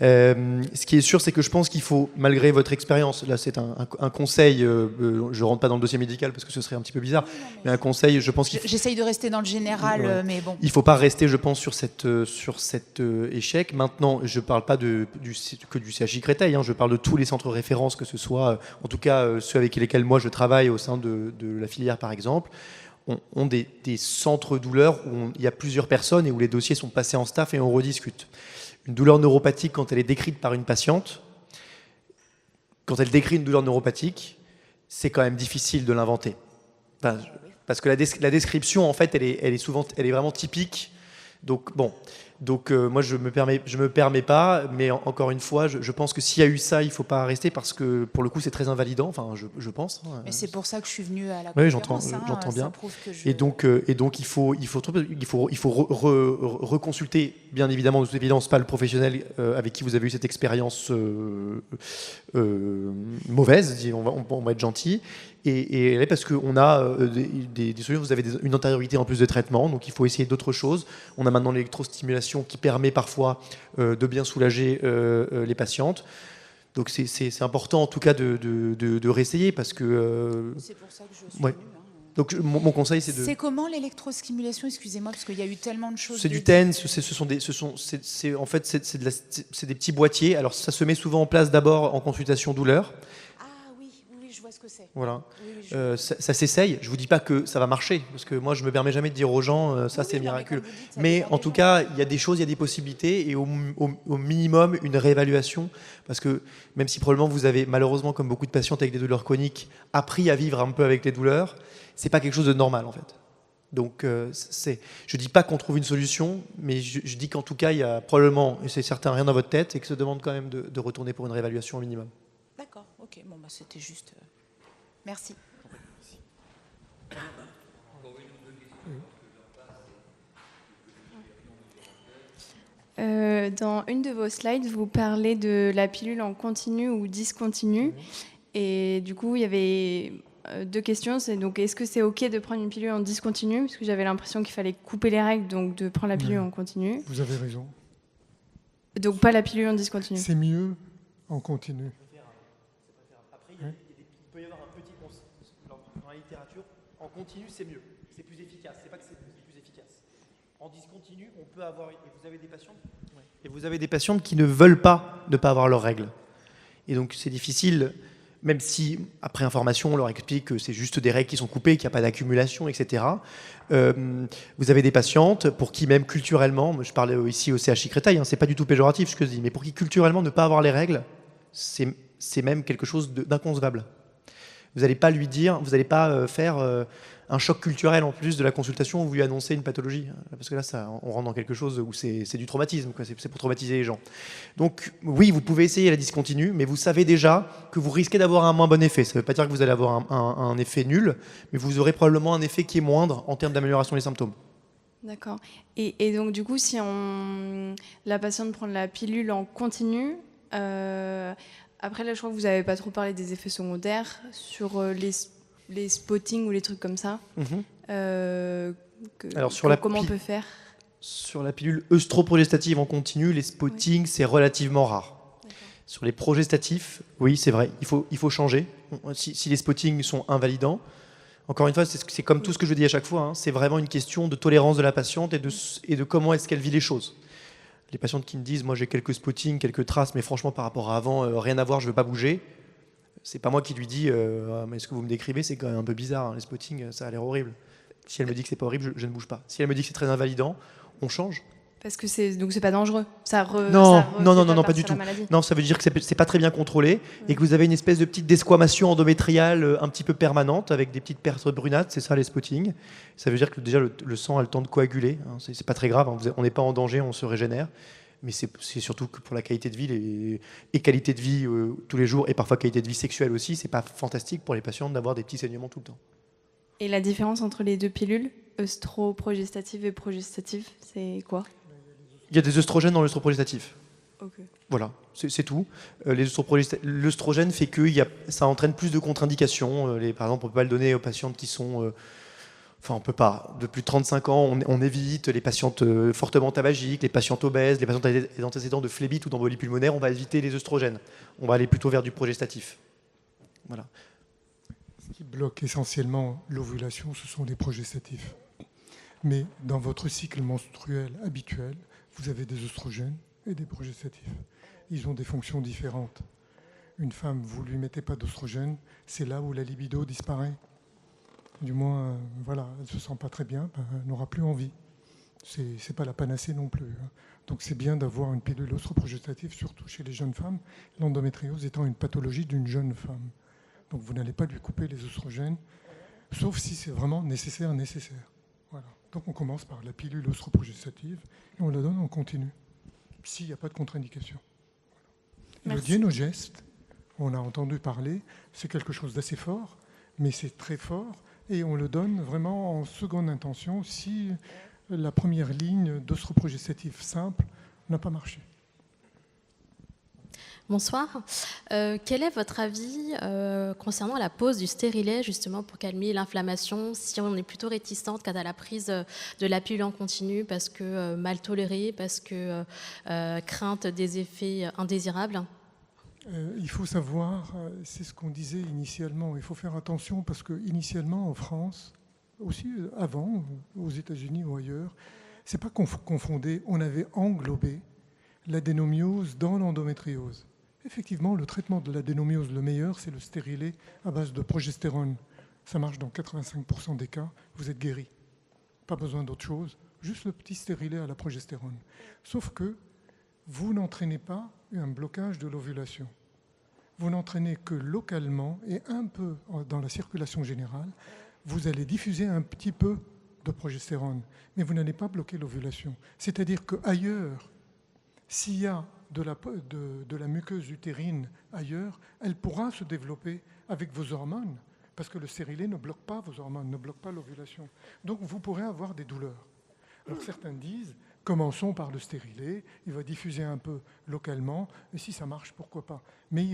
Ce qui est sûr, c'est que je pense qu'il faut, malgré votre expérience, là c'est un conseil. Je rentre pas dans le dossier médical parce que ce serait un petit peu bizarre. Mais un conseil, je pense. J'essaye de rester dans le général, mais bon. Il faut pas rester, je pense, sur cet échec. Maintenant, je parle pas que du CHI Créteil. Hein, je parle de tous les centres de référence, que ce soit, en tout cas, ceux avec lesquels moi je travaille au sein de la filière, par exemple. ont des centres douleurs où il y a plusieurs personnes et où les dossiers sont passés en staff et on rediscute. Une douleur neuropathique, quand elle est décrite par une patiente, quand elle décrit une douleur neuropathique, c'est quand même difficile de l'inventer. Parce que la description, en fait, elle est vraiment typique. Donc, bon, Donc moi je me permets pas, mais encore une fois, je pense que s'il y a eu ça, il faut pas rester parce que pour le coup c'est très invalidant. Enfin, je pense. Mais c'est pour ça que je suis venue à la Oui, conférence. j'entends bien. Ça prouve que je... Et donc il faut reconsulter, bien évidemment, de toute évidence, pas le professionnel avec qui vous avez eu cette expérience mauvaise, on va être gentil. Et là, parce qu'on a des solutions, vous avez une antériorité en plus de traitement, donc il faut essayer d'autres choses. On a maintenant l'électrostimulation qui permet parfois de bien soulager les patientes. Donc c'est important en tout cas de réessayer parce que... c'est pour ça que je suis ouais. venue, hein. Donc mon conseil c'est de... C'est comment l'électrostimulation? Excusez-moi, parce qu'il y a eu tellement de choses. C'est du TENS, en fait c'est des petits boîtiers. Alors ça se met souvent en place d'abord en consultation douleur. Ah oui, je vois ce que c'est. Voilà. Oui, ça s'essaye. Je vous dis pas que ça va marcher, parce que moi je me permets jamais de dire aux gens ça c'est miraculeux. Mais en tout cas, il y a des choses, il y a des possibilités, et au minimum une réévaluation, parce que même si probablement vous avez malheureusement, comme beaucoup de patientes avec des douleurs chroniques, appris à vivre un peu avec les douleurs, c'est pas quelque chose de normal en fait. Donc je dis pas qu'on trouve une solution, mais je dis qu'en tout cas il y a probablement, et c'est certain, rien dans votre tête, et que ça demande quand même de retourner pour une réévaluation au minimum. D'accord, ok, bon bah c'était juste... Merci. Dans une de vos slides, vous parlez de la pilule en continu ou discontinue. Et du coup, il y avait deux questions. C'est donc, est-ce que c'est OK de prendre une pilule en discontinue? Parce que j'avais l'impression qu'il fallait couper les règles, donc de prendre la pilule en continu. Vous avez raison. Donc pas la pilule en discontinue. C'est mieux en continu. Après, il peut y avoir un petit dans la littérature. En continu, c'est mieux. C'est plus efficace. C'est pas que c'est plus efficace. En discontinu, on peut avoir... Et vous avez des patientes qui ne veulent pas ne pas avoir leurs règles. Et donc c'est difficile, même si après information on leur explique que c'est juste des règles qui sont coupées, qu'il n'y a pas d'accumulation, etc. Vous avez des patientes pour qui même culturellement, je parlais ici au CHI Créteil, c'est pas du tout péjoratif ce que je dis, mais pour qui culturellement ne pas avoir les règles, c'est même quelque chose d'inconcevable. Vous n'allez pas lui dire, vous n'allez pas faire un choc culturel en plus de la consultation où vous lui annoncez une pathologie. Parce que là, on rentre dans quelque chose où c'est du traumatisme, c'est pour traumatiser les gens. Donc oui, vous pouvez essayer la discontinue, mais vous savez déjà que vous risquez d'avoir un moins bon effet. Ça ne veut pas dire que vous allez avoir un effet nul, mais vous aurez probablement un effet qui est moindre en termes d'amélioration des symptômes. D'accord. Et donc du coup, si la patiente prend la pilule en continu... Après, là, je crois que vous n'avez pas trop parlé des effets secondaires sur les spottings ou les trucs comme ça. Alors, comment on peut faire? Sur la pilule œstroprogestative en continu, les spottings, c'est relativement rare. Sur les progestatifs, oui, c'est vrai, il faut changer. Si les spottings sont invalidants, encore une fois, c'est comme tout ce que je dis à chaque fois, c'est vraiment une question de tolérance de la patiente et de comment est-ce qu'elle vit les choses. Les patientes qui me disent, moi j'ai quelques spottings, quelques traces, mais franchement par rapport à avant, rien à voir, je veux pas bouger. C'est pas moi qui lui dis, mais ce que vous me décrivez, c'est quand même un peu bizarre, les spottings, ça a l'air horrible. Si elle me dit que c'est pas horrible, je ne bouge pas. Si elle me dit que c'est très invalidant, on change. Parce que c'est pas dangereux. Non, pas du tout. Non, ça veut dire que c'est pas très bien contrôlé et que vous avez une espèce de petite desquamation endométriale un petit peu permanente avec des petites pertes brunâtres, c'est ça les spottings. Ça veut dire que déjà le sang a le temps de coaguler. C'est pas très grave, on n'est pas en danger, on se régénère. Mais c'est surtout que pour la qualité de vie et qualité de vie tous les jours et parfois qualité de vie sexuelle aussi, c'est pas fantastique pour les patientes d'avoir des petits saignements tout le temps. Et la différence entre les deux pilules, œstroprogestative et progestative, c'est quoi? Il y a des œstrogènes dans l'œstroprogestatif. Okay. Voilà, c'est tout. L'œstrogène fait que ça entraîne plus de contre-indications. Par exemple, on ne peut pas le donner aux patientes qui sont... on ne peut pas. De plus de 35 ans, on évite les patientes fortement tabagiques, les patientes obèses, les patientes avec des antécédents de phlébite ou d'embolie pulmonaire. On va éviter les œstrogènes. On va aller plutôt vers du progestatif. Voilà. Ce qui bloque essentiellement l'ovulation, ce sont les progestatifs. Mais dans votre cycle menstruel habituel, vous avez des œstrogènes et des progestatifs. Ils ont des fonctions différentes. Une femme, vous ne lui mettez pas d'œstrogène, c'est là où la libido disparaît. Du moins, voilà, elle ne se sent pas très bien, elle n'aura plus envie. Ce n'est pas la panacée non plus. Donc c'est bien d'avoir une pilule œstroprogestative, surtout chez les jeunes femmes, l'endométriose étant une pathologie d'une jeune femme. Donc vous n'allez pas lui couper les œstrogènes, sauf si c'est vraiment nécessaire. Voilà. Donc on commence par la pilule œstroprogestative et on la donne en continu, s'il n'y a pas de contre-indication. Le Dienogest, on a entendu parler, c'est quelque chose d'assez fort, mais c'est très fort, et on le donne vraiment en seconde intention si la première ligne d'œstroprogestative simple n'a pas marché. Bonsoir. Quel est votre avis concernant la pose du stérilet, justement, pour calmer l'inflammation, si on est plutôt réticente quant à la prise de la pilule en continu, parce que mal tolérée, parce que crainte des effets indésirables? Il faut savoir, c'est ce qu'on disait initialement, il faut faire attention parce que initialement en France, aussi avant, aux États-Unis ou ailleurs, c'est pas confondé, on avait englobé l'adénomiose dans l'endométriose. Effectivement, le traitement de l'adénomiose le meilleur, c'est le stérilet à base de progestérone. Ça marche dans 85% des cas, vous êtes guéri. Pas besoin d'autre chose, juste le petit stérilet à la progestérone. Sauf que vous n'entraînez pas un blocage de l'ovulation. Vous n'entraînez que localement et un peu dans la circulation générale. Vous allez diffuser un petit peu de progestérone, mais vous n'allez pas bloquer l'ovulation. C'est-à-dire qu'ailleurs, s'il y a de la muqueuse utérine ailleurs, elle pourra se développer avec vos hormones, parce que le stérilet ne bloque pas vos hormones, ne bloque pas l'ovulation. Donc vous pourrez avoir des douleurs. Alors certains disent, commençons par le stérilet, il va diffuser un peu localement, et si ça marche, pourquoi pas. Mais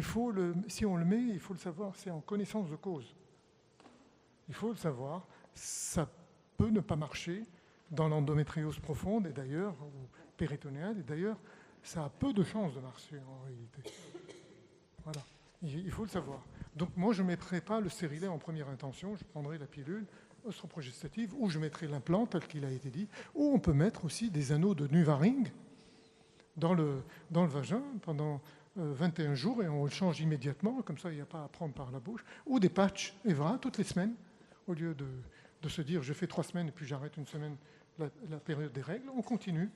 si on le met, il faut le savoir, c'est en connaissance de cause. Il faut le savoir, ça peut ne pas marcher dans l'endométriose profonde, et d'ailleurs, ou péritonéale, et d'ailleurs, ça a peu de chances de marcher en réalité. Voilà, il faut le savoir. Donc moi, je ne mettrai pas le stérilet en première intention, je prendrai la pilule œstroprogestative, ou je mettrai l'implant, tel qu'il a été dit, ou on peut mettre aussi des anneaux de Nuvaring dans le vagin pendant 21 jours, et on le change immédiatement, comme ça il n'y a pas à prendre par la bouche, ou des patchs Evra toutes les semaines, au lieu de se dire je fais 3 semaines et puis j'arrête une semaine la période des règles, on continue.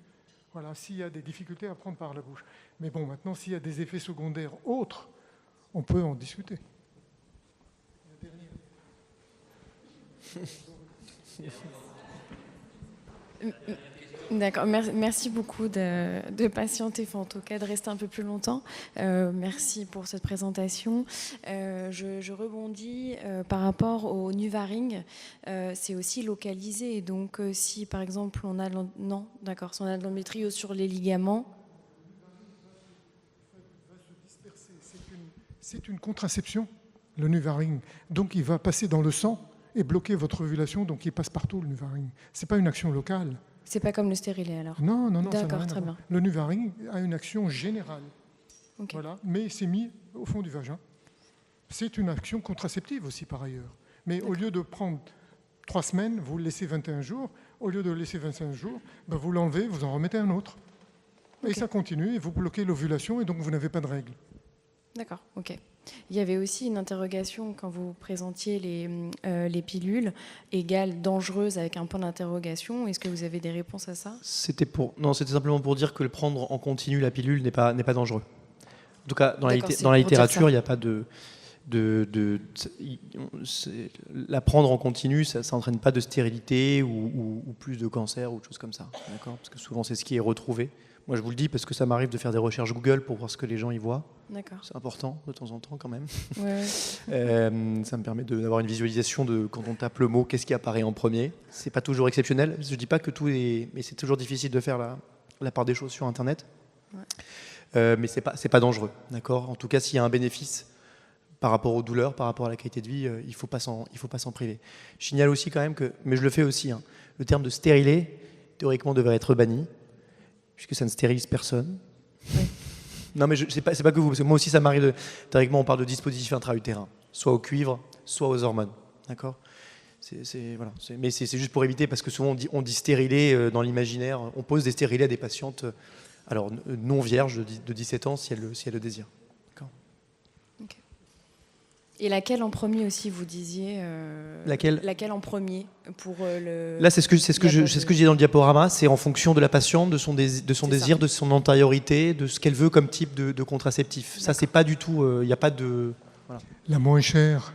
Voilà, s'il y a des difficultés à prendre par la bouche. Mais bon, maintenant, s'il y a des effets secondaires autres, on peut en discuter. D'accord, merci beaucoup de patienter, enfin, en tout cas de rester un peu plus longtemps. Merci pour cette présentation. Je rebondis par rapport au Nuvaring. C'est aussi localisé. Donc si par exemple on a si on a de l'endométriose sur les ligaments. C'est une contraception, le Nuvaring. Donc il va passer dans le sang et bloquer votre ovulation. Donc il passe partout le Nuvaring. C'est pas une action locale. C'est pas comme le stérilet alors? Non. D'accord, très bien. Le Nuvaring a une action générale, okay. Voilà, mais c'est mis au fond du vagin. C'est une action contraceptive aussi par ailleurs. Mais au lieu de prendre 3 semaines, vous le laissez 21 jours. Au lieu de le laisser 25 jours, ben vous l'enlevez, vous en remettez un autre. Okay. Et ça continue, et vous bloquez l'ovulation, et donc vous n'avez pas de règles. D'accord, ok. Il y avait aussi une interrogation quand vous présentiez les pilules égales dangereuses avec un point d'interrogation. Est-ce que vous avez des réponses à ça? C'était simplement pour dire que le prendre en continu la pilule n'est pas dangereux. En tout cas, dans la littérature, il n'y a pas la prendre en continu, ça n'entraîne pas de stérilité ou plus de cancer ou de choses comme ça. D'accord ? Parce que souvent, c'est ce qui est retrouvé. Moi, je vous le dis parce que ça m'arrive de faire des recherches Google pour voir ce que les gens y voient. D'accord. C'est important de temps en temps quand même. Ouais. Ça me permet d'avoir une visualisation de quand on tape le mot, qu'est-ce qui apparaît en premier. C'est pas toujours exceptionnel. Je dis pas que tout est, mais c'est toujours difficile de faire la part des choses sur Internet. Ouais. Mais c'est pas dangereux, d'accord. En tout cas, s'il y a un bénéfice par rapport aux douleurs, par rapport à la qualité de vie, il faut pas s'en priver. Je signale aussi quand même que, mais je le fais aussi, le terme de stérilet théoriquement devrait être banni, puisque ça ne stérilise personne. Oui. Non, mais c'est pas que vous, parce que moi aussi ça m'arrive théoriquement on parle de dispositifs intra-utérins, soit au cuivre, soit aux hormones, d'accord. Voilà. Mais c'est juste pour éviter, parce que souvent on dit stérilet dans l'imaginaire, on pose des stérilets à des patientes, alors non vierges de 17 ans si elles le désirent. D'accord. Okay. Et laquelle en premier aussi, vous disiez laquelle en premier pour le... Là, c'est ce que je dis dans le diaporama, c'est en fonction de la patiente, de son désir, de son antériorité, de ce qu'elle veut comme type de contraceptif. Ça, c'est pas du tout... Il n'y a pas de... Voilà. La moins chère,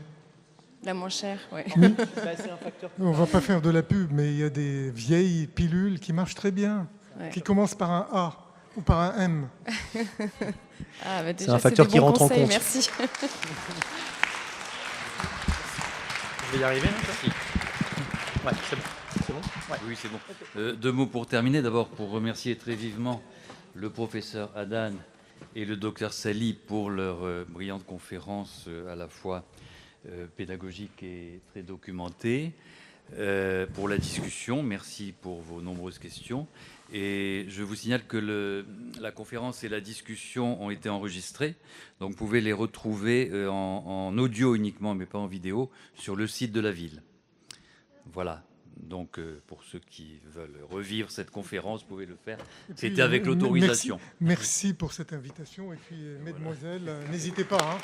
La moins chère, oui. Oui. C'est un facteur. On ne va pas faire de la pub, mais il y a des vieilles pilules qui marchent très bien, qui commencent par un A ou par un M. Ah, bah déjà, c'est un facteur des qui bons rentre conseils, en compte. Merci. Je vais y arriver, non, Merci. Ouais, c'est bon. C'est bon. Ouais. Oui, c'est bon. Deux mots pour terminer. D'abord, pour remercier très vivement le professeur Adan et le docteur Sali pour leur brillante conférence à la fois pédagogique et très documentée. Pour la discussion, merci pour vos nombreuses questions. Et je vous signale que la conférence et la discussion ont été enregistrées, donc vous pouvez les retrouver en audio uniquement, mais pas en vidéo, sur le site de la ville. Voilà. Donc, pour ceux qui veulent revivre cette conférence, vous pouvez le faire. C'était avec l'autorisation. Merci pour cette invitation. Et puis, mesdemoiselles, n'hésitez pas. Hein.